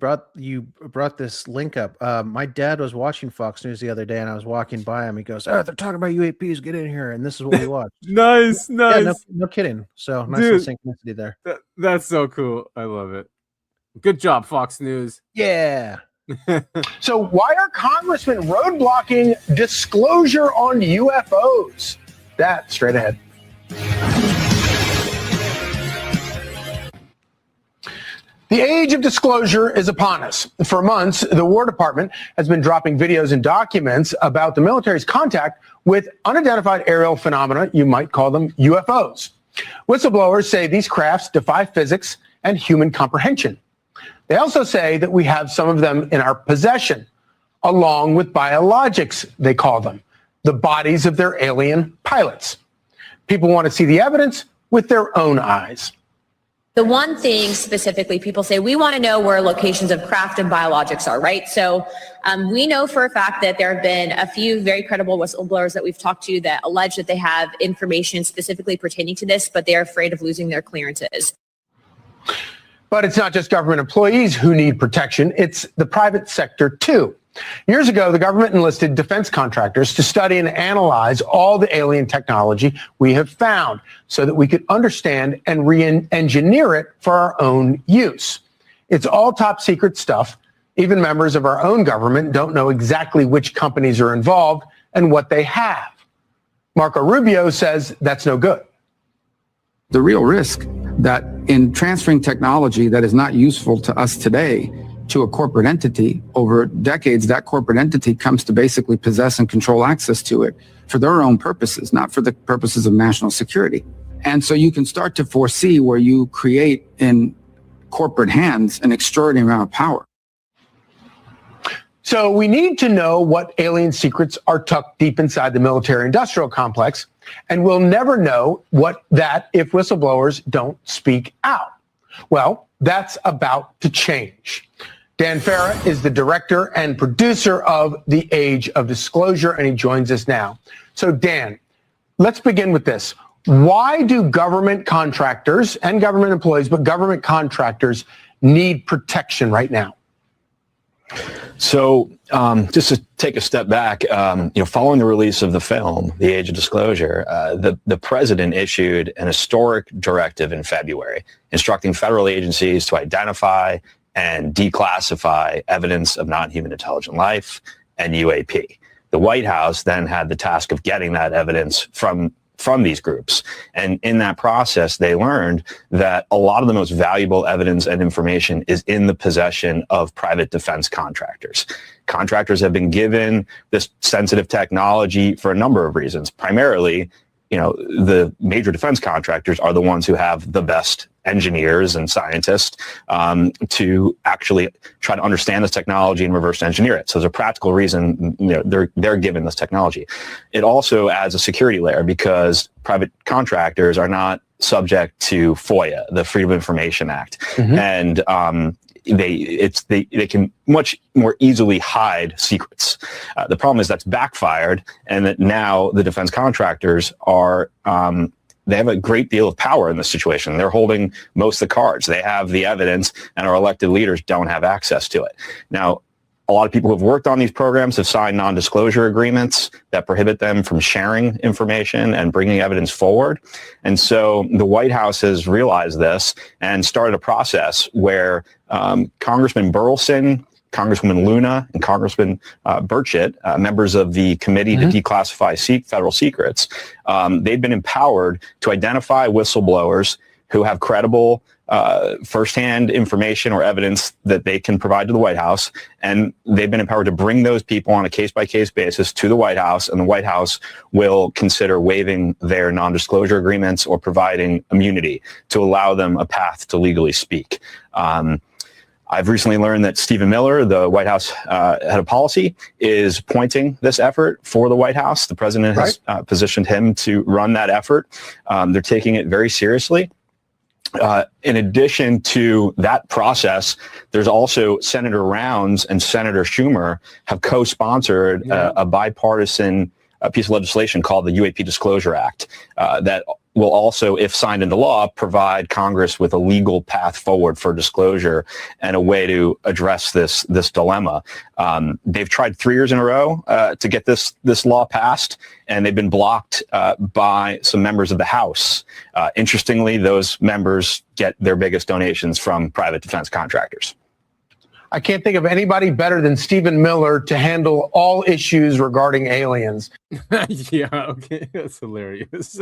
Speaker 2: brought this link up. My dad was watching Fox News the other day, and I was walking by him. He goes, "Oh, they're talking about UAPs. Get in here!" And this is what we watched.
Speaker 3: Nice.
Speaker 2: Yeah, no kidding. So nice little synchronicity there.
Speaker 3: That's so cool. I love it. Good job, Fox News.
Speaker 2: Yeah.
Speaker 19: So why are congressmen roadblocking disclosure on UFOs? That straight ahead. The age of disclosure is upon us. For months, the War Department has been dropping videos and documents about the military's contact with unidentified aerial phenomena, you might call them UFOs. Whistleblowers say these crafts defy physics and human comprehension. They also say that we have some of them in our possession, along with biologics, they call them, the bodies of their alien pilots. People want to see the evidence with their own eyes.
Speaker 20: The one thing specifically, people say, we want to know where locations of craft and biologics are, right? So we know for a fact that there have been a few very credible whistleblowers that we've talked to that allege that they have information specifically pertaining to this, but they're afraid of losing their clearances.
Speaker 19: But it's not just government employees who need protection, it's the private sector too. Years ago, the government enlisted defense contractors to study and analyze all the alien technology we have found so that we could understand and re-engineer it for our own use. It's all top secret stuff. Even members of our own government don't know exactly which companies are involved and what they have. Marco Rubio says that's no good.
Speaker 21: The real risk that in transferring technology that is not useful to us today to a corporate entity, over decades, that corporate entity comes to basically possess and control access to it for their own purposes, not for the purposes of national security. And so you can start to foresee where you create in corporate hands an extraordinary amount of power.
Speaker 19: So we need to know what alien secrets are tucked deep inside the military-industrial complex, and we'll never know that if whistleblowers don't speak out. Well, that's about to change. Dan Farah is the director and producer of The Age of Disclosure, and he joins us now. So Dan, let's begin with this. Why do government contractors and government employees, but government contractors, need protection right now?
Speaker 22: So just to take a step back, following the release of the film, The Age of Disclosure, the president issued an historic directive in February instructing federal agencies to identify and declassify evidence of non-human intelligent life and UAP. The White House then had the task of getting that evidence from these groups. And in that process, they learned that a lot of the most valuable evidence and information is in the possession of private defense contractors. Contractors have been given this sensitive technology for a number of reasons. Primarily, the major defense contractors are the ones who have the best engineers and scientists to actually try to understand this technology and reverse engineer it. So there's a practical reason, you know, they're given this technology. It also adds a security layer because private contractors are not subject to FOIA, the Freedom of Information Act, and they can much more easily hide secrets. The problem is that's backfired, and that now the defense contractors are they have a great deal of power in this situation. They're holding most of the cards. They have the evidence, and our elected leaders don't have access to it. Now, a lot of people who have worked on these programs have signed non-disclosure agreements that prohibit them from sharing information and bringing evidence forward. And so the White House has realized this and started a process where Congressman Burleson, Congresswoman Luna, and Congressman Burchett, members of the Committee to Declassify Federal Secrets, they've been empowered to identify whistleblowers who have credible firsthand information or evidence that they can provide to the White House. And they've been empowered to bring those people on a case-by-case basis to the White House, and the White House will consider waiving their non-disclosure agreements or providing immunity to allow them a path to legally speak. I've recently learned that Stephen Miller, the White House head of policy, is pointing this effort for the White House. The president has positioned him to run that effort. They're taking it very seriously. In addition to that process, there's also Senator Rounds and Senator Schumer have co-sponsored a bipartisan piece of legislation called the UAP Disclosure Act that will also, if signed into law, provide Congress with a legal path forward for disclosure and a way to address this dilemma. They've tried 3 years in a row to get this law passed, and they've been blocked by some members of the House. Interestingly, those members get their biggest donations from private defense contractors.
Speaker 19: I can't think of anybody better than Stephen Miller to handle all issues regarding aliens.
Speaker 3: Yeah, okay, that's hilarious.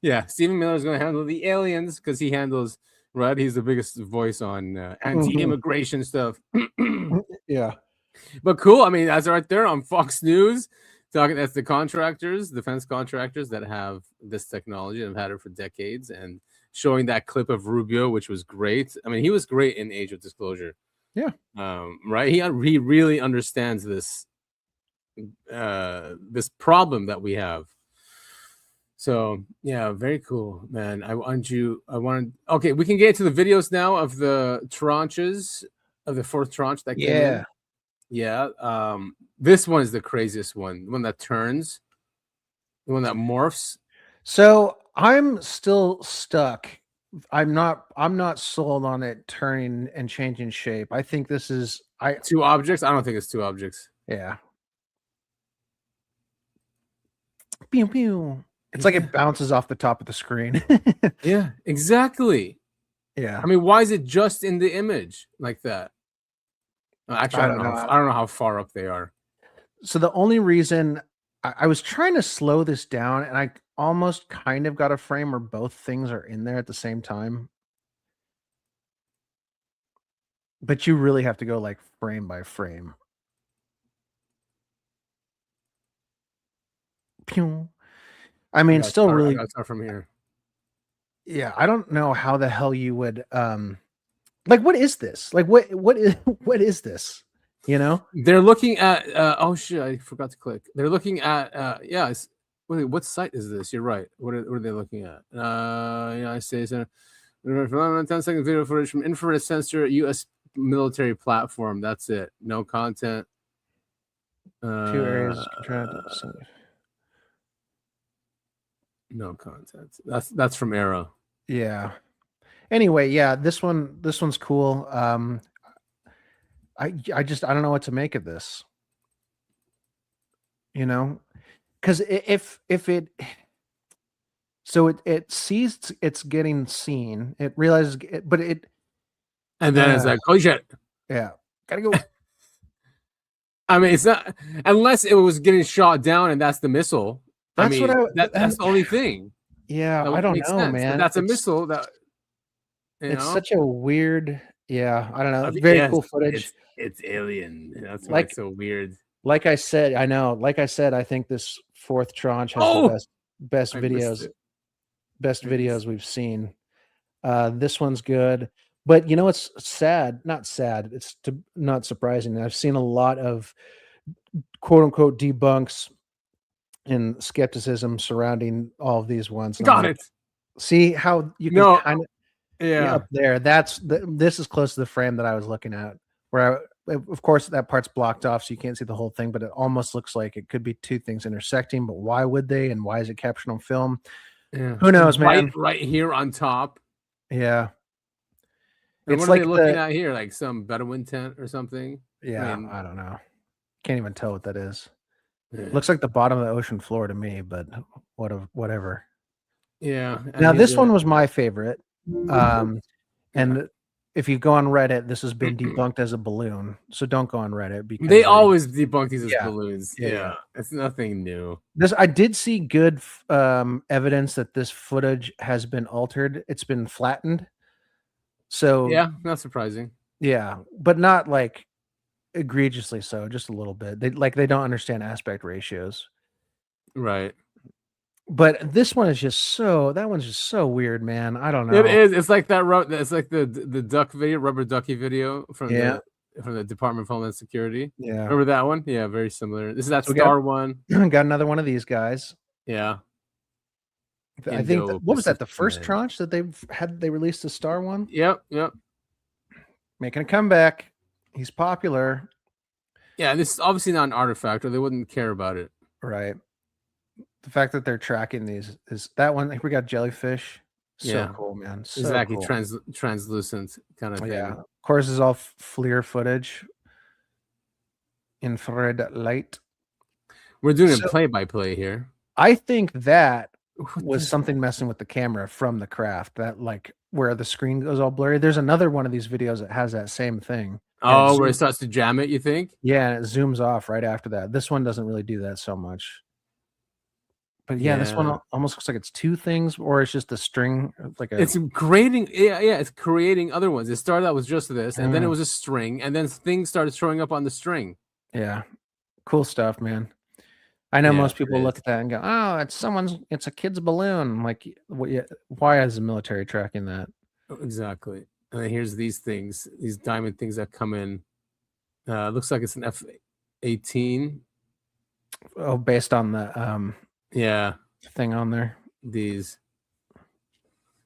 Speaker 3: Yeah, Stephen Miller is going to handle the aliens because he handles, right? He's the biggest voice on anti-immigration stuff.
Speaker 2: Yeah.
Speaker 3: But cool. I mean, that's right there on Fox News. Talking, that's the contractors, defense contractors that have this technology and have had it for decades, and showing that clip of Rubio, which was great. I mean, he was great in Age of Disclosure.
Speaker 2: Yeah.
Speaker 3: Right. He really understands this this problem that we have. So yeah, very cool, man. Okay, we can get to the videos now of the tranches of the fourth tranche that came in. Yeah. This one is the craziest one. The one that turns, the one that morphs.
Speaker 2: So I'm still stuck. I'm not sold on it turning and changing shape. I think this is
Speaker 3: two objects. I don't think it's two objects.
Speaker 2: Yeah. Pew pew. It's like it bounces off the top of the screen.
Speaker 3: Yeah, exactly.
Speaker 2: Yeah.
Speaker 3: I mean, why is it just in the image like that? Actually, I don't know how far up they are.
Speaker 2: So the only reason I was trying to slow this down, and I almost kind of got a frame where both things are in there at the same time. But you really have to go like frame by frame. Pew. I mean, still really.
Speaker 3: That's not from here.
Speaker 2: Yeah, I don't know how the hell you would. Like, what is this? Like, what is this? You know,
Speaker 3: they're looking at. Oh shit! I forgot to click. They're looking at. Yeah. Wait, what site is this? You're right. What are they looking at? United States. 10-second video footage from infrared sensor U.S. military platform. That's it. No content.
Speaker 2: 2 areas.
Speaker 3: No content. That's from Arrow.
Speaker 2: Yeah. Anyway, yeah, this one's cool. I don't know what to make of this. You know, because if it sees it's getting seen, it realizes it, but it,
Speaker 3: and then it's like, oh shit,
Speaker 2: yeah, gotta go.
Speaker 3: I mean, it's not unless it was getting shot down and that's the missile. That's the only thing.
Speaker 2: Yeah, I don't know, man.
Speaker 3: But that's a missile that.
Speaker 2: It's such a weird. Yeah, I don't know. Very cool footage.
Speaker 3: It's alien. That's why it's so weird.
Speaker 2: Like I said, I know. Like I said, I think this fourth tranche has the best videos we've seen. This one's good. But you know what's sad? Not sad. It's not surprising. I've seen a lot of quote unquote debunks and skepticism surrounding all of these ones.
Speaker 3: Got it.
Speaker 2: See how you can kind of up there. This is close to the frame that I was looking at. Where of course that part's blocked off, so you can't see the whole thing. But it almost looks like it could be two things intersecting. But why would they? And why is it captured on film?
Speaker 3: Yeah.
Speaker 2: Who knows, man?
Speaker 3: Right here on top.
Speaker 2: Yeah.
Speaker 3: And what are they looking at here? Like some Bedouin tent or something?
Speaker 2: Yeah, I don't know. Can't even tell what that is. Looks like the bottom of the ocean floor to me, but whatever.
Speaker 3: Yeah.
Speaker 2: Now this one was my favorite. And if you go on Reddit, this has been debunked as a balloon. So don't go on Reddit because
Speaker 3: they always debunk these as balloons.
Speaker 2: Yeah.
Speaker 3: It's nothing new.
Speaker 2: I did see good evidence that this footage has been altered. It's been flattened. So
Speaker 3: yeah, not surprising.
Speaker 2: Yeah, but not like egregiously so, just a little bit. They don't understand aspect ratios.
Speaker 3: Right.
Speaker 2: But this one is that one's just so weird, man. I don't know.
Speaker 3: It is. It's like that. It's like the duck video, rubber ducky video from the Department of Homeland Security.
Speaker 2: Yeah.
Speaker 3: Remember that one? Yeah, very similar. This is that star one.
Speaker 2: Got another one of these guys.
Speaker 3: Yeah.
Speaker 2: I think what was that? The first tranche that they released the star one?
Speaker 3: Yep.
Speaker 2: Making a comeback. He's popular.
Speaker 3: Yeah, this is obviously not an artifact, or they wouldn't care about it.
Speaker 2: Right. The fact that they're tracking these is that one. Like we got jellyfish. So cool, man. So
Speaker 3: exactly.
Speaker 2: Cool.
Speaker 3: Translucent kind of thing.
Speaker 2: Yeah. Of course, it's all FLIR footage. Infrared light.
Speaker 3: We're doing a play-by-play here.
Speaker 2: I think that was something messing with the camera from the craft. That like where the screen goes all blurry. There's another one of these videos that has that same thing.
Speaker 3: Oh, where it starts to jam it, you think?
Speaker 2: Yeah, and it zooms off right after that. This one doesn't really do that so much. But yeah, this one almost looks like it's two things, or it's just a string.
Speaker 3: It's creating, it's creating other ones. It started out with just this, and then it was a string, and then things started showing up on the string.
Speaker 2: Yeah, cool stuff, man. I know most people look at that and go, "Oh, it's a kid's balloon." I'm like, why is the military tracking that?
Speaker 3: Exactly. And then here's these things, these diamond things that come in. Looks like it's an F-18.
Speaker 2: Oh, based on the thing on there.
Speaker 3: These.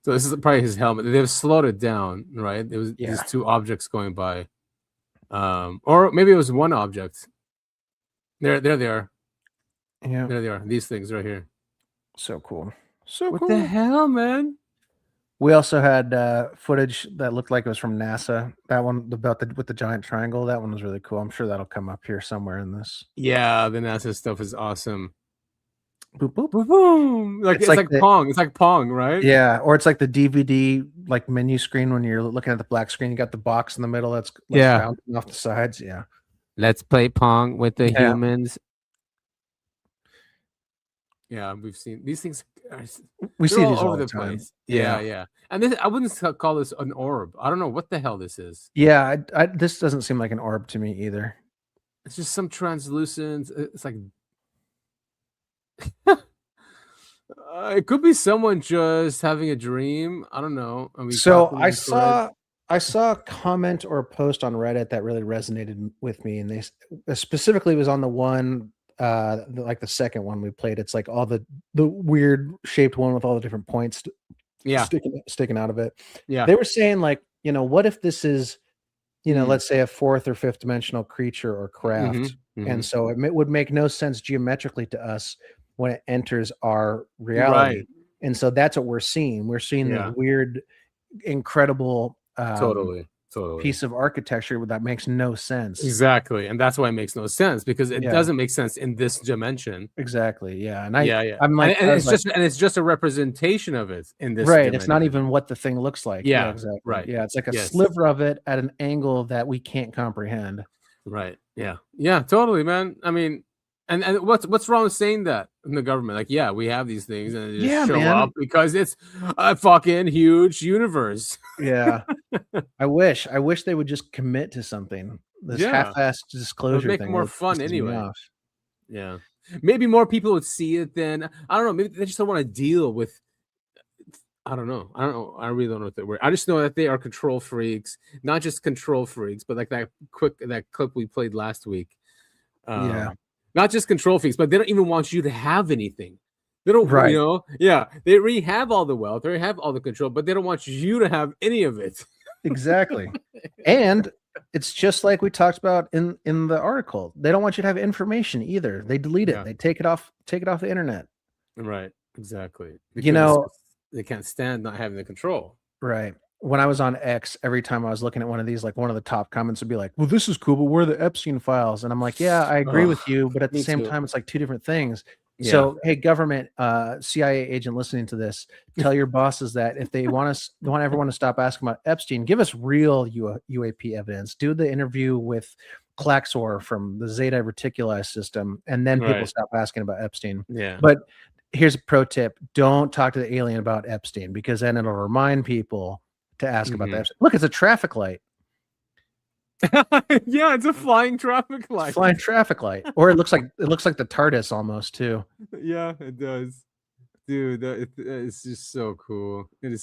Speaker 3: So this is probably his helmet. They've slowed it down, right? It was these two objects going by, or maybe it was one object. There they are.
Speaker 2: Yeah,
Speaker 3: there they are. These things right here.
Speaker 2: So cool. So
Speaker 3: what
Speaker 2: cool.
Speaker 3: the hell, man?
Speaker 2: We also had footage that looked like it was from NASA. That one with the giant triangle. That one was really cool. I'm sure that'll come up here somewhere in this.
Speaker 3: Yeah, the NASA stuff is awesome.
Speaker 2: Boop boop
Speaker 3: boop boom. Like it's like Pong. It's like Pong, right?
Speaker 2: Yeah, or it's like the DVD like menu screen when you're looking at the black screen. You got the box in the middle that's bouncing off the sides. Yeah.
Speaker 3: Let's play Pong with the humans. Yeah, we've seen these things.
Speaker 2: We see these
Speaker 3: all
Speaker 2: over
Speaker 3: over the
Speaker 2: time.
Speaker 3: place. Yeah. And this, I wouldn't call this an orb. I don't know what the hell this is.
Speaker 2: Yeah, this doesn't seem like an orb to me either.
Speaker 3: It's just some translucent. It's like it could be someone just having a dream. I don't know.
Speaker 2: So I saw a comment or a post on Reddit that really resonated with me, and they specifically was on the one. Like the second one we played, it's like all the weird shaped one with all the different points sticking out of it.
Speaker 3: Yeah,
Speaker 2: they were saying like, what if this is, let's say a fourth or fifth dimensional creature or craft, and so it would make no sense geometrically to us when it enters our reality,
Speaker 3: right.
Speaker 2: And so that's what we're seeing. We're seeing the weird, incredible,
Speaker 3: totally
Speaker 2: piece of architecture that makes no sense.
Speaker 3: Exactly, and that's why it makes no sense, because it doesn't make sense in this dimension.
Speaker 2: Exactly. Yeah, and
Speaker 3: I'm like, and it's just a representation of it in this.
Speaker 2: Right. It's not even what the thing looks like.
Speaker 3: Yeah.
Speaker 2: Exactly.
Speaker 3: Right.
Speaker 2: Yeah. It's like a sliver of it at an angle that we can't comprehend.
Speaker 3: Right. Yeah. Yeah. Totally, man. I mean, and what's wrong with saying that in the government? Like, we have these things, and they just show up because it's a fucking huge universe.
Speaker 2: Yeah. I wish they would just commit to something. This half-assed disclosure
Speaker 3: make
Speaker 2: thing
Speaker 3: it more fun anyway. Yeah. Maybe more people would see it then. I don't know. Maybe they just don't want to deal with I don't know. I really don't know what they were. I just know that they are control freaks, not just control freaks, but like that clip we played last week.
Speaker 2: Yeah.
Speaker 3: Not just control freaks, but they don't even want you to have anything. They don't,
Speaker 2: Right.
Speaker 3: Yeah, they already have all the wealth, they already have all the control, but they don't want you to have any of it.
Speaker 2: Exactly. And it's just like we talked about in the article. They don't want you to have information either. They delete it. They take it off the internet.
Speaker 3: Right. Exactly.
Speaker 2: Because
Speaker 3: they can't stand not having the control.
Speaker 2: Right. When I was on X, every time I was looking at one of these, like one of the top comments would be like, well, this is cool, but where are the Epstein files? And I'm like, yeah, I agree with you. But at the same time, it's like two different things. Yeah. So, hey, government, CIA agent listening to this, tell your bosses that if they want everyone to stop asking about Epstein, give us real UAP evidence. Do the interview with Klaxor from the Zeta Reticuli system, and then people stop asking about Epstein.
Speaker 3: Yeah.
Speaker 2: But here's a pro tip. Don't talk to the alien about Epstein, because then it'll remind people to ask about that. Look, it's a traffic light.
Speaker 3: Yeah, it's a flying traffic light.
Speaker 2: Flying traffic light. Or it looks like the TARDIS almost too.
Speaker 3: Yeah, it does. Dude, it's just so cool. It is